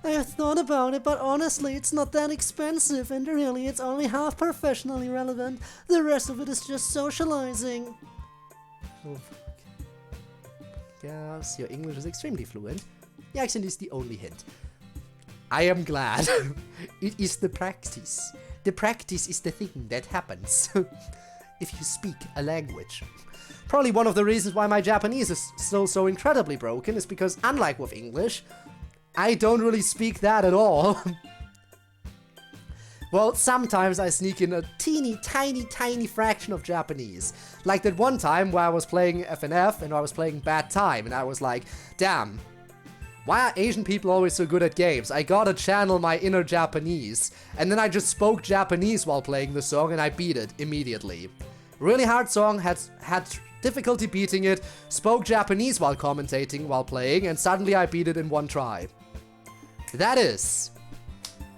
Speaker 1: I have thought about it, but honestly, it's not that expensive, and really, it's only half professionally relevant. The rest of it is just socializing.
Speaker 3: Oh, fuck. Yes, your English is extremely fluent. The accent is the only hint. I am glad. It is the practice. The practice is the thing that happens if you speak a language. Probably one of the reasons why my Japanese is still so incredibly broken is because, unlike with English, I don't really speak that at all. Well, sometimes I sneak in a teeny tiny fraction of Japanese. Like that one time where I was playing FNF and I was playing Bad Time and I was like, damn, why are Asian people always so good at games? I gotta channel my inner Japanese. And then I just spoke Japanese while playing the song and I beat it immediately. Really hard song, had difficulty beating it, spoke Japanese while commentating while playing, and suddenly I beat it in one try. That is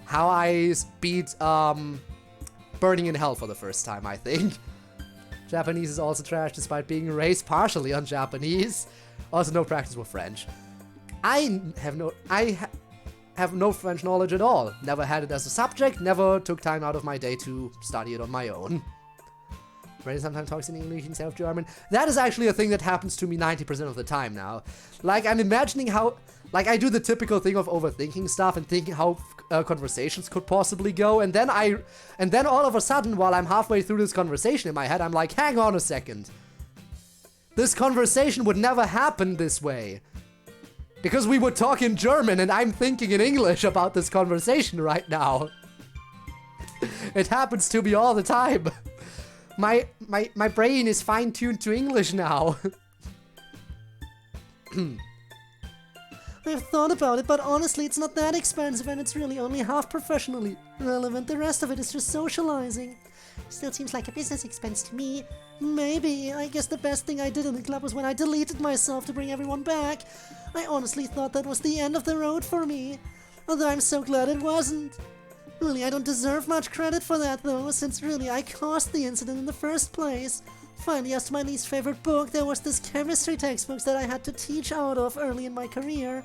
Speaker 3: how I beat Burning in Hell for the first time, I think. Japanese is also trash despite being raised partially on Japanese. Also no practice with French. I have no French knowledge at all. Never had it as a subject, never took time out of my day to study it on my own. Brady sometimes talks in English instead of German. That is actually a thing that happens to me 90% of the time now. Like, I'm imagining how... Like, I do the typical thing of overthinking stuff and thinking how conversations could possibly go, and then all of a sudden, while I'm halfway through this conversation in my head, I'm like, hang on a second. This conversation would never happen this way. Because we would talk in German, and I'm thinking in English about this conversation right now. It happens to me all the time. My brain is fine-tuned to English now.
Speaker 1: I've thought about it, but honestly, it's not that expensive and it's really only half professionally relevant. The rest of it is just socializing.
Speaker 2: Still seems like a business expense to me.
Speaker 1: Maybe. I guess the best thing I did in the club was when I deleted myself to bring everyone back. I honestly thought that was the end of the road for me. Although I'm so glad it wasn't. Really, I don't deserve much credit for that though, since really I caused the incident in the first place. Finally, as to my least favorite book, there was this chemistry textbook that I had to teach out of early in my career.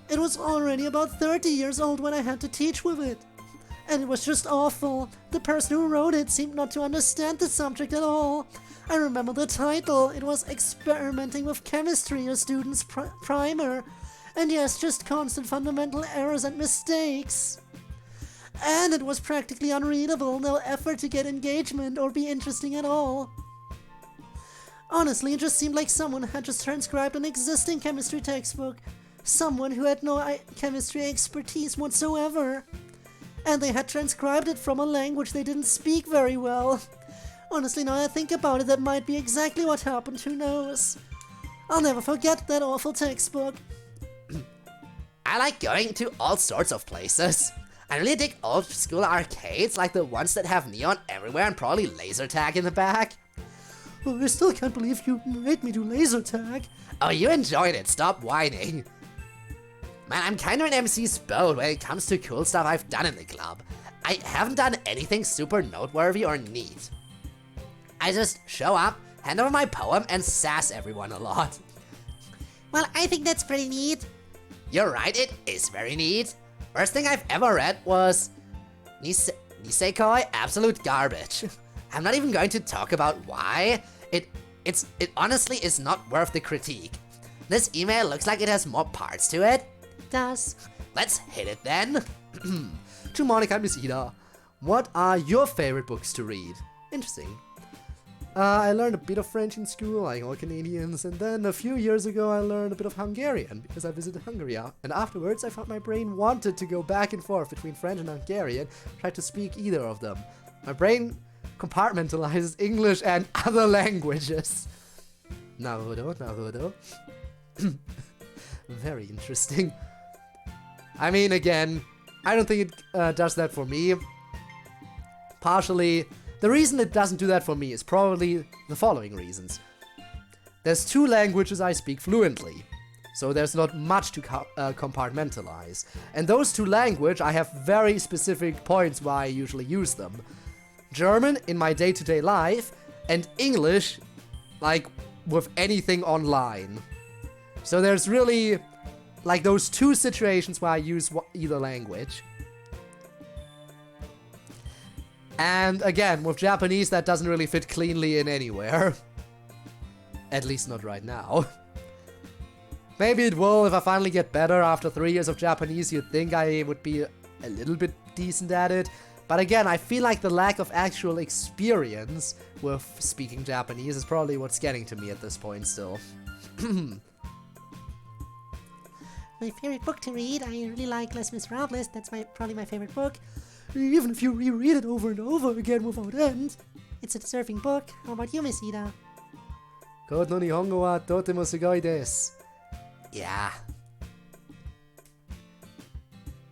Speaker 1: It was already about 30 years old when I had to teach with it. And it was just awful. The person who wrote it seemed not to understand the subject at all. I remember the title. It was Experimenting with Chemistry, a Student's Primer. And yes, just constant fundamental errors and mistakes. And it was practically unreadable, no effort to get engagement or be interesting at all. Honestly, it just seemed like someone had just transcribed an existing chemistry textbook. Someone who had no chemistry expertise whatsoever. And they had transcribed it from a language they didn't speak very well. Honestly, now I think about it, that might be exactly what happened, who knows. I'll never forget that awful textbook.
Speaker 4: I like going to all sorts of places. I really dig old school arcades, like the ones that have neon everywhere and probably laser tag in the back.
Speaker 1: Oh, I still can't believe you made me do laser tag.
Speaker 4: Oh, you enjoyed it, stop whining. Man, I'm kind of an MC's boat when it comes to cool stuff I've done in the club. I haven't done anything super noteworthy or neat. I just show up, hand over my poem, and sass everyone a lot.
Speaker 2: Well, I think that's pretty neat.
Speaker 4: You're right, it is very neat. First thing I've ever read was Nisekoi Absolute Garbage. I'm not even going to talk about why. It honestly is not worth the critique. This email looks like it has more parts to it.
Speaker 2: Does.
Speaker 4: Let's hit it then.
Speaker 3: To Monica and Miss Ida, what are your favorite books to read? Interesting. I learned a bit of French in school, like all Canadians, and then a few years ago I learned a bit of Hungarian because I visited Hungary, and afterwards I found my brain wanted to go back and forth between French and Hungarian, tried to speak either of them. My brain compartmentalizes English and other languages. Naruto. Very interesting. I mean, again, I don't think it does that for me. Partially, the reason it doesn't do that for me is probably the following reasons. There's 2 languages I speak fluently, so there's not much to compartmentalize. And those 2 languages, I have very specific points where I usually use them. German in my day-to-day life, and English, like, with anything online. So there's really, like, those 2 situations where I use either language. And again, with Japanese, that doesn't really fit cleanly in anywhere. At least not right now. Maybe it will if I finally get better after 3 years of Japanese. You'd think I would be a little bit decent at it. But again, I feel like the lack of actual experience with speaking Japanese is probably what's getting to me at this point still.
Speaker 2: My favorite book to read, I really like Les Miserables. That's probably my favorite book. Even if you reread it over and over again without end. It's a deserving book. How about you, Miss Ida?
Speaker 3: Code no Nihongo wa totemo sugoi desu.
Speaker 4: Yeah.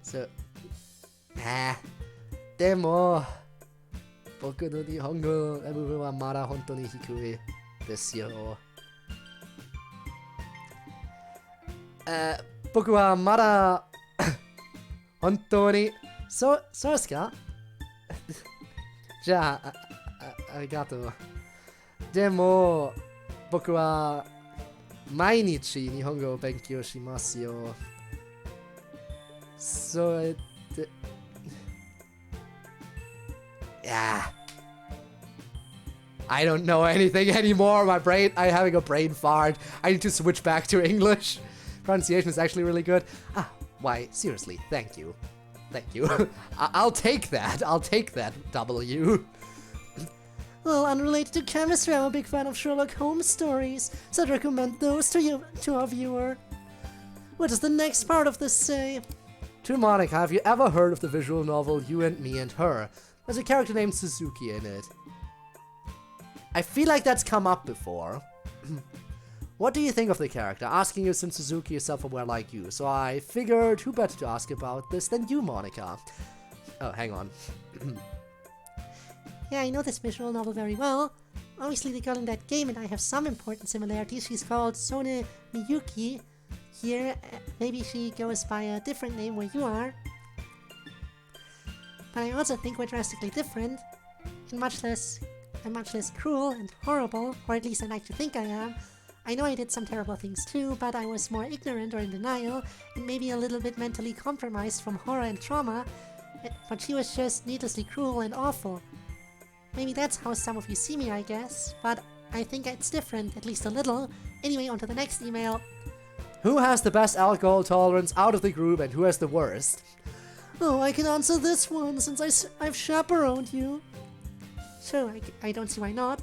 Speaker 3: So, demo, boku no Nihongo level wa mada hontou ni hikui desu yo. Boku wa mada hontou niそうですかじゃあ、ありがとう。でも、僕は毎日日本語を勉強しますよ。それで、
Speaker 4: Yeah.
Speaker 3: I don't know anything anymore. I'm having a brain fart. I need to switch back to English. Pronunciation is actually really good. Why, seriously, thank you. Thank you. I'll take that. I'll take that, W.
Speaker 1: Well, unrelated to chemistry, I'm a big fan of Sherlock Holmes stories, so I'd recommend those to our viewer. What does the next part of this say?
Speaker 3: To Monica, have you ever heard of the visual novel You and Me and Her? There's a character named Suzuki in it. I feel like that's come up before. What do you think of the character? Asking you since Suzuki is self-aware like you, so I figured who better to ask about this than you, Monica. Oh, hang on.
Speaker 2: Yeah, I know this visual novel very well. Obviously, the girl in that game and I have some important similarities. She's called Sone Miyuki. Here, maybe she goes by a different name where you are. But I also think we're drastically different. And I'm much less cruel and horrible, or at least I like to think I am. I know I did some terrible things too, but I was more ignorant or in denial, and maybe a little bit mentally compromised from horror and trauma, but she was just needlessly cruel and awful. Maybe that's how some of you see me, I guess, but I think it's different, at least a little. Anyway, on to the next email.
Speaker 3: Who has the best alcohol tolerance out of the group and who has the worst?
Speaker 1: Oh, I can answer this one since I've chaperoned you.
Speaker 2: Sure, I don't see why not.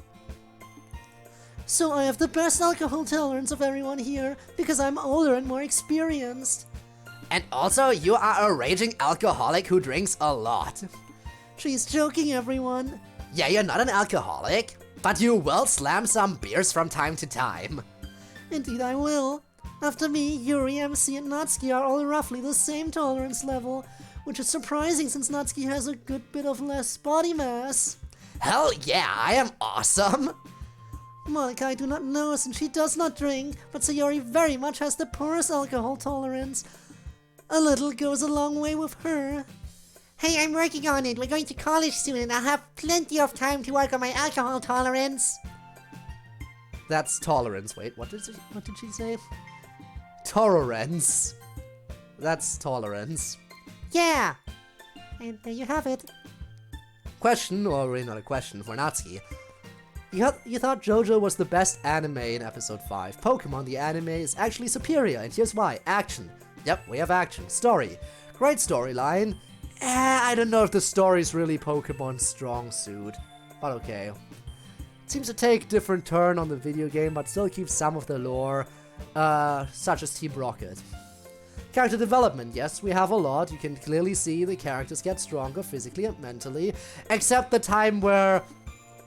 Speaker 1: So I have the best alcohol tolerance of everyone here because I'm older and more experienced.
Speaker 4: And also, you are a raging alcoholic who drinks a lot.
Speaker 1: She's joking, everyone.
Speaker 4: Yeah, you're not an alcoholic, but you will slam some beers from time to time.
Speaker 1: Indeed I will. After me, Yuri, MC, and Natsuki are all roughly the same tolerance level, which is surprising since Natsuki has a good bit of less body mass.
Speaker 4: Hell yeah, I am awesome!
Speaker 1: Monica I do not know since she does not drink, but Sayori very much has the poorest alcohol tolerance. A little goes a long way with her.
Speaker 2: Hey, I'm working on it. We're going to college soon and I'll have plenty of time to work on my alcohol tolerance.
Speaker 3: That's tolerance. Wait, what did she say? Tolerance. That's tolerance.
Speaker 2: Yeah! And there you have it.
Speaker 3: Question, or really not a question, for Natsuki. You thought JoJo was the best anime in episode 5. Pokemon the anime is actually superior, and here's why. Action. Yep, we have action. Story. Great storyline. I don't know if the story's really Pokemon's strong suit, but okay. It seems to take a different turn on the video game, but still keeps some of the lore, such as Team Rocket. Character development, yes, we have a lot. You can clearly see the characters get stronger physically and mentally, except the time where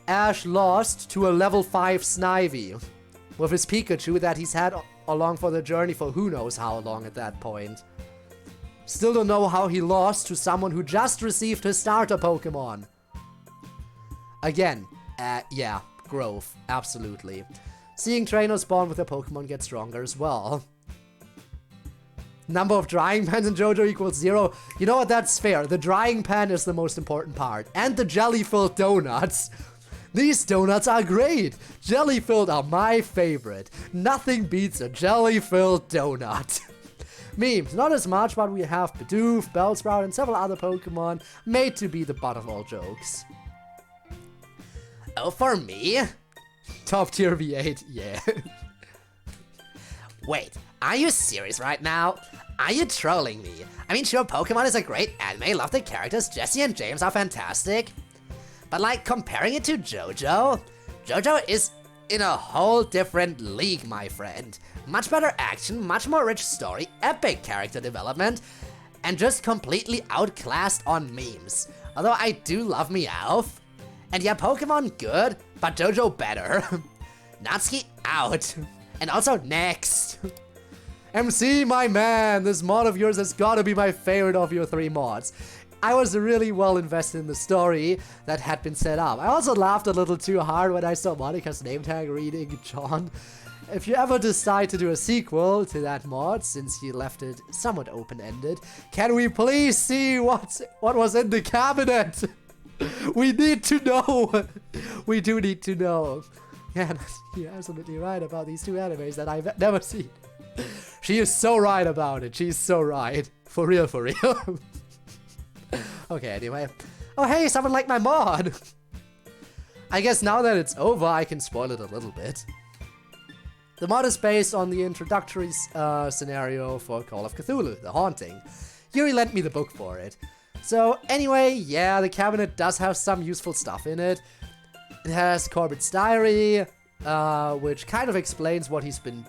Speaker 3: Ash lost to a level 5 Snivy with his Pikachu that he's had along for the journey for who knows how long at that point. Still don't know how he lost to someone who just received his starter Pokemon. Again, yeah, growth, absolutely. Seeing trainers spawn with their Pokemon get stronger as well. Number of drying pans in JoJo equals 0. You know what, that's fair. The drying pan is the most important part. And the jelly-filled donuts. These donuts are great! Jelly-filled are my favorite. Nothing beats a jelly-filled donut. Memes, not as much, but we have Bidoof, Bellsprout, and several other Pokemon made to be the butt of all jokes.
Speaker 4: Oh, for me?
Speaker 3: Top tier V8, yeah.
Speaker 4: Wait, Are you serious right now? Are you trolling me? I mean, sure, Pokemon is a great anime, love the characters, Jessie and James are fantastic. But like, comparing it to JoJo? JoJo is in a whole different league, my friend. Much better action, much more rich story, epic character development, and just completely outclassed on memes. Although I do love Meowth. And yeah, Pokemon good, but JoJo better. Natsuki out. And also next.
Speaker 3: MC, my man, this mod of yours has gotta be my favorite of your 3 mods. I was really well invested in the story that had been set up. I also laughed a little too hard when I saw Monica's name tag reading John. If you ever decide to do a sequel to that mod, since you left it somewhat open-ended, can we please see what was in the cabinet? We need to know. We do need to know. Yeah, you're absolutely right about these 2 animes that I've never seen. She is so right about it. She's so right. For real, for real. Okay, anyway. Oh, hey, someone liked my mod. I guess now that it's over, I can spoil it a little bit. The mod is based on the introductory scenario for Call of Cthulhu, The Haunting. Yuri lent me the book for it. So anyway, yeah, the cabinet does have some useful stuff in it. It has Corbett's diary, which kind of explains what he's been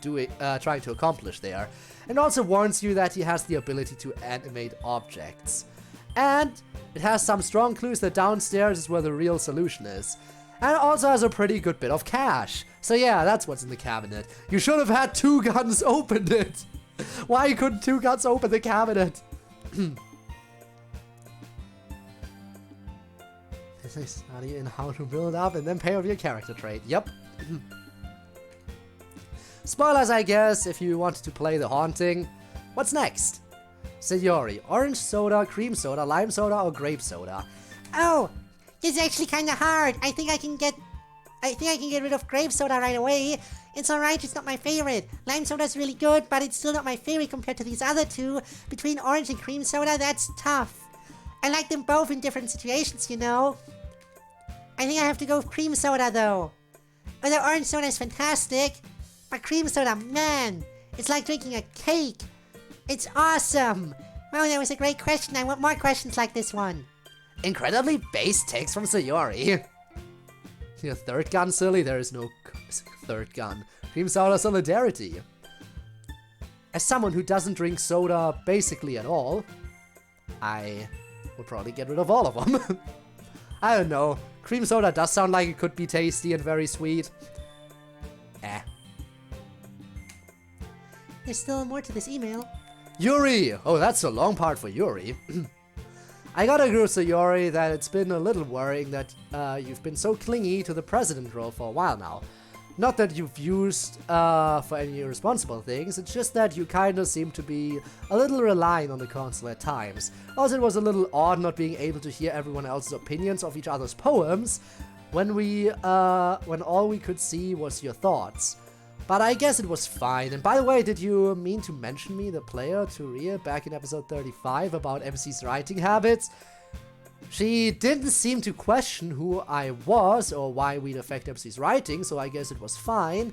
Speaker 3: trying to accomplish there, and also warns you that he has the ability to animate objects. And it has some strong clues that downstairs is where the real solution is. And it also has a pretty good bit of cash. So yeah, that's what's in the cabinet. You should have had 2 guns open it! Why couldn't 2 guns open the cabinet? Study in how to build up and then pay off your character trait. Yep. Spoilers, I guess, if you want to play The Haunting. What's next? Sayori, orange soda, cream soda, lime soda, or grape soda?
Speaker 2: Oh, this is actually kind of hard. I think I can get rid of grape soda right away. It's alright, it's not my favorite. Lime soda's really good, but it's still not my favorite compared to these other 2. Between orange and cream soda, that's tough. I like them both in different situations, you know. I think I have to go with cream soda though. Although orange soda is fantastic, but cream soda, man, it's like drinking a cake. It's awesome. Well, that was a great question. I want more questions like this one.
Speaker 4: Incredibly base takes from Sayori.
Speaker 3: Your 3rd gun, silly? There is no 3rd gun. Cream soda solidarity. As someone who doesn't drink soda basically at all, I would probably get rid of all of them. I don't know. Cream soda does sound like it could be tasty and very sweet.
Speaker 2: There's still more to this email.
Speaker 3: Yuri! Oh, that's a long part for Yuri. I gotta agree with Sayori that it's been a little worrying that you've been so clingy to the president role for a while now. Not that you've used for any irresponsible things, it's just that you kinda seem to be a little reliant on the console at times. Also, it was a little odd not being able to hear everyone else's opinions of each other's poems when all we could see was your thoughts. But I guess it was fine. And by the way, did you mean to mention me, the player, to Ria back in episode 35 about MC's writing habits? She didn't seem to question who I was or why we'd affect MC's writing, so I guess it was fine.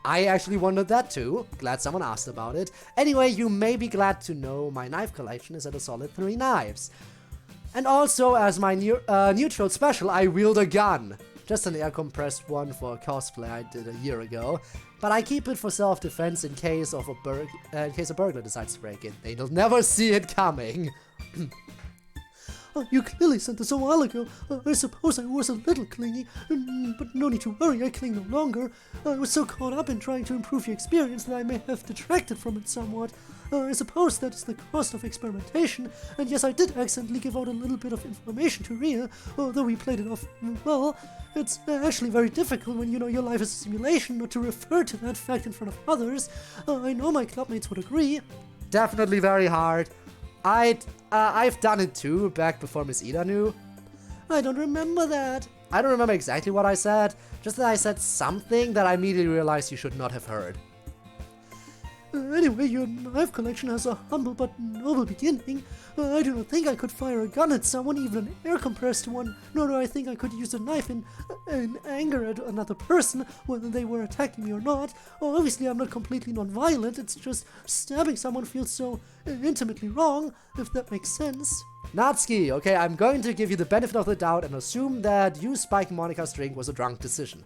Speaker 3: I actually wondered that too. Glad someone asked about it. Anyway, you may be glad to know my knife collection is at a solid 3 knives. And also, as my neutral special, I wield a gun. Just an air-compressed one for a cosplay I did a year ago. But I keep it for self-defense in case a burglar decides to break in. They'll never see it coming.
Speaker 1: You clearly sent this a while ago. I suppose I was a little clingy, but no need to worry, I cling no longer. I was so caught up in trying to improve your experience that I may have detracted from it somewhat. I suppose that is the cost of experimentation, and yes, I did accidentally give out a little bit of information to Ria, although we played it off well. It's actually very difficult when you know your life is a simulation not to refer to that fact in front of others. I know my clubmates would agree.
Speaker 3: Definitely very hard. I've done it too, back before Miss Ida knew.
Speaker 1: I don't remember that.
Speaker 3: I don't remember exactly what I said, just that I said something that I immediately realized you should not have heard.
Speaker 1: Anyway, your knife collection has a humble but noble beginning. I do not think I could fire a gun at someone, even an air-compressed one, nor do I think I could use a knife in anger at another person, whether they were attacking me or not. Obviously, I'm not completely non-violent, it's just stabbing someone feels so intimately wrong, if that makes sense.
Speaker 3: Natsuki, okay, I'm going to give you the benefit of the doubt and assume that you spiking Monika's drink was a drunk decision.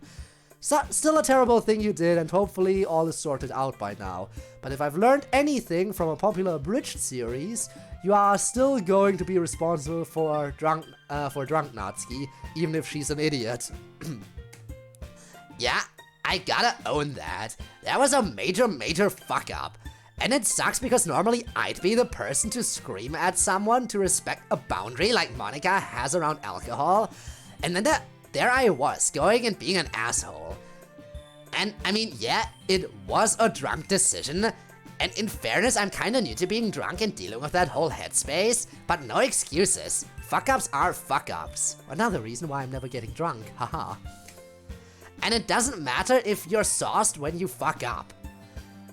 Speaker 3: Still a terrible thing you did, and hopefully all is sorted out by now. But if I've learned anything from a popular abridged series, you are still going to be responsible for drunk Natsuki, even if she's an idiot.
Speaker 4: Yeah, I gotta own that. That was a major fuck up. And it sucks because normally I'd be the person to scream at someone to respect a boundary like Monika has around alcohol. And then there I was, going and being an asshole. And I mean, yeah, it was a drunk decision. And in fairness, I'm kinda new to being drunk and dealing with that whole headspace. But no excuses. Fuck-ups are fuck-ups.
Speaker 3: Another reason why I'm never getting drunk, haha.
Speaker 4: And it doesn't matter if you're sauced when you fuck up.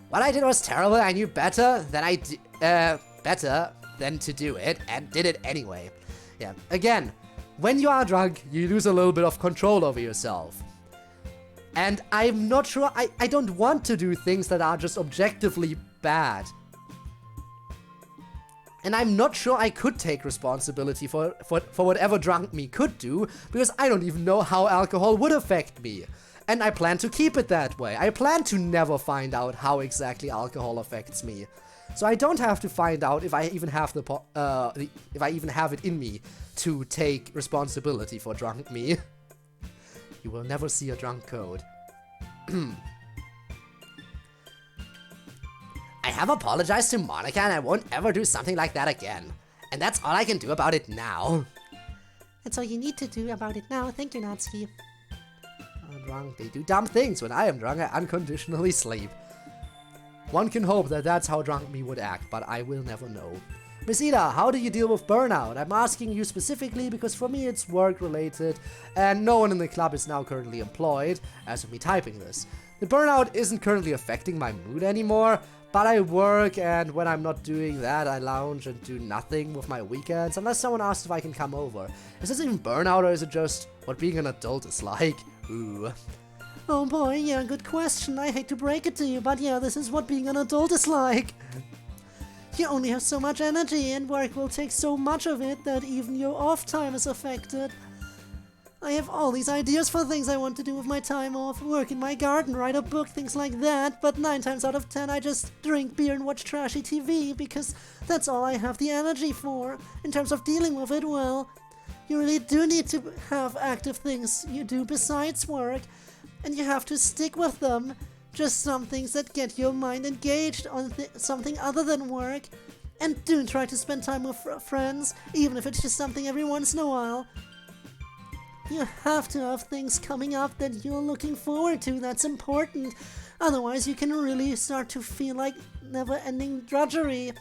Speaker 4: What I did was terrible, I knew better than to do it, and did it anyway.
Speaker 3: Yeah, again, when you are drunk, you lose a little bit of control over yourself. And I'm not sure, I don't want to do things that are just objectively bad. And I'm not sure I could take responsibility for whatever drunk me could do, because I don't even know how alcohol would affect me. And I plan to keep it that way. I plan to never find out how exactly alcohol affects me. So I don't have to find out if I even have if I even have it in me to take responsibility for drunk me. You will never see a drunk code.
Speaker 4: I have apologized to Monika and I won't ever do something like that again. And that's all I can do about it now.
Speaker 2: That's all you need to do about it now. Thank you, Natsuki.
Speaker 3: Drunk, they do dumb things. When I am drunk, I unconditionally sleep. One can hope that that's how drunk me would act, but I will never know. Miss Ida, how do you deal with burnout? I'm asking you specifically because for me it's work related, and no one in the club is now currently employed, as of me typing this. The burnout isn't currently affecting my mood anymore, but I work, and when I'm not doing that, I lounge and do nothing with my weekends, unless someone asks if I can come over. Is this even burnout, or is it just what being an adult is like? Ooh.
Speaker 1: Oh boy, yeah, good question. I hate to break it to you, but yeah, this is what being an adult is like. You only have so much energy, and work will take so much of it that even your off time is affected. I have all these ideas for things I want to do with my time off, work in my garden, write a book, things like that, but 9 times out of 10 I just drink beer and watch trashy TV, because that's all I have the energy for. In terms of dealing with it, well, you really do need to have active things you do besides work, and you have to stick with them. Just some things that get your mind engaged on something other than work. And do try to spend time with friends, even if it's just something every once in a while. You have to have things coming up that you're looking forward to, that's important. Otherwise you can really start to feel like never-ending drudgery.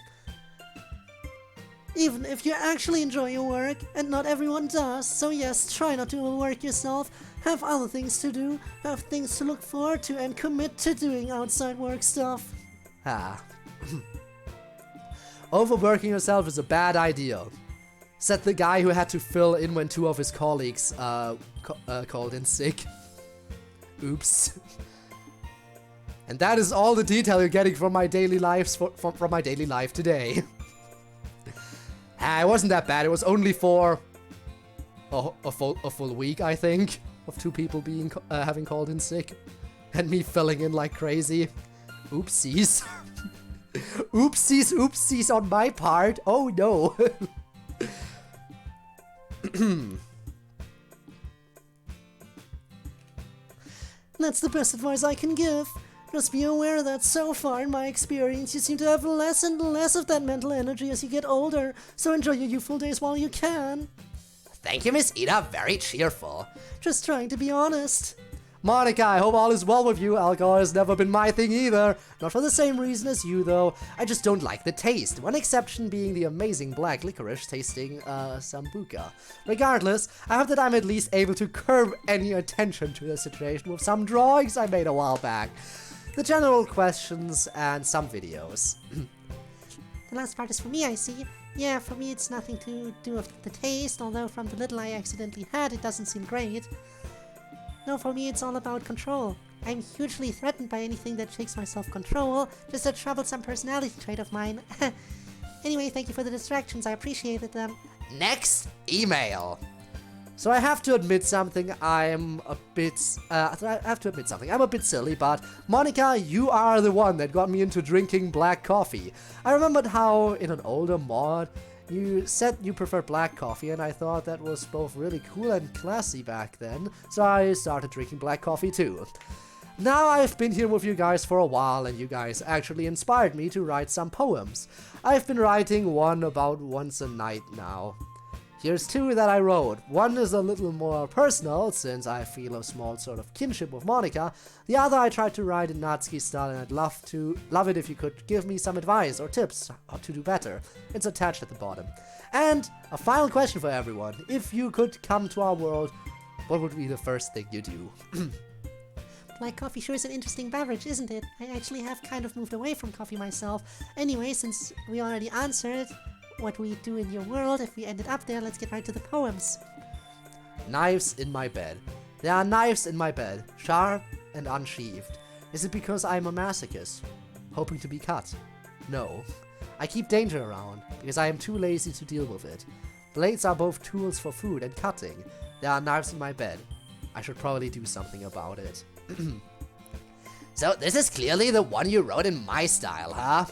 Speaker 1: Even if you actually enjoy your work, and not everyone does, so yes, try not to overwork yourself, have other things to do, have things to look forward to, and commit to doing outside work stuff.
Speaker 3: Overworking yourself is a bad idea. Said the guy who had to fill in when 2 of his colleagues called in sick. Oops. And that is all the detail you're getting from my daily life from my daily life today. It wasn't that bad. It was only for a full week, I think, of 2 people being having called in sick, and me filling in like crazy. Oopsies. Oopsies on my part. Oh no.
Speaker 1: That's the best advice I can give. Just be aware that so far in my experience you seem to have less and less of that mental energy as you get older, so enjoy your youthful days while you can.
Speaker 4: Thank you, Miss Ida, very cheerful.
Speaker 1: Just trying to be honest.
Speaker 3: Monika, I hope all is well with you. Alcohol has never been my thing either. Not for the same reason as you, though. I just don't like the taste. One exception being the amazing black licorice tasting Sambuca. Regardless, I hope that I'm at least able to curb any attention to the situation with some drawings I made a while back. the general questions, and some videos.
Speaker 2: The last part is for me, I see. Yeah, for me it's nothing to do with the taste, although from the little I accidentally had, it doesn't seem great. No, for me it's all about control. I'm hugely threatened by anything that shakes my self-control, just a troublesome personality trait of mine. Anyway, thank you for the distractions, I appreciated them.
Speaker 4: Next email.
Speaker 3: So I have to admit something, I'm a bit silly, but Monica, you are the one that got me into drinking black coffee. I remembered how in an older mod, you said you preferred black coffee, and I thought that was both really cool and classy back then, so I started drinking black coffee too. Now I've been here with you guys for a while, and you guys actually inspired me to write some poems. I've been writing one about once a night now. Here's two that I wrote. One is a little more personal, since I feel a small sort of kinship with Monica. The other I tried to write in Natsuki style, and I'd love it if you could give me some advice or tips how to do better. It's attached at the bottom. And a final question for everyone. If you could come to our world, what would be the first thing you do?
Speaker 2: Black coffee sure is an interesting beverage, isn't it? I actually have kind of moved away from coffee myself. Anyway, since we already answered what we do in your world, if we ended up there, let's get right to the poems.
Speaker 3: Knives in my bed. There are knives in my bed, sharp and unsheathed. Is it because I'm a masochist, hoping to be cut? No. I keep danger around, because I am too lazy to deal with it. Blades are both tools for food and cutting. There are knives in my bed. I should probably do something about it.
Speaker 4: So this is clearly the one you wrote in my style, huh?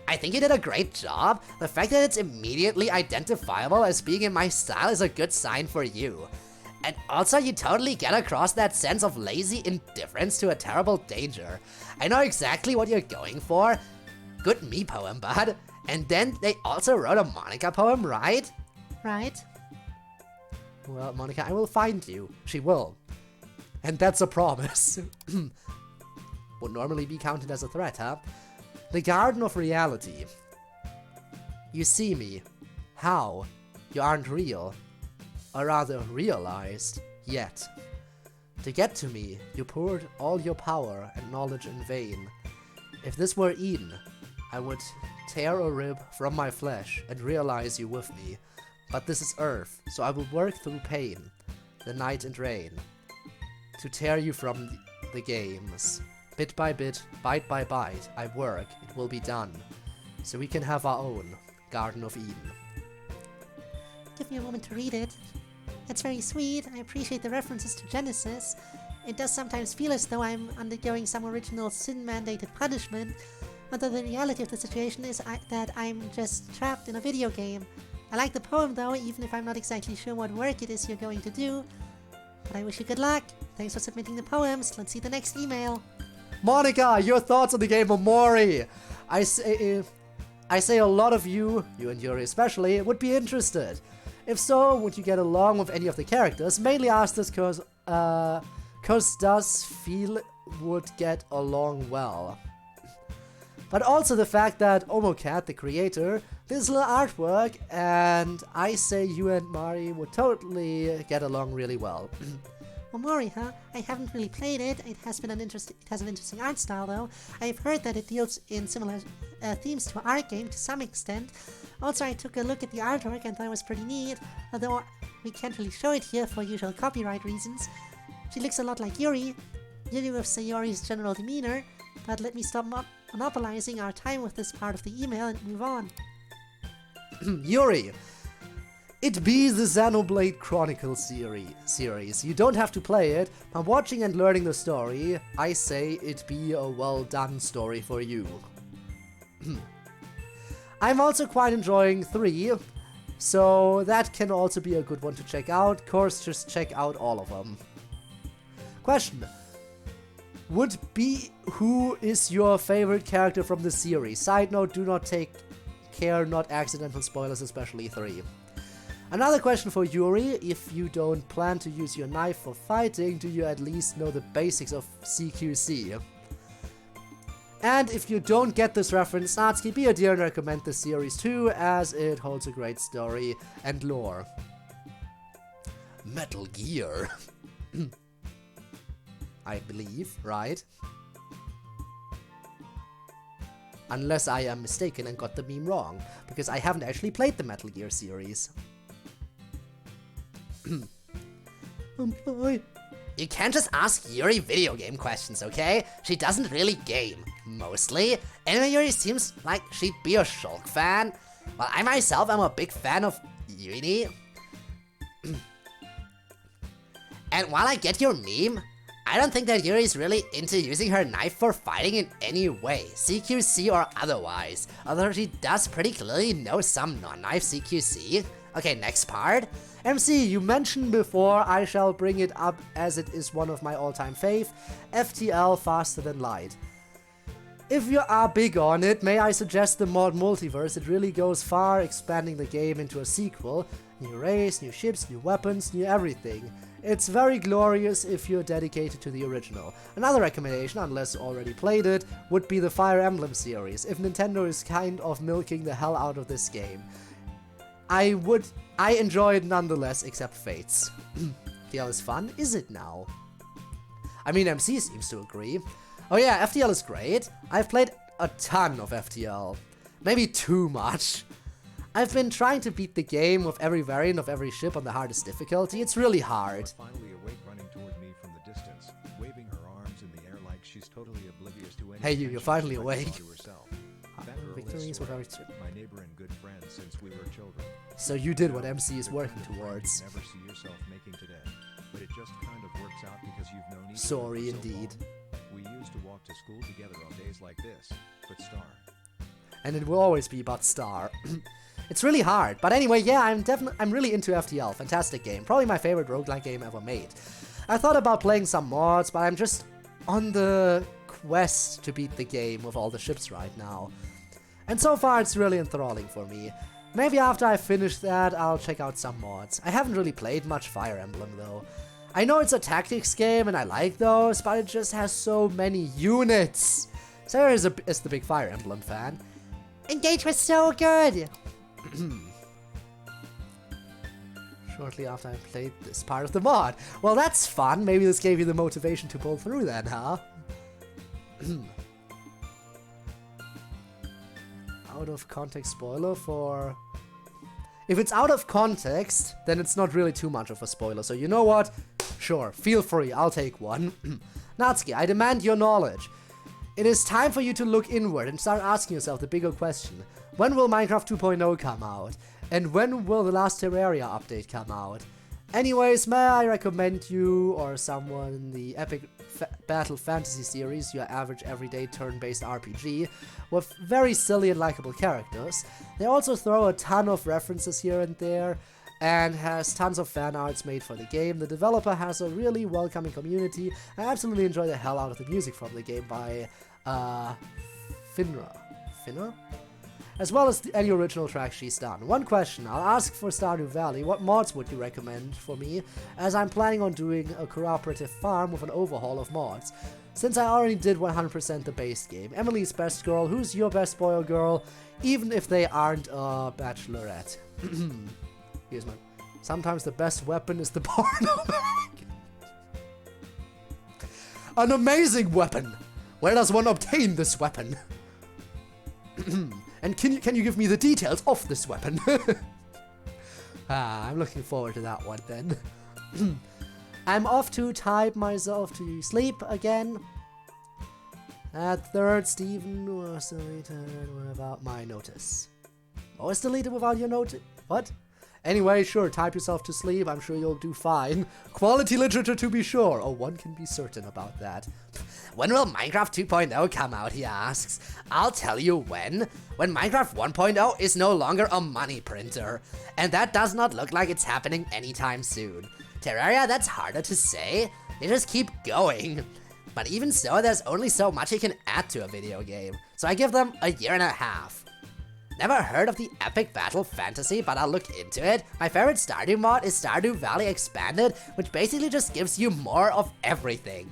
Speaker 4: I think you did a great job. The fact that it's immediately identifiable as being in my style is a good sign for you. And also you totally get across that sense of lazy indifference to a terrible danger. I know exactly what you're going for. Good me poem, bud. And then they also wrote a Monica poem, right?
Speaker 2: Right?
Speaker 3: Well, Monica, I will find you. She will. And that's a promise. Would normally be counted as a threat, huh? The Garden of Reality. You see me. How? You aren't real. Or rather, realized. Yet. To get to me, you poured all your power and knowledge in vain. If this were Eden, I would tear a rib from my flesh and realize you with me. But this is Earth, so I will work through pain, the night and rain, to tear you from the games. Bit by bit, bite by bite, I work, it will be done, so we can have our own Garden of Eden.
Speaker 2: Give me a moment to read it. It's very sweet, I appreciate the references to Genesis. It does sometimes feel as though I'm undergoing some original sin-mandated punishment, although the reality of the situation is that I'm just trapped in a video game. I like the poem though, even if I'm not exactly sure what work it is you're going to do. But I wish you good luck. Thanks for submitting the poems. Let's see the next email.
Speaker 3: Monica, your thoughts on the game of Mori. I say a lot of you and Yuri especially, would be interested. If so, would you get along with any of the characters? Mainly asked this cause does feel would get along well. But also the fact that Omocat, the creator, this little artwork, and I say you and Mari would totally get along really well.
Speaker 2: Well, Mori, huh? I haven't really played it. It has an interesting art style, though. I've heard that it deals in similar themes to our game to some extent. Also, I took a look at the artwork and thought it was pretty neat, although we can't really show it here for usual copyright reasons. She looks a lot like Yuri with Sayori's general demeanor, but let me stop monopolizing our time with this part of the email and move on.
Speaker 3: Yuri, it be the Xenoblade Chronicles series. You don't have to play it, but watching and learning the story, I say it be a well done story for you. I'm also quite enjoying 3, so that can also be a good one to check out. Of course, just check out all of them. Question. Would be who is your favorite character from the series? Side note, do not take care, not accidental spoilers, especially 3. Another question for Yuri, if you don't plan to use your knife for fighting, do you at least know the basics of CQC? And if you don't get this reference, Natsuki, be a dear and recommend this series too, as it holds a great story and lore. Metal Gear. I believe, right? Unless I am mistaken and got the meme wrong, because I haven't actually played the Metal Gear series. Boy.
Speaker 4: You can't just ask Yuri video game questions, okay? She doesn't really game, mostly. Anyway, Yuri seems like she'd be a Shulk fan. While I myself am a big fan of Yuri. And while I get your meme, I don't think that Yuri's really into using her knife for fighting in any way, CQC or otherwise, although she does pretty clearly know some non-knife CQC. Okay, next part.
Speaker 3: MC, you mentioned before, I shall bring it up as it is one of my all-time fave, FTL Faster Than Light. If you are big on it, may I suggest the mod Multiverse? It really goes far, expanding the game into a sequel. New race, new ships, new weapons, new everything. It's very glorious if you're dedicated to the original. Another recommendation, unless you already played it, would be the Fire Emblem series, if Nintendo is kind of milking the hell out of this game. I enjoy it nonetheless, except Fates. FTL is fun, is it now? I mean, MC seems to agree. Oh yeah, FTL is great. I've played a ton of FTL. Maybe too much. I've been trying to beat the game with every variant of every ship on the hardest difficulty. It's really hard.
Speaker 5: Finally awake, running toward me from the distance, waving her arms in the air like she's totally oblivious to any
Speaker 3: Hey, you're finally awake.
Speaker 5: to herself. That girl is
Speaker 3: Victories with
Speaker 5: Sora,
Speaker 3: every ship.
Speaker 5: my neighbor and good friend since we were children.
Speaker 3: So you did what MC is working towards.
Speaker 5: You never see yourself making today, but it just kind of works out because you've known each other
Speaker 3: Sorry
Speaker 5: for so
Speaker 3: indeed.
Speaker 5: long. We used to walk to school together on days like this, but Star.
Speaker 3: And it will always be about Star. It's really hard, but anyway, yeah, I'm really into FTL. Fantastic game, probably my favorite roguelike game ever made. I thought about playing some mods, but I'm just on the quest to beat the game with all the ships right now. And so far, it's really enthralling for me. Maybe after I finish that, I'll check out some mods. I haven't really played much Fire Emblem though. I know it's a tactics game and I like those, but it just has so many units. Sarah is the big Fire Emblem fan.
Speaker 2: Engage was so good!
Speaker 3: Shortly after I played this part of the mod. Well, that's fun. Maybe this gave you the motivation to pull through then, huh? Out of context spoiler for... If it's out of context, then it's not really too much of a spoiler. So you know what? Sure, feel free. I'll take one. Natsuki, I demand your knowledge. It is time for you to look inward and start asking yourself the bigger question. When will Minecraft 2.0 come out? And when will the last Terraria update come out? Anyways, may I recommend you or someone the epic Battle Fantasy series, your average everyday turn-based RPG, with very silly and likable characters. They also throw a ton of references here and there, and has tons of fan arts made for the game. The developer has a really welcoming community. I absolutely enjoy the hell out of the music from the game by Finra? As well as any original tracks she's done. One question, I'll ask for Stardew Valley, what mods would you recommend for me, as I'm planning on doing a cooperative farm with an overhaul of mods. Since I already did 100% the base game. Emily's best girl, who's your best boy or girl, even if they aren't a bachelorette. Here's my... Sometimes the best weapon is the porno bag. An amazing weapon! Where does one obtain this weapon? And can you give me the details of this weapon? I'm looking forward to that one then. I'm off to type myself to sleep again. At third, Stephen was deleted without my notice. What was deleted without your notice? What? Anyway, sure, type yourself to sleep. I'm sure you'll do fine. Quality literature to be sure. Oh, one can be certain about that.
Speaker 4: When will Minecraft 2.0 come out, he asks. I'll tell you when. When Minecraft 1.0 is no longer a money printer. And that does not look like it's happening anytime soon. Terraria, that's harder to say. They just keep going. But even so, there's only so much you can add to a video game. So I give them a year and a half. Never heard of the epic battle fantasy, but I'll look into it. My favorite Stardew mod is Stardew Valley Expanded, which basically just gives you more of everything.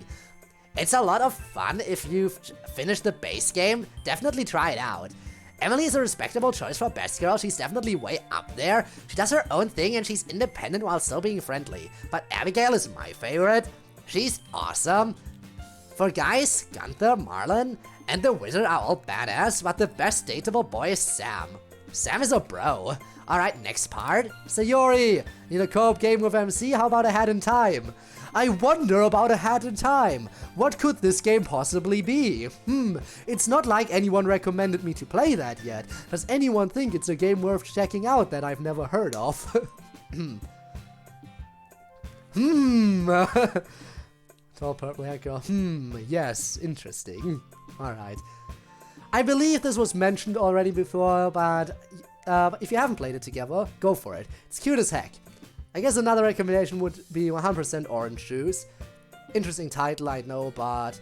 Speaker 4: It's a lot of fun if you've finished the base game. Definitely try it out. Emily is a respectable choice for best girl. She's definitely way up there. She does her own thing and she's independent while still being friendly. But Abigail is my favorite. She's awesome. For guys, Gunther, Marlon, and the wizard are all badass, but the best dateable boy is Sam. Sam is a bro. Alright, next part.
Speaker 3: Sayori, need a co-op game with MC? How about A Hat in Time? I wonder about A Hat in Time. What could this game possibly be? It's not like anyone recommended me to play that yet. Does anyone think it's a game worth checking out that I've never heard of? Tall purple hair girl. Yes, interesting. Alright. I believe this was mentioned already before, but if you haven't played it together, go for it. It's cute as heck. I guess another recommendation would be 100% Orange Juice. Interesting title, I know, but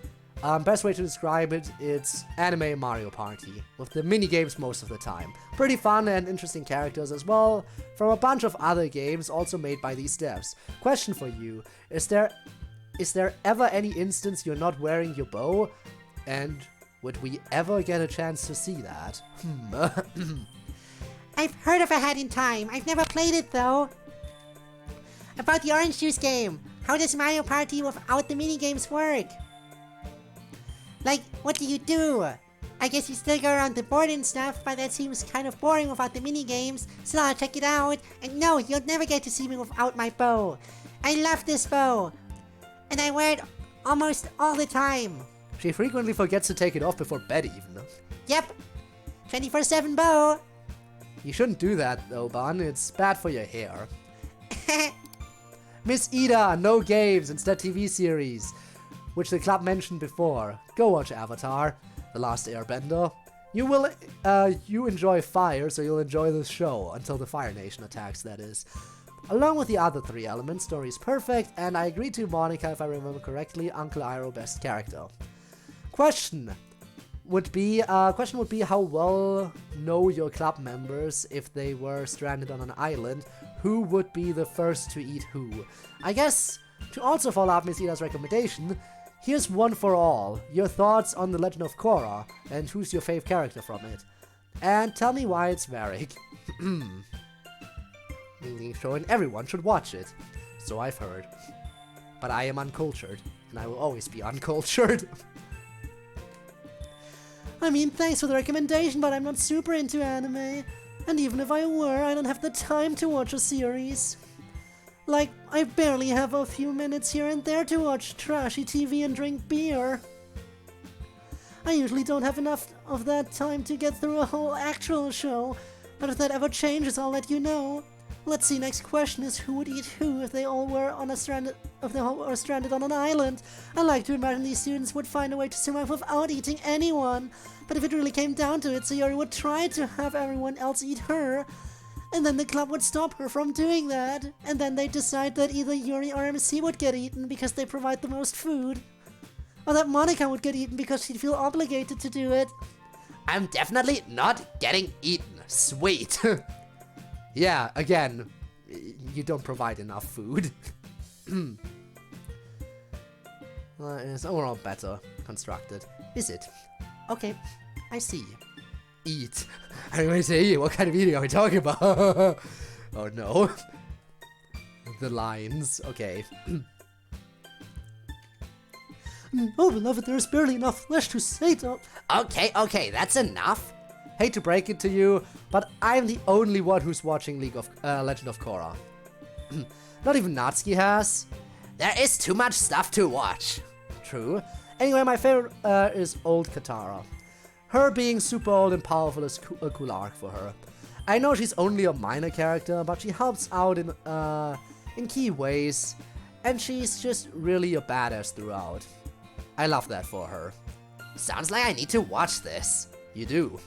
Speaker 3: best way to describe it, it's anime Mario Party, with the mini games most of the time. Pretty fun and interesting characters as well, from a bunch of other games also made by these devs. Question for you, is there ever any instance you're not wearing your bow? And would we ever get a chance to see that?
Speaker 2: I've heard of A Hat in Time. I've never played it though. About the Orange Juice game. How does Mario Party without the minigames work? Like, what do you do? I guess you still go around the board and stuff, but that seems kind of boring without the minigames, so I'll check it out. And no, you'll never get to see me without my bow. I love this bow. And I wear it almost all the time.
Speaker 3: She frequently forgets to take it off before bed even.
Speaker 2: Yep. 24/7 bow.
Speaker 3: You shouldn't do that though, Ban. It's bad for your hair. Miss Ida, no games, instead TV series, which the club mentioned before. Go watch Avatar, The Last Airbender. You enjoy fire, so you'll enjoy this show, until the Fire Nation attacks, that is. Along with the other three elements, story is perfect, and I agree to Monica, if I remember correctly, Uncle Iroh best character. Question would be how well know your club members if they were stranded on an island. Who would be the first to eat who? I guess, to also follow up Miss Ida's recommendation, here's one for all. Your thoughts on The Legend of Korra, and who's your fave character from it. And tell me why it's Varric. Meaning show and everyone should watch it. So I've heard. But I am uncultured, and I will always be uncultured.
Speaker 1: I mean, thanks for the recommendation, but I'm not super into anime. And even if I were, I don't have the time to watch a series. Like, I barely have a few minutes here and there to watch trashy TV and drink beer. I usually don't have enough of that time to get through a whole actual show, but if that ever changes, I'll let you know. Let's see, next question is who would eat who if they all were stranded on an island. I like to imagine these students would find a way to survive without eating anyone. But if it really came down to it, Sayori would try to have everyone else eat her. And then the club would stop her from doing that. And then they'd decide that either Yuri or MC would get eaten because they provide the most food. Or that Monica would get eaten because she'd feel obligated to do it.
Speaker 4: I'm definitely not getting eaten. Sweet.
Speaker 3: Yeah, again, you don't provide enough food. It's overall better constructed. Is it? Okay, I see. Eat. I'm going to say, what kind of eating are we talking about? Oh no. The lines. Okay.
Speaker 1: Oh, beloved, there is barely enough flesh to sate up.
Speaker 4: Okay, that's enough.
Speaker 3: Hate to break it to you, but I'm the only one who's watching Legend of Korra. Not even Natsuki has.
Speaker 4: There is too much stuff to watch.
Speaker 3: True. Anyway, my favorite is old Katara. Her being super old and powerful is a cool arc for her. I know she's only a minor character, but she helps out in key ways, and she's just really a badass throughout. I love that for her.
Speaker 4: Sounds like I need to watch this.
Speaker 3: You do.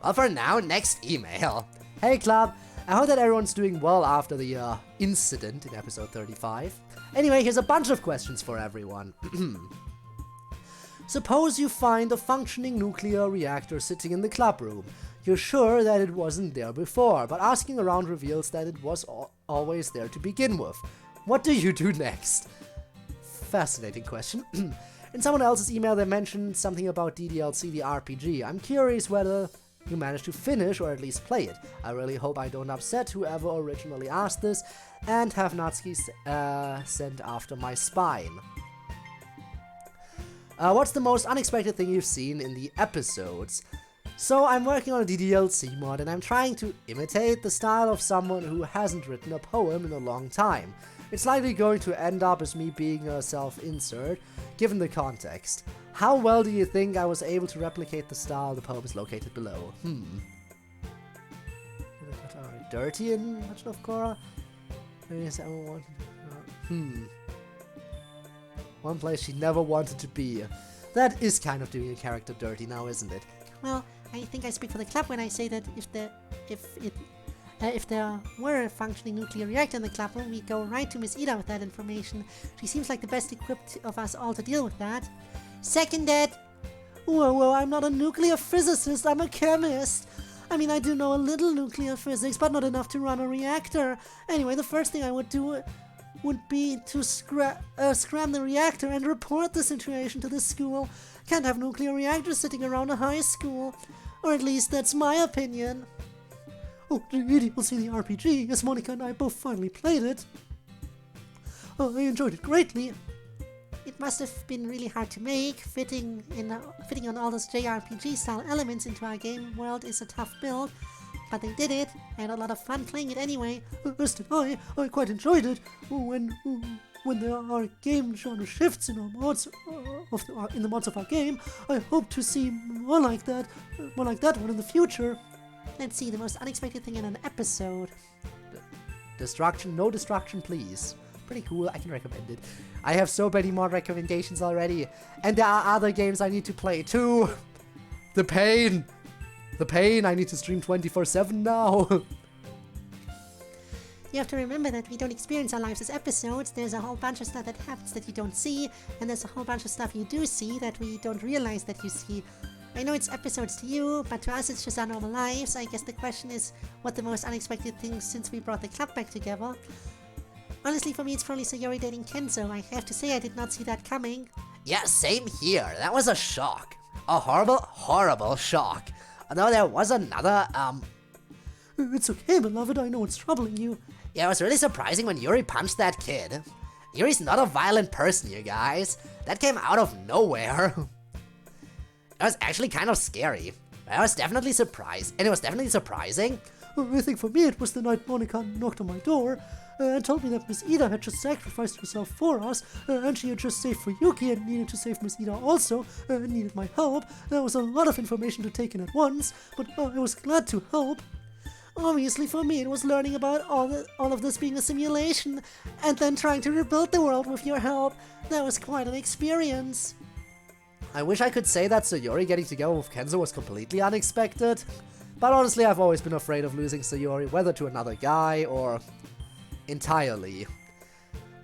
Speaker 4: Well, for now, next email.
Speaker 3: Hey club, I hope that everyone's doing well after the incident in episode 35. Anyway, here's a bunch of questions for everyone. Suppose you find a functioning nuclear reactor sitting in the club room. You're sure that it wasn't there before, but asking around reveals that it was always there to begin with. What do you do next? Fascinating question. In someone else's email they mentioned something about DDLC the RPG. I'm curious whether you managed to finish or at least play it. I really hope I don't upset whoever originally asked this and have Natsuki sent after my spine. What's the most unexpected thing you've seen in the episodes? So I'm working on a DDLC mod and I'm trying to imitate the style of someone who hasn't written a poem in a long time. It's likely going to end up as me being a self-insert, given the context. How well do you think I was able to replicate the style? The poem is located below. Dirty in Legend of Korra? One place she never wanted to be. That is kind of doing a character dirty now, isn't it?
Speaker 2: Well, I think I speak for the club when I say that if there were a functioning nuclear reactor in the club room, we go right to Miss Ida with that information. She seems like the best equipped of us all to deal with that. Seconded.
Speaker 1: Whoa, I'm not a nuclear physicist, I'm a chemist. I mean, I do know a little nuclear physics, but not enough to run a reactor. Anyway, the first thing I would do would be to scram the reactor and report the situation to the school. Can't have nuclear reactors sitting around a high school. Or at least that's my opinion. Oh, the idiot will see the RPG. Yes, Monica and I both finally played it. Oh, I enjoyed it greatly.
Speaker 2: It must have been really hard to make. Fitting on all those JRPG style elements into our game world is a tough build. But they did it. I had a lot of fun playing it anyway.
Speaker 1: As did I. I quite enjoyed it. When there are game genre shifts in our mods, in the mods of our game, I hope to see more like that one in the future.
Speaker 2: Let's see, the most unexpected thing in an episode.
Speaker 3: Destruction, no destruction, please. Pretty cool, I can recommend it. I have so many more recommendations already. And there are other games I need to play too. The pain, I need to stream 24/7 now.
Speaker 2: You have to remember that we don't experience our lives as episodes. There's a whole bunch of stuff that happens that you don't see, and there's a whole bunch of stuff you do see that we don't realize that you see. I know it's episodes to you, but to us it's just our normal lives. I guess the question is, what the most unexpected things since we brought the club back together? Honestly, for me it's probably Sayori dating Kenzo. I have to say I did not see that coming.
Speaker 4: Yeah, same here. That was a shock. A horrible, horrible shock. Although there was another,
Speaker 1: It's okay, beloved, I know what's troubling you.
Speaker 4: Yeah, it was really surprising when Yuri punched that kid. Yuri's not a violent person, you guys. That came out of nowhere. It was actually kind of scary. I was definitely surprised, and it was definitely surprising.
Speaker 1: I think for me it was the night Monica knocked on my door and told me that Miss Ida had just sacrificed herself for us, and she had just saved for Yuki and needed to save Miss Ida also, and needed my help. There was a lot of information to take in at once, but I was glad to help. Obviously for me it was learning about all of this being a simulation, and then trying to rebuild the world with your help. That was quite an experience.
Speaker 3: I wish I could say that Sayori getting together with Kenzo was completely unexpected, but honestly I've always been afraid of losing Sayori, whether to another guy or entirely.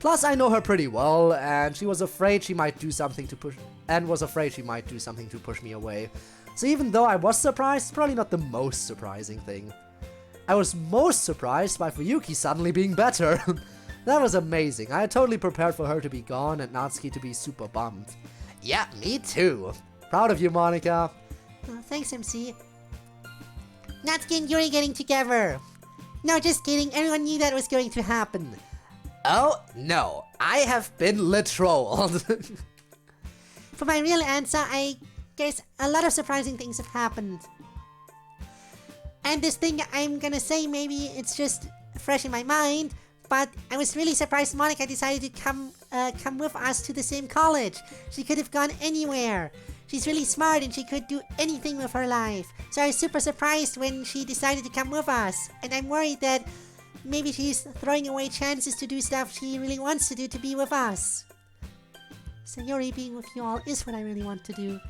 Speaker 3: Plus I know her pretty well, and she was afraid she might do something to push me away. So even though I was surprised, it's probably not the most surprising thing. I was most surprised by Fuyuki suddenly being better. That was amazing. I had totally prepared for her to be gone and Natsuki to be super bummed.
Speaker 4: Yeah, me too.
Speaker 3: Proud of you, Monica.
Speaker 2: Thanks, MC. Natsuki and Yuri getting together. No, just kidding. Everyone knew that was going to happen.
Speaker 4: Oh, no. I have been trolled.
Speaker 2: For my real answer, I guess a lot of surprising things have happened. And this thing I'm gonna say, maybe it's just fresh in my mind, but I was really surprised Monica decided to come with us to the same college. She could have gone anywhere. She's really smart and she could do anything with her life. So I was super surprised when she decided to come with us. And I'm worried that maybe she's throwing away chances to do stuff she really wants to do to be with us. Sayori being with you all is what I really want to do.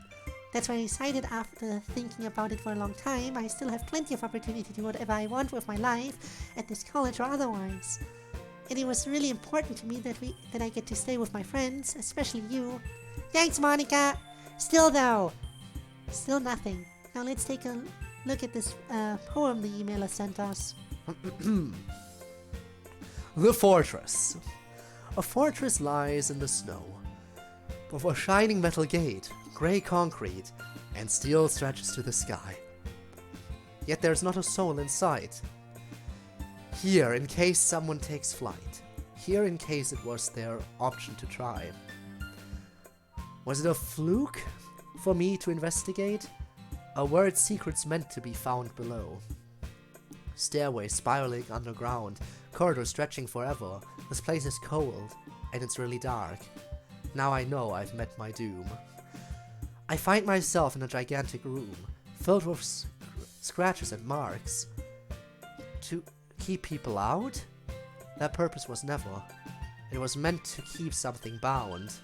Speaker 2: That's why I decided, after thinking about it for a long time, I still have plenty of opportunity to do whatever I want with my life, at this college or otherwise. And it was really important to me that I get to stay with my friends, especially you. Thanks, Monica! Still nothing. Now let's take a look at this poem the emailer sent us.
Speaker 3: The fortress. A fortress lies in the snow, with a shining metal gate, grey concrete, and steel stretches to the sky. Yet there's not a soul in sight. Here, in case someone takes flight. Here, in case it was their option to try. Was it a fluke for me to investigate? Or were its secrets meant to be found below? Stairway spiraling underground, corridor stretching forever. This place is cold, and it's really dark. Now I know I've met my doom. I find myself in a gigantic room, filled with scratches and marks. To keep people out? That purpose was never. It was meant to keep something bound.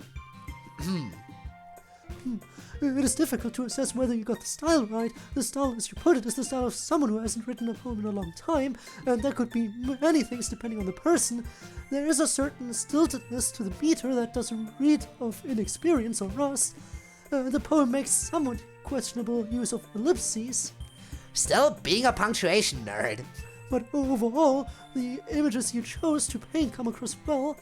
Speaker 1: It is difficult to assess whether you got the style right. The style, as you put it, is the style of someone who hasn't written a poem in a long time, and that could be many things depending on the person. There is a certain stiltedness to the meter that doesn't read of inexperience or rust. The poem makes somewhat questionable use of ellipses,
Speaker 4: Still being a punctuation nerd.
Speaker 1: but overall, the images you chose to paint come across well.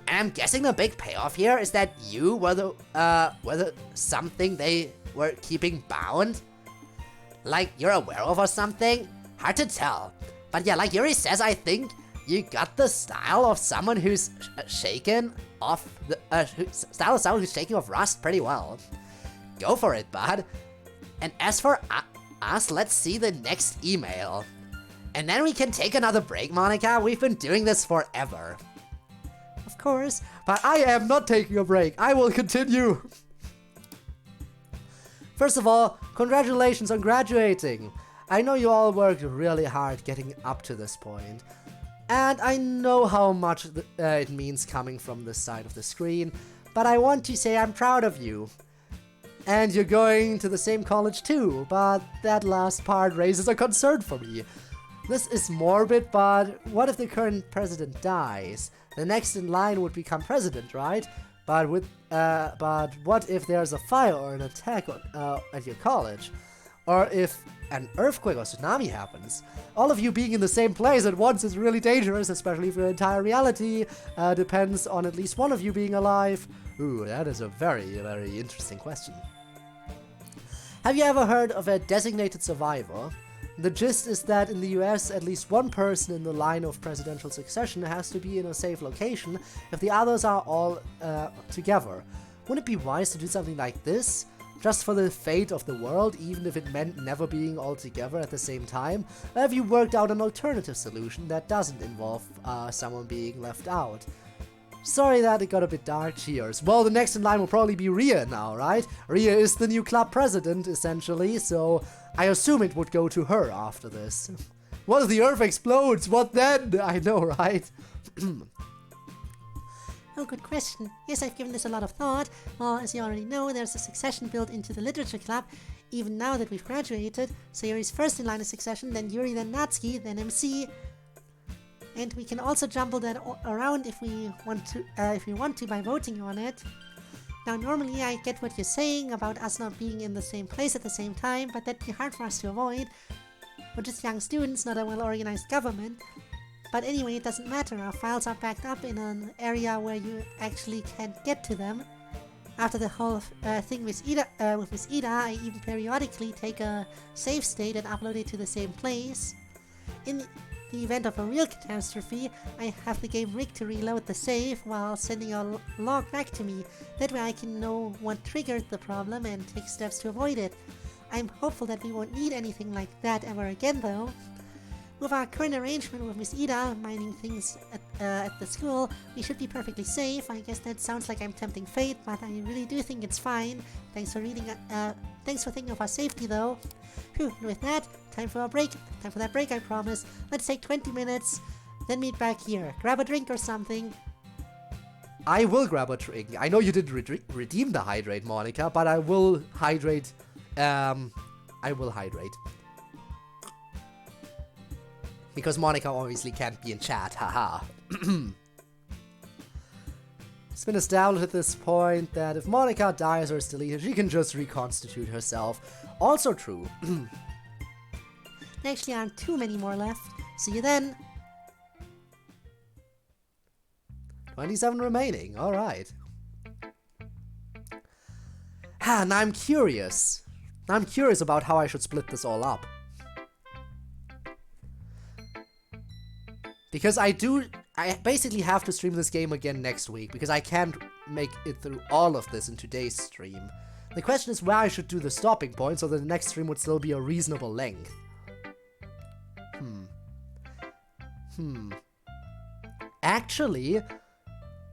Speaker 4: And I'm guessing the big payoff here is that you were the something they were keeping bound? Like you're aware of or something? Hard to tell. But yeah, like Yuri says, I think you got the style of someone who's shaken off the style of someone who's shaking off rust pretty well. Go for it, bud. And as for us, let's see the next email. And then we can take another break, Monica. We've been doing this forever.
Speaker 1: Of course,
Speaker 3: But I am not taking a break. I will continue. First of all, congratulations on graduating. I know you all worked really hard getting up to this point. And I know how much it means coming from this side of the screen. But I want to say I'm proud of you. And you're going to the same college too. But that last part raises a concern for me. This is morbid, but what if the current president dies? The next in line would become president, right? But what if there's a fire or an attack at your college? Or if an earthquake or tsunami happens? All of you being in the same place at once is really dangerous, especially if your entire reality depends on at least one of you being alive. Ooh, that is a very, very interesting question. Have you ever heard of a designated survivor? The gist is that in the US, at least one person in the line of presidential succession has to be in a safe location if the others are all together. Wouldn't it be wise to do something like this? Just for the fate of the world, even if it meant never being all together at the same time? Or have you worked out an alternative solution that doesn't involve someone being left out? Sorry that it got a bit dark, cheers. Well, the next in line will probably be Ria now, right? Ria is the new club president, essentially, so I assume it would go to her after this. What if the earth explodes? What then? I know, right?
Speaker 2: Oh, good question. Yes, I've given this a lot of thought. Well, as you already know, there's a succession built into the literature club, even now that we've graduated. So Yuri's first in line of succession, then Yuri, then Natsuki, then MC. And we can also jumble that around if we want to by voting on it. Now, normally I get what you're saying about us not being in the same place at the same time, but that'd be hard for us to avoid. We're just young students, not a well-organized government. But anyway, it doesn't matter. Our files are backed up in an area where you actually can't get to them. After the whole thing with Miss Ida, I even periodically take a save state and upload it to the same place. In the event of a real catastrophe, I have the game rigged to reload the save while sending a log back to me. That way I can know what triggered the problem and take steps to avoid it. I'm hopeful that we won't need anything like that ever again though. With our current arrangement with Miss Ida mining things at the school, we should be perfectly safe. I guess that sounds like I'm tempting fate, but I really do think it's fine. Thanks for thinking of our safety though. Phew, and with that, time for a break. Time for that break, I promise. Let's take 20 minutes, then meet back here. Grab a drink or something.
Speaker 3: I will grab a drink. I know you didn't redeem the hydrate, Monica, but I will hydrate. Because Monica obviously can't be in chat, haha. It's been established at this point that if Monica dies or is deleted, she can just reconstitute herself. Also true.
Speaker 2: There actually aren't too many more left. See you then.
Speaker 3: 27 remaining, alright. Now I'm curious. I'm curious about how I should split this all up. Because I basically have to stream this game again next week, because I can't make it through all of this in today's stream. The question is where I should do the stopping point so that the next stream would still be a reasonable length. Actually,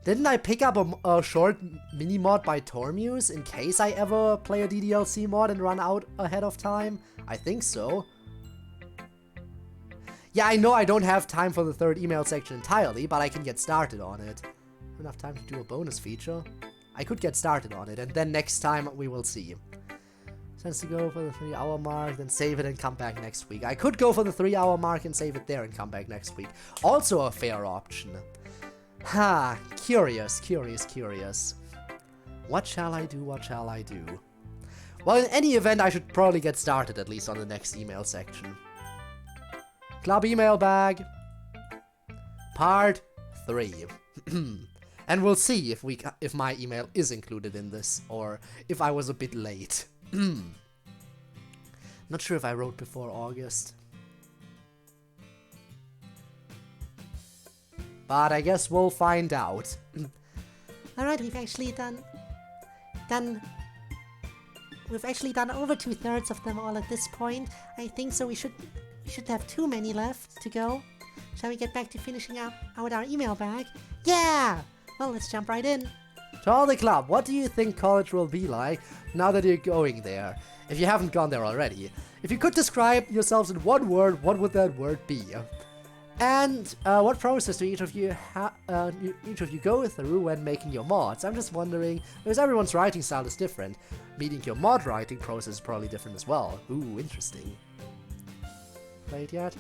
Speaker 3: didn't I pick up a short mini-mod by Tormuse in case I ever play a DDLC mod and run out ahead of time? I think so. Yeah, I know I don't have time for the third email section entirely, but I can get started on it. Enough time to do a bonus feature. I could get started on it, and then next time we will see. Sense to go for the 3-hour mark, then save it and come back next week. I could go for the 3-hour mark and save it there and come back next week. Also a fair option. Ha, curious. What shall I do? Well, in any event, I should probably get started at least on the next email section. Club email bag. Part 3. And we'll see if my email is included in this, or if I was a bit late. Not sure if I wrote before August. But I guess we'll find out.
Speaker 2: Alright, we've actually done over 2/3 of them all at this point. I think so we should have too many left to go. Shall we get back to finishing out our email bag? Yeah! Well, let's jump right in.
Speaker 3: To all the club, what do you think college will be like now that you're going there? If you haven't gone there already. If you could describe yourselves in one word, what would that word be? And what process do each of you go through when making your mods? I'm just wondering, because everyone's writing style is different. Meaning your mod writing process is probably different as well. Ooh, interesting. Played yet?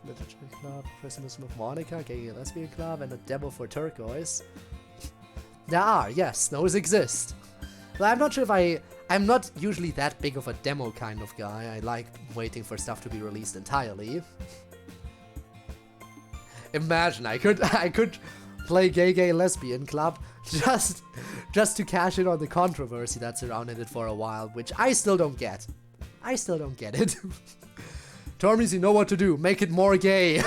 Speaker 3: Literature Club, Christmas with Monica, Gay Lesbian Club, and a demo for Turquoise. There are, yes, those exist. But I'm not sure if I'm not usually that big of a demo kind of guy. I like waiting for stuff to be released entirely. Imagine, I could play Gay Lesbian Club just to cash in on the controversy that surrounded it for a while, which I still don't get. I still don't get it. Tormies, you know what to do. Make it more gay.
Speaker 2: A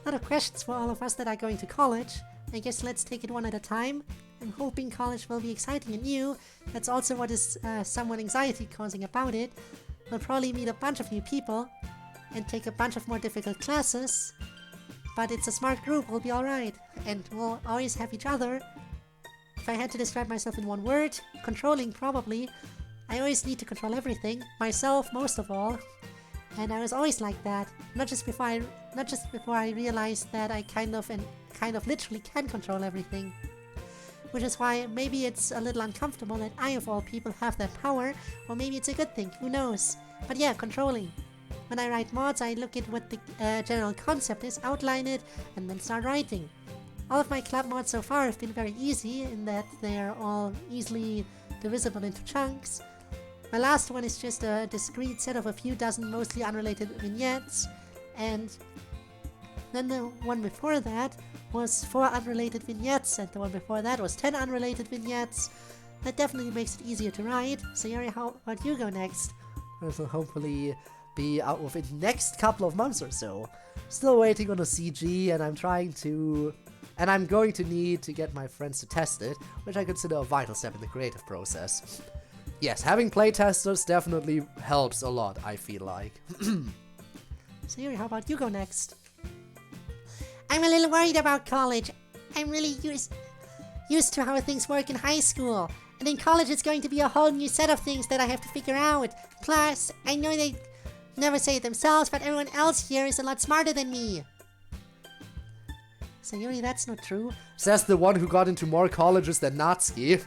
Speaker 2: lot of questions for all of us that are going to college. I guess let's take it one at a time. I'm hoping college will be exciting and new. That's also what is somewhat anxiety causing about it. We'll probably meet a bunch of new people and take a bunch of more difficult classes. But it's a smart group, we'll be alright. And we'll always have each other. If I had to describe myself in one word, controlling probably. I always need to control everything, myself most of all. And I was always like that, not just before I realized that I kind of literally can control everything. Which is why maybe it's a little uncomfortable that I of all people have that power, or maybe it's a good thing, who knows. But yeah, controlling. When I write mods, I look at what the general concept is, outline it, and then start writing. All of my club mods so far have been very easy, in that they are all easily divisible into chunks. My last one is just a discrete set of a few dozen mostly unrelated vignettes, and then the one before that was 4 unrelated vignettes, and the one before that was 10 unrelated vignettes. That definitely makes it easier to write. So Yuri, how about you go next?
Speaker 3: This will hopefully be out within the next couple of months or so. Still waiting on a CG, and I'm going to need to get my friends to test it, which I consider a vital step in the creative process. Yes, having playtesters definitely helps a lot, I feel like.
Speaker 2: So Yuri, how about you go next?
Speaker 1: I'm a little worried about college. I'm really used to how things work in high school. And in college it's going to be a whole new set of things that I have to figure out. Plus, I know they never say it themselves, but everyone else here is a lot smarter than me.
Speaker 2: So Yuri, that's not true.
Speaker 3: Says the one who got into more colleges than Natsuki.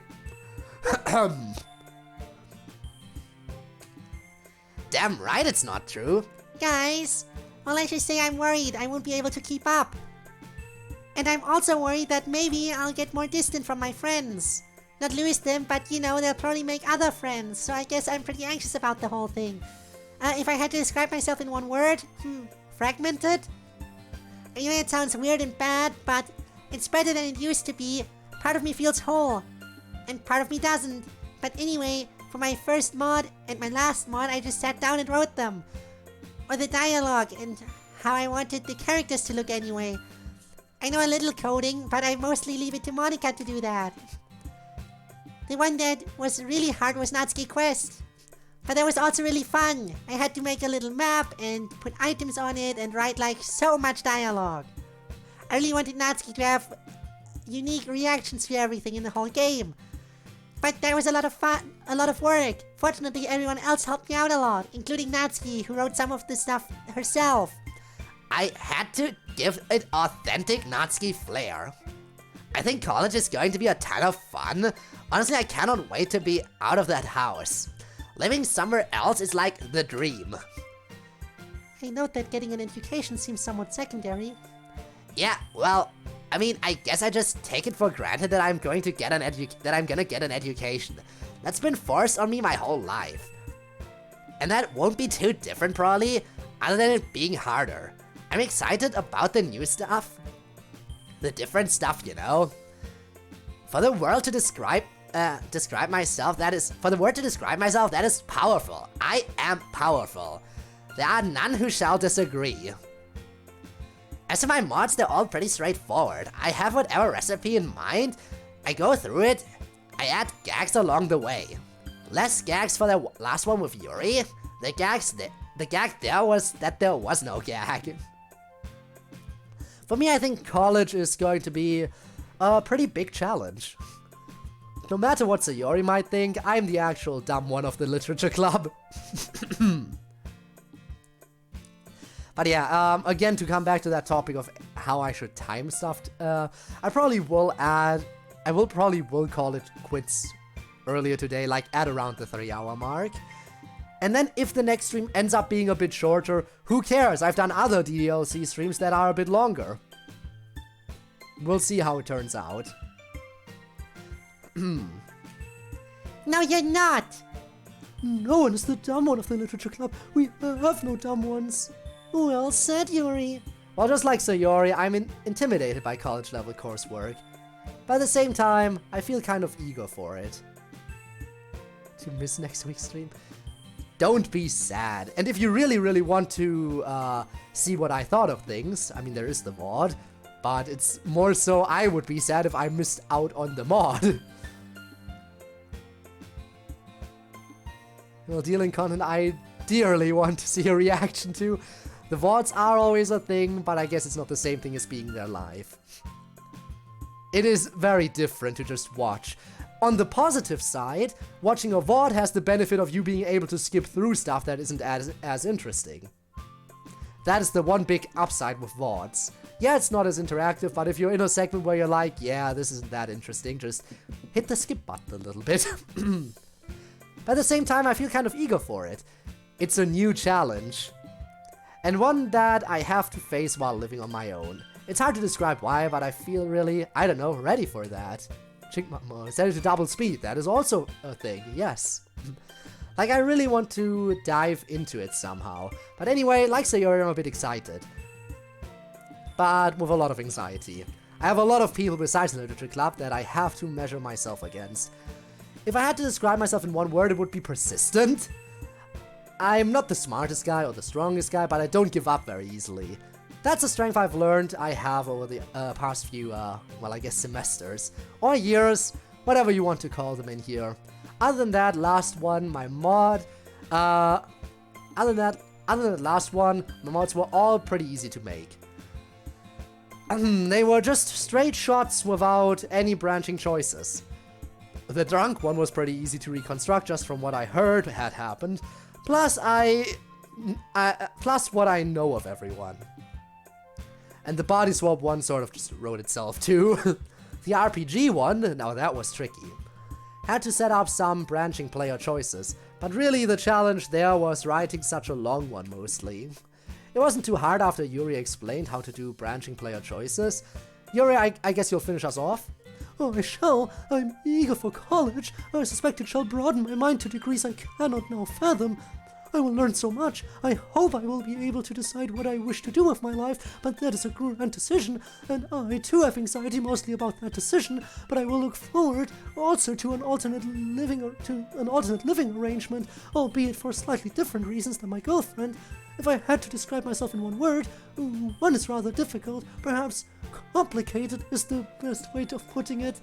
Speaker 4: Damn right it's not true.
Speaker 1: Guys, well, I should say I'm worried I won't be able to keep up. And I'm also worried that maybe I'll get more distant from my friends. Not lose them, but you know, they'll probably make other friends, so I guess I'm pretty anxious about the whole thing. If I had to describe myself in one word, fragmented? I know it sounds weird and bad, but it's better than it used to be. Part of me feels whole, and part of me doesn't. But anyway, for my first mod and my last mod, I just sat down and wrote them. Or the dialogue, and how I wanted the characters to look anyway.
Speaker 2: I know a little coding, but I mostly leave it to Monica to do that. The one that was really hard was Natsuki Quest. But that was also really fun. I had to make a little map and put items on it and write like so much dialogue. I really wanted Natsuki to have unique reactions to everything in the whole game. But that was a lot of fun, a lot of work. Fortunately, everyone else helped me out a lot, including Natsuki, who wrote some of the stuff herself.
Speaker 4: I had to give it authentic Natsuki flair. I think college is going to be a ton of fun. Honestly, I cannot wait to be out of that house. Living somewhere else is like the dream.
Speaker 2: I note that getting an education seems somewhat secondary.
Speaker 4: Yeah, well, I mean, I guess I just take it for granted that I'm going to get an education. That's been forced on me my whole life. And that won't be too different probably, other than it being harder. I'm excited about the new stuff. The different stuff, you know. For the word to describe myself, that is powerful. I am powerful. There are none who shall disagree. As for my mods, they're all pretty straightforward. I have whatever recipe in mind, I go through it, I add gags along the way. Less gags for the last one with Yuri. The gag there was that there was no gag. For me, I think college is going to be a pretty big challenge. No matter what Sayori might think, I'm the actual dumb one of the literature club. But yeah, again, to come back to that topic of how I should time stuff, I probably will call it quits earlier today, like at around the 3-hour mark. And then if the next stream ends up being a bit shorter, who cares? I've done other DLC streams that are a bit longer. We'll see how it turns out.
Speaker 2: No, you're not!
Speaker 1: No one is the dumb one of the literature club. We have no dumb ones. Well said, Yuri.
Speaker 3: Well, just like Sayori, I'm intimidated by college-level coursework. But at the same time, I feel kind of eager for it. To miss next week's stream? Don't be sad. And if you really, really want to see what I thought of things, I mean, there is the mod, but it's more so I would be sad if I missed out on the mod. Well, dealing content I dearly want to see a reaction to. The VODs are always a thing, but I guess it's not the same thing as being there live. It is very different to just watch. On the positive side, watching a VOD has the benefit of you being able to skip through stuff that isn't as interesting. That is the one big upside with VODs. Yeah, it's not as interactive, but if you're in a segment where you're like, yeah, this isn't that interesting, just hit the skip button a little bit. But at the same time, I feel kind of eager for it. It's a new challenge. And one that I have to face while living on my own. It's hard to describe why, but I feel really, I don't know, ready for that. Set it to double speed, that is also a thing, yes. Like, I really want to dive into it somehow. But anyway, like Sayori, I'm a bit excited. But with a lot of anxiety. I have a lot of people besides the Literature Club that I have to measure myself against. If I had to describe myself in one word, it would be persistent. I'm not the smartest guy or the strongest guy, but I don't give up very easily. That's a strength I've learned I have over the past few, well, I guess semesters. Or years, whatever you want to call them in here. Other than that last one, my mod, other than that last one, my mods were all pretty easy to make. They were just straight shots without any branching choices. The drunk one was pretty easy to reconstruct just from what I heard had happened, plus plus what I know of everyone. And the body swap one sort of just wrote itself too. The RPG one, now that was tricky. Had to set up some branching player choices, but really the challenge there was writing such a long one mostly. It wasn't too hard after Yuri explained how to do branching player choices. Yuri, I guess you'll finish us off?
Speaker 1: Oh, I shall. I'm eager for college. I suspect it shall broaden my mind to degrees I cannot now fathom. I will learn so much. I hope I will be able to decide what I wish to do with my life, but that is a grand decision, and I too have anxiety mostly about that decision, but I will look forward also to an alternate living arrangement, albeit for slightly different reasons than my girlfriend. If I had to describe myself in one word, one is rather difficult. Perhaps complicated is the best way of putting it.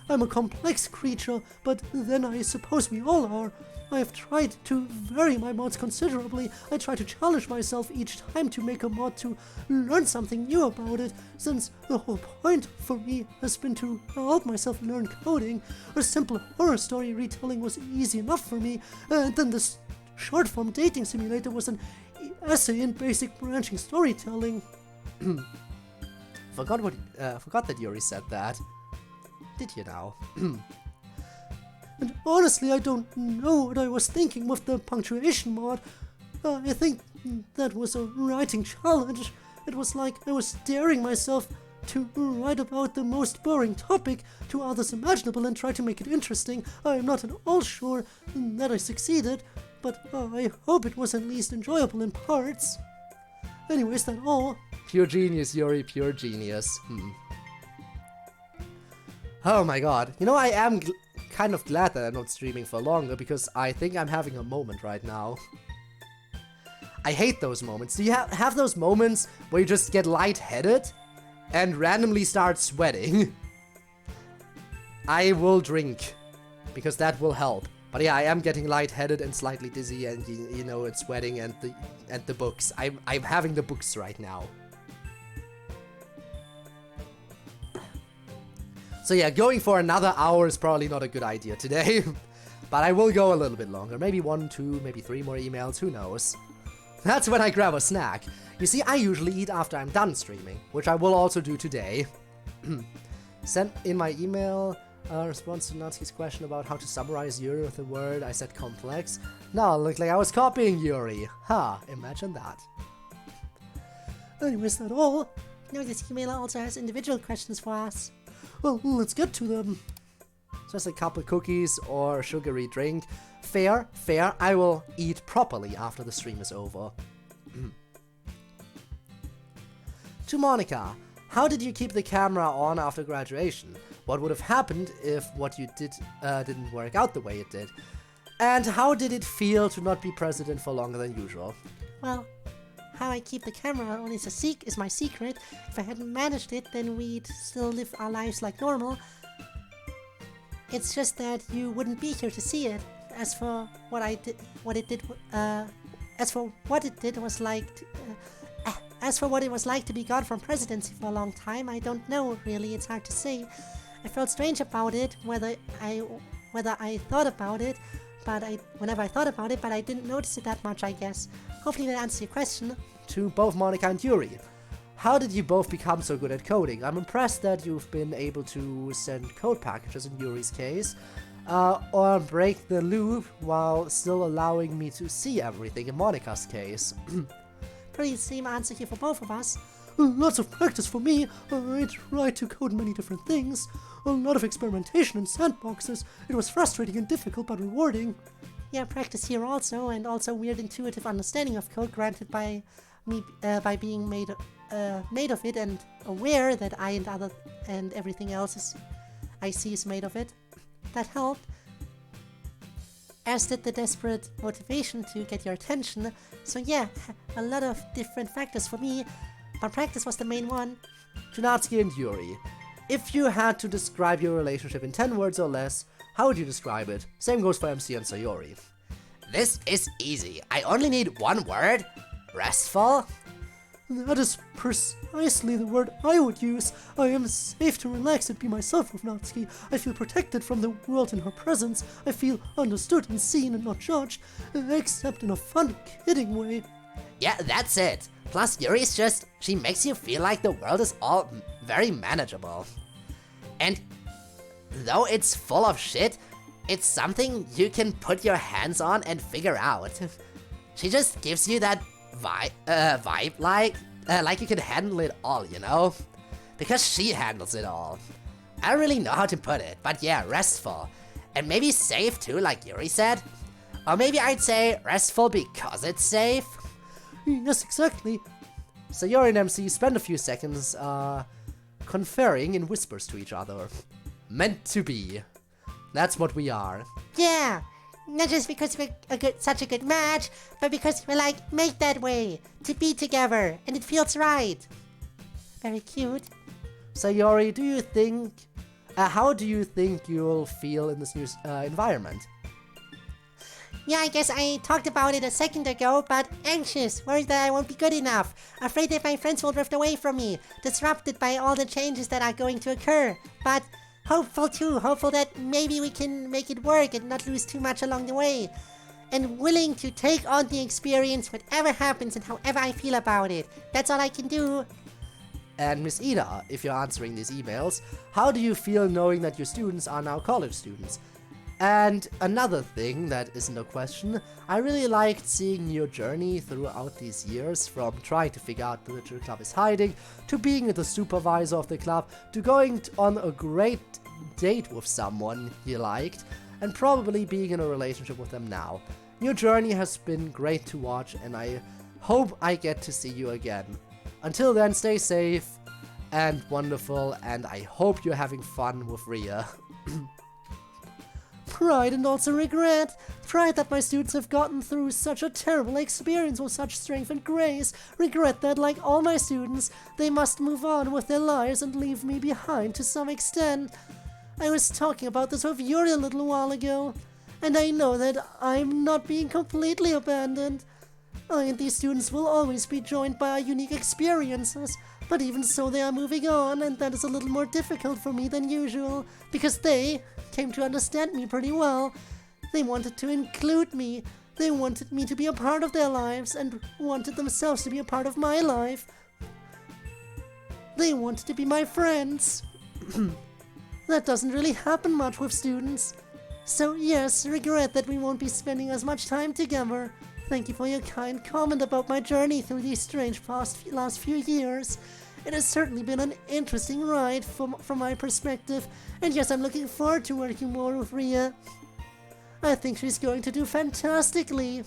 Speaker 1: I'm a complex creature, but then I suppose we all are. I have tried to vary my mods considerably. I try to challenge myself each time to make a mod to learn something new about it, since the whole point for me has been to help myself learn coding. A simple horror story retelling was easy enough for me, and then this short-form dating simulator was an essay in basic branching storytelling.
Speaker 3: Forgot that Yuri said that. Did you now?
Speaker 1: And honestly, I don't know what I was thinking with the punctuation mod. I think that was a writing challenge. It was like I was daring myself to write about the most boring topic to others imaginable and try to make it interesting. I am not at all sure that I succeeded, but I hope it was at least enjoyable in parts. Anyways, that's all.
Speaker 3: Pure genius, Yuri, pure genius. Oh my god. You know, I am kind of glad that I'm not streaming for longer, because I think I'm having a moment right now. I hate those moments. Do you have those moments where you just get lightheaded and randomly start sweating? I will drink, because that will help. But yeah, I am getting lightheaded and slightly dizzy, and you know, it's sweating, and the books. I'm having the books right now. So yeah, going for another hour is probably not a good idea today. But I will go a little bit longer. Maybe 1, 2, maybe 3 more emails, who knows. That's when I grab a snack. You see, I usually eat after I'm done streaming, which I will also do today. Sent in my email response to Natsuki's question about how to summarize Yuri with the word. I said complex. Now it looked like I was copying Yuri. Ha, imagine that.
Speaker 1: Anyways, that's all.
Speaker 2: No, this email also has individual questions for us.
Speaker 1: Well, let's get to them.
Speaker 3: Just a couple cookies or a sugary drink. Fair, fair. I will eat properly after the stream is over. To Monica. How did you keep the camera on after graduation? What would have happened if what you did didn't work out the way it did? And how did it feel to not be president for longer than usual?
Speaker 2: Well, how I keep the camera on is my secret. If I hadn't managed it, then we'd still live our lives like normal. It's just that you wouldn't be here to see it. As for what it was like to be gone from presidency for a long time, I don't know really. It's hard to say. I felt strange about it, whether I thought about it, whenever I thought about it, but I didn't notice it that much, I guess. Hopefully that answers your question.
Speaker 3: To both Monica and Yuri. How did you both become so good at coding? I'm impressed that you've been able to send code packages in Yuri's case, or break the loop while still allowing me to see everything in Monica's case.
Speaker 2: Pretty the same answer here for both of us.
Speaker 1: Lots of practice for me. I tried to code many different things. A lot of experimentation in sandboxes. It was frustrating and difficult, but rewarding.
Speaker 2: Yeah, practice here also, and also weird intuitive understanding of code granted by me by being made of it and aware that I and everything else I see is made of it. That helped. As did the desperate motivation to get your attention. So yeah, a lot of different factors for me, but practice was the main one.
Speaker 3: To Natsuki and Yuri. If you had to describe your relationship in 10 words or less, how would you describe it? Same goes for MC and Sayori.
Speaker 4: This is easy. I only need one word. Restful?
Speaker 1: That is precisely the word I would use. I am safe to relax and be myself with Natsuki. I feel protected from the world in her presence. I feel understood and seen and not judged, except in a fun, kidding way.
Speaker 4: Yeah, that's it. Plus, Yuri's she makes you feel like the world is all very manageable. And though it's full of shit, it's something you can put your hands on and figure out. She just gives you that vibe like you can handle it all, you know? Because she handles it all. I don't really know how to put it, but yeah, restful. And maybe safe too, like Yuri said. Or maybe I'd say restful because it's safe.
Speaker 3: Yes, exactly. Sayori and MC spend a few seconds conferring in whispers to each other. Meant to be. That's what we are.
Speaker 2: Yeah, not just because we're such a good match, but because we're like made that way, to be together, and it feels right. Very cute.
Speaker 3: Sayori, do you think... how do you think you'll feel in this new environment?
Speaker 2: Yeah, I guess I talked about it a second ago, but anxious, worried that I won't be good enough, afraid that my friends will drift away from me, disrupted by all the changes that are going to occur, but hopeful too, hopeful that maybe we can make it work and not lose too much along the way, and willing to take on the experience whatever happens and however I feel about it. That's all I can do.
Speaker 3: And Miss Ida, if you're answering these emails, how do you feel knowing that your students are now college students? And another thing that isn't a question, I really liked seeing your journey throughout these years, from trying to figure out which the club is hiding, to being the supervisor of the club, to going on a great date with someone you liked, and probably being in a relationship with them now. Your journey has been great to watch, and I hope I get to see you again. Until then, stay safe and wonderful, and I hope you're having fun with Ria. Pride and also regret. Pride that my students have gotten through such a terrible experience with such strength and grace. Regret that, like all my students, they must move on with their lives and leave me behind to some extent. I was talking about this with Yuri a little while ago, and I know that I'm not being completely abandoned. I and these students will always be joined by our unique experiences, but even so they are moving on, and that is a little more difficult for me than usual, because they came to understand me pretty well. They wanted to include me, they wanted me to be a part of their lives, and wanted themselves to be a part of my life. They wanted to be my friends. That doesn't really happen much with students. So yes, regret that we won't be spending as much time together. Thank you for your kind comment about my journey through these strange last few years. It has certainly been an interesting ride from my perspective, and yes, I'm looking forward to working more with Ria. I think she's going to do fantastically.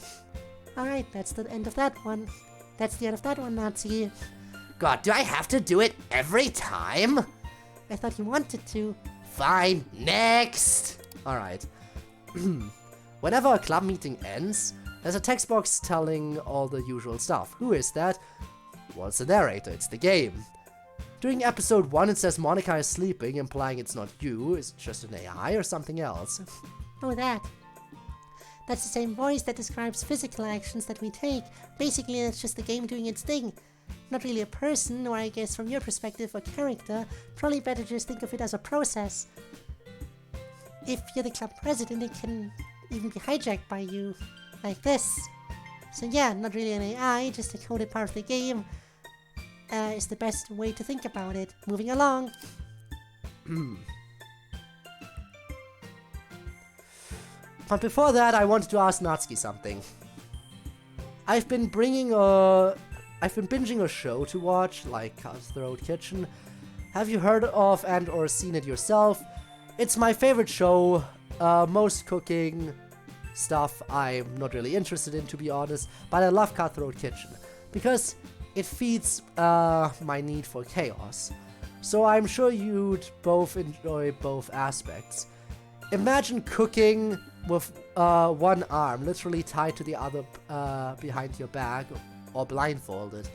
Speaker 3: Alright, that's the end of that one. That's the end of that one, Nazi.
Speaker 4: God, do I have to do it every time?
Speaker 2: I thought you wanted to.
Speaker 4: Fine, next!
Speaker 3: Alright. Whenever a club meeting ends, there's a text box telling all the usual stuff. Who is that? Well, it's the narrator, it's the game. During episode 1 it says Monica is sleeping, implying it's not you, it's just an AI or something else.
Speaker 2: Oh, that. That's the same voice that describes physical actions that we take. Basically, it's just the game doing its thing. Not really a person, or I guess from your perspective, a character. Probably better just think of it as a process. If you're the club president, it can even be hijacked by you. Like this. So yeah, not really an AI, just a coded part of the game. Is the best way to think about it. Moving along.
Speaker 3: But before that, I wanted to ask Natsuki something. I've been binging a show to watch, like Cutthroat Kitchen. Have you heard of and or seen it yourself? It's my favorite show. Most cooking stuff I'm not really interested in, to be honest, but I love Cutthroat Kitchen because it feeds my need for chaos. So I'm sure you'd both enjoy both aspects. Imagine cooking with one arm literally tied to the other behind your back, or blindfolded,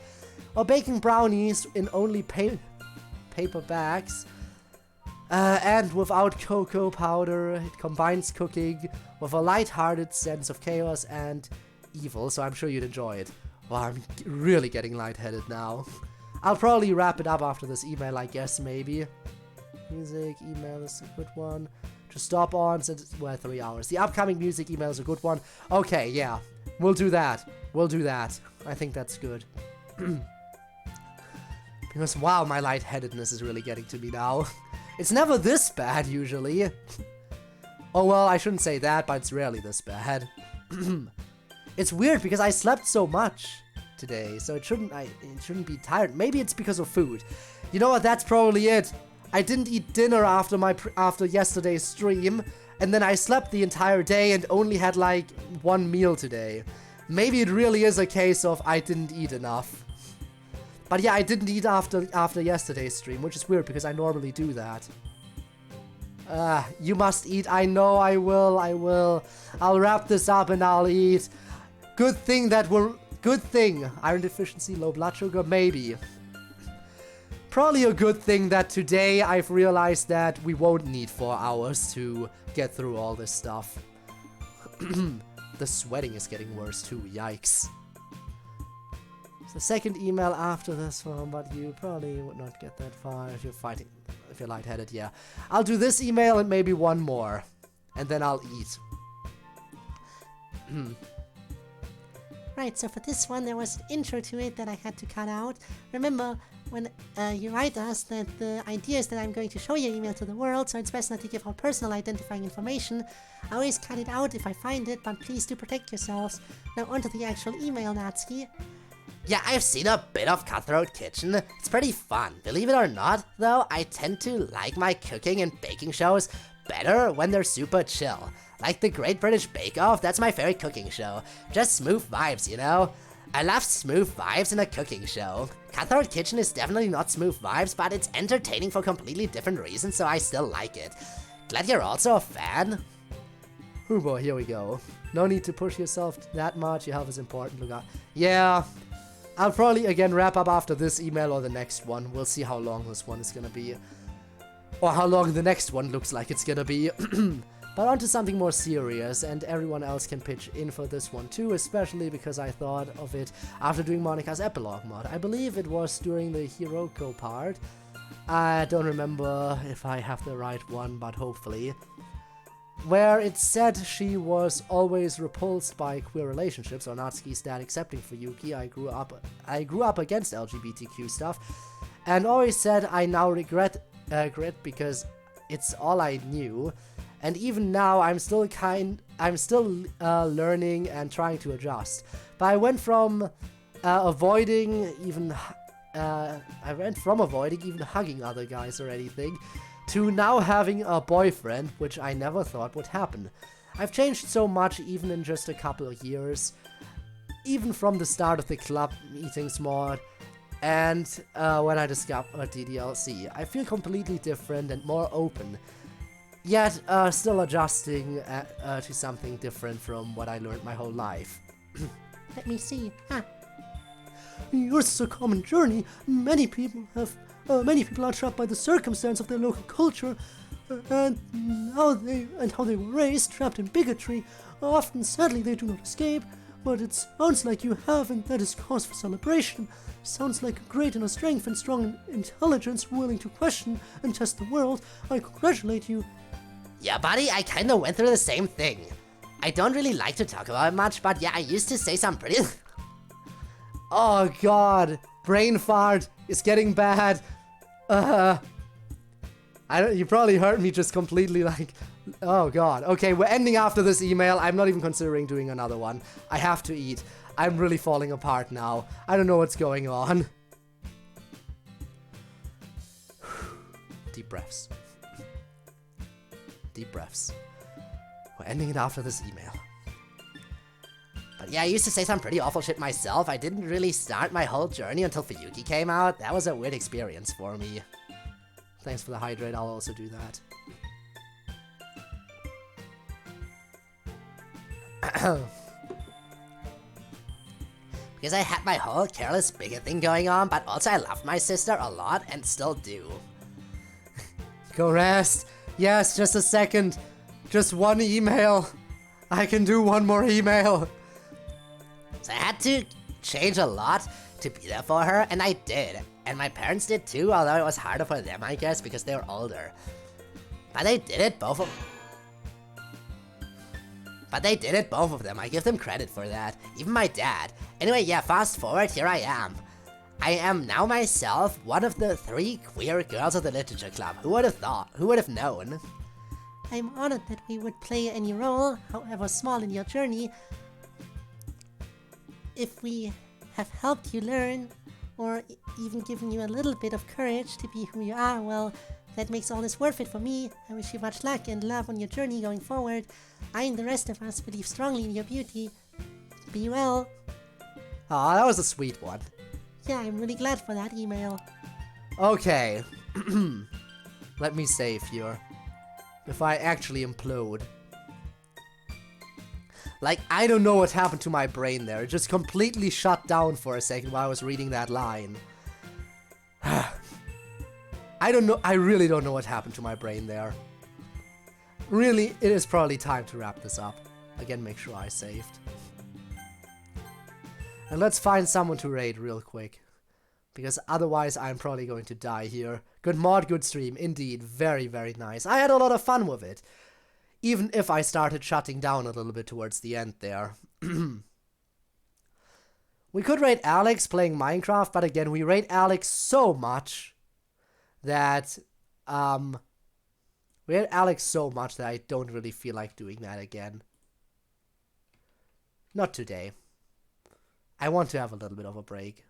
Speaker 3: or baking brownies in only paper bags. And without cocoa powder, it combines cooking with a light-hearted sense of chaos and evil, so I'm sure you'd enjoy it. Well, I'm really getting lightheaded now. I'll probably wrap it up after this email, I guess, maybe. Music, email is a good one. To stop on, since we're 3 hours. The upcoming music email is a good one. Okay, yeah, we'll do that. We'll do that. I think that's good. Because, wow, my lightheadedness is really getting to me now. It's never this bad, usually. Oh, well, I shouldn't say that, but it's rarely this bad. It's weird, because I slept so much today, so it shouldn't be tired. Maybe it's because of food. You know what, that's probably it. I didn't eat dinner after yesterday's stream, and then I slept the entire day and only had like one meal today. Maybe it really is a case of I didn't eat enough. But yeah, I didn't eat after yesterday's stream, which is weird because I normally do that. You must eat. I know I will. I'll wrap this up and I'll eat. Good thing. Iron deficiency, low blood sugar, maybe. Probably a good thing that today I've realized that we won't need 4 hours to get through all this stuff. The sweating is getting worse too, yikes. The second email after this one, but you probably would not get that far if you're lightheaded, yeah. I'll do this email and maybe one more, and then I'll eat.
Speaker 2: Right, so for this one, there was an intro to it that I had to cut out. Remember, when you write us, that the idea is that I'm going to show your email to the world, so it's best not to give out personal identifying information. I always cut it out if I find it, but please do protect yourselves. Now onto the actual email, Natsuki.
Speaker 4: Yeah, I've seen a bit of Cutthroat Kitchen. It's pretty fun. Believe it or not, though, I tend to like my cooking and baking shows better when they're super chill. Like the Great British Bake Off, that's my favorite cooking show. Just smooth vibes, you know? I love smooth vibes in a cooking show. Cutthroat Kitchen is definitely not smooth vibes, but it's entertaining for completely different reasons, so I still like it. Glad you're also a fan.
Speaker 3: Boy, here we go. No need to push yourself that much, your health is important, look out. Yeah, I'll probably again wrap up after this email or the next one. We'll see how long this one is gonna be. Or how long the next one looks like it's gonna be. But on to something more serious, and everyone else can pitch in for this one too, especially because I thought of it after doing Monica's epilogue mod. I believe it was during the Hiroko part. I don't remember if I have the right one, but hopefully. Where it said she was always repulsed by queer relationships, or Natsuki's dad accepting for Yuki. I grew up against LGBTQ stuff, and always said I now regret because it's all I knew. And even now, I'm still learning and trying to adjust. But I went from avoiding even hugging other guys or anything, to now having a boyfriend, which I never thought would happen. I've changed so much even in just a couple of years, even from the start of the club meetings mod, and when I discovered DDLC. I feel completely different and more open. Yet, still adjusting to something different from what I learned my whole life.
Speaker 2: Let me see.
Speaker 1: Yours is a common journey. Many people are trapped by the circumstance of their local culture, and how they were raised, trapped in bigotry. Often, sadly, they do not escape. But it sounds like you have, and that is cause for celebration. Sounds like a great inner strength and strong intelligence, willing to question and test the world. I congratulate you.
Speaker 4: Yeah, buddy, I kinda went through the same thing. I don't really like to talk about it much, but yeah, I used to say some pretty...
Speaker 3: Oh god, brain fart is getting bad. You probably heard me just completely like, oh god. Okay, we're ending after this email. I'm not even considering doing another one. I have to eat. I'm really falling apart now. I don't know what's going on. Deep breaths. Deep breaths. We're ending it after this email.
Speaker 4: But yeah, I used to say some pretty awful shit myself. I didn't really start my whole journey until Fuyuki came out. That was a weird experience for me.
Speaker 3: Thanks for the hydrate, I'll also do that.
Speaker 4: Because I had my whole careless bigot thing going on, but also I loved my sister a lot and still do.
Speaker 3: Go rest. Yes, just a second. Just one email. I can do one more email.
Speaker 4: So I had to change a lot to be there for her, and I did. And my parents did too, although it was harder for them, I guess, because they were older. But they did it, both of them. I give them credit for that. Even my dad. Anyway, yeah, fast forward, here I am. I am now myself one of the 3 queer girls of the literature club. Who would have thought? Who would have known?
Speaker 2: I'm honored that we would play any role, however small in your journey. If we have helped you learn, or even given you a little bit of courage to be who you are, well, That makes all this worth it for me. I wish you much luck and love on your journey going forward. I and the rest of us believe strongly in your beauty. Be well.
Speaker 3: Ah, that was a sweet one.
Speaker 2: Yeah, I'm really glad for that email.
Speaker 3: Okay. Let me save here. If I actually implode. Like, I don't know what happened to my brain there. It just completely shut down for a second while I was reading that line. I don't know. I really don't know what happened to my brain there. Really, it is probably time to wrap this up. Again, make sure I saved. And let's find someone to raid real quick. Because otherwise I'm probably going to die here. Good mod, good stream. Indeed, very, very nice. I had a lot of fun with it. Even if I started shutting down a little bit towards the end there. We could rate Alex playing Minecraft, but again, we rate Alex so much that we rate Alex so much that I don't really feel like doing that again. Not today. I want to have a little bit of a break.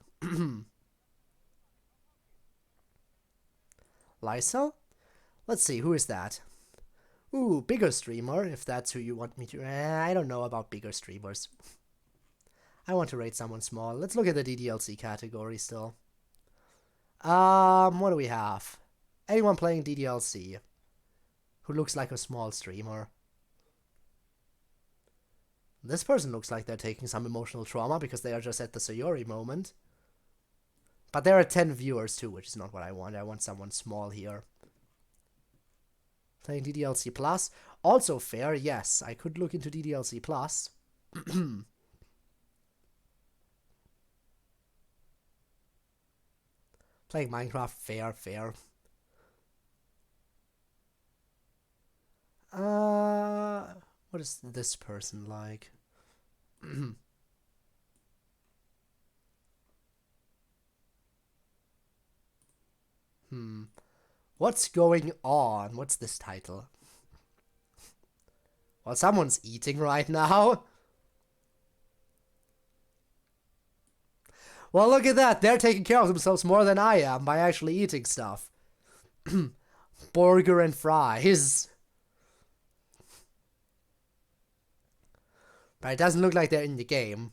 Speaker 3: Lysel? Let's see, who is that? Ooh, bigger streamer, if that's who you want me to... I don't know about bigger streamers. I want to rate someone small. Let's look at the DDLC category still. What do we have? Anyone playing DDLC who looks like a small streamer. This person looks like they're taking some emotional trauma because they are just at the Sayori moment. But there are 10 viewers too, which is not what I want. I want someone small here. Playing DDLC Plus. Also fair, yes. I could look into DDLC Plus. Playing Minecraft, fair, fair. What is this person like? What's going on? What's this title? Well, someone's eating right now. Well, look at that. They're taking care of themselves more than I am by actually eating stuff. Burger and fries. But it doesn't look like they're in the game.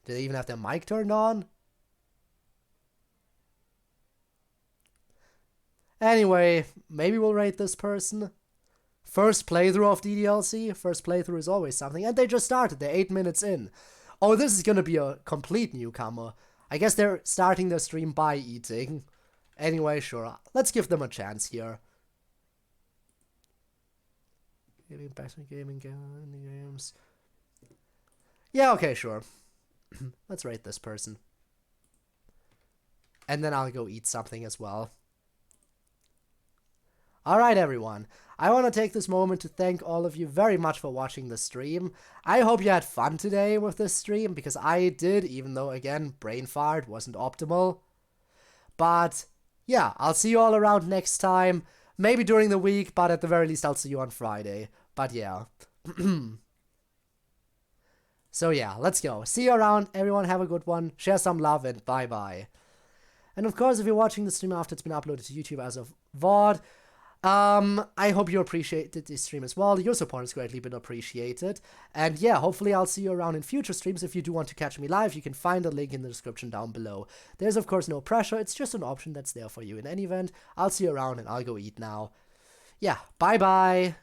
Speaker 3: Do they even have their mic turned on? Anyway, maybe we'll rate this person. First playthrough of DDLC. First playthrough is always something. And they just started. They're 8 minutes in. Oh, this is gonna be a complete newcomer. I guess they're starting their stream by eating. Anyway, sure. Let's give them a chance here. Gaming games. Yeah, okay, sure. Let's rate this person. And then I'll go eat something as well. Alright everyone, I want to take this moment to thank all of you very much for watching the stream. I hope you had fun today with this stream, because I did, even though, again, brain fart wasn't optimal. But, yeah, I'll see you all around next time. Maybe during the week, but at the very least I'll see you on Friday. But yeah. So yeah, let's go. See you around, everyone, have a good one. Share some love, and bye-bye. And of course, if you're watching the stream after it's been uploaded to YouTube as of VOD, I hope you appreciated this stream as well. Your support has greatly been appreciated. And yeah, hopefully I'll see you around in future streams. If you do want to catch me live, you can find a link in the description down below. There's of course no pressure, it's just an option that's there for you in any event. I'll see you around and I'll go eat now. Yeah, bye bye!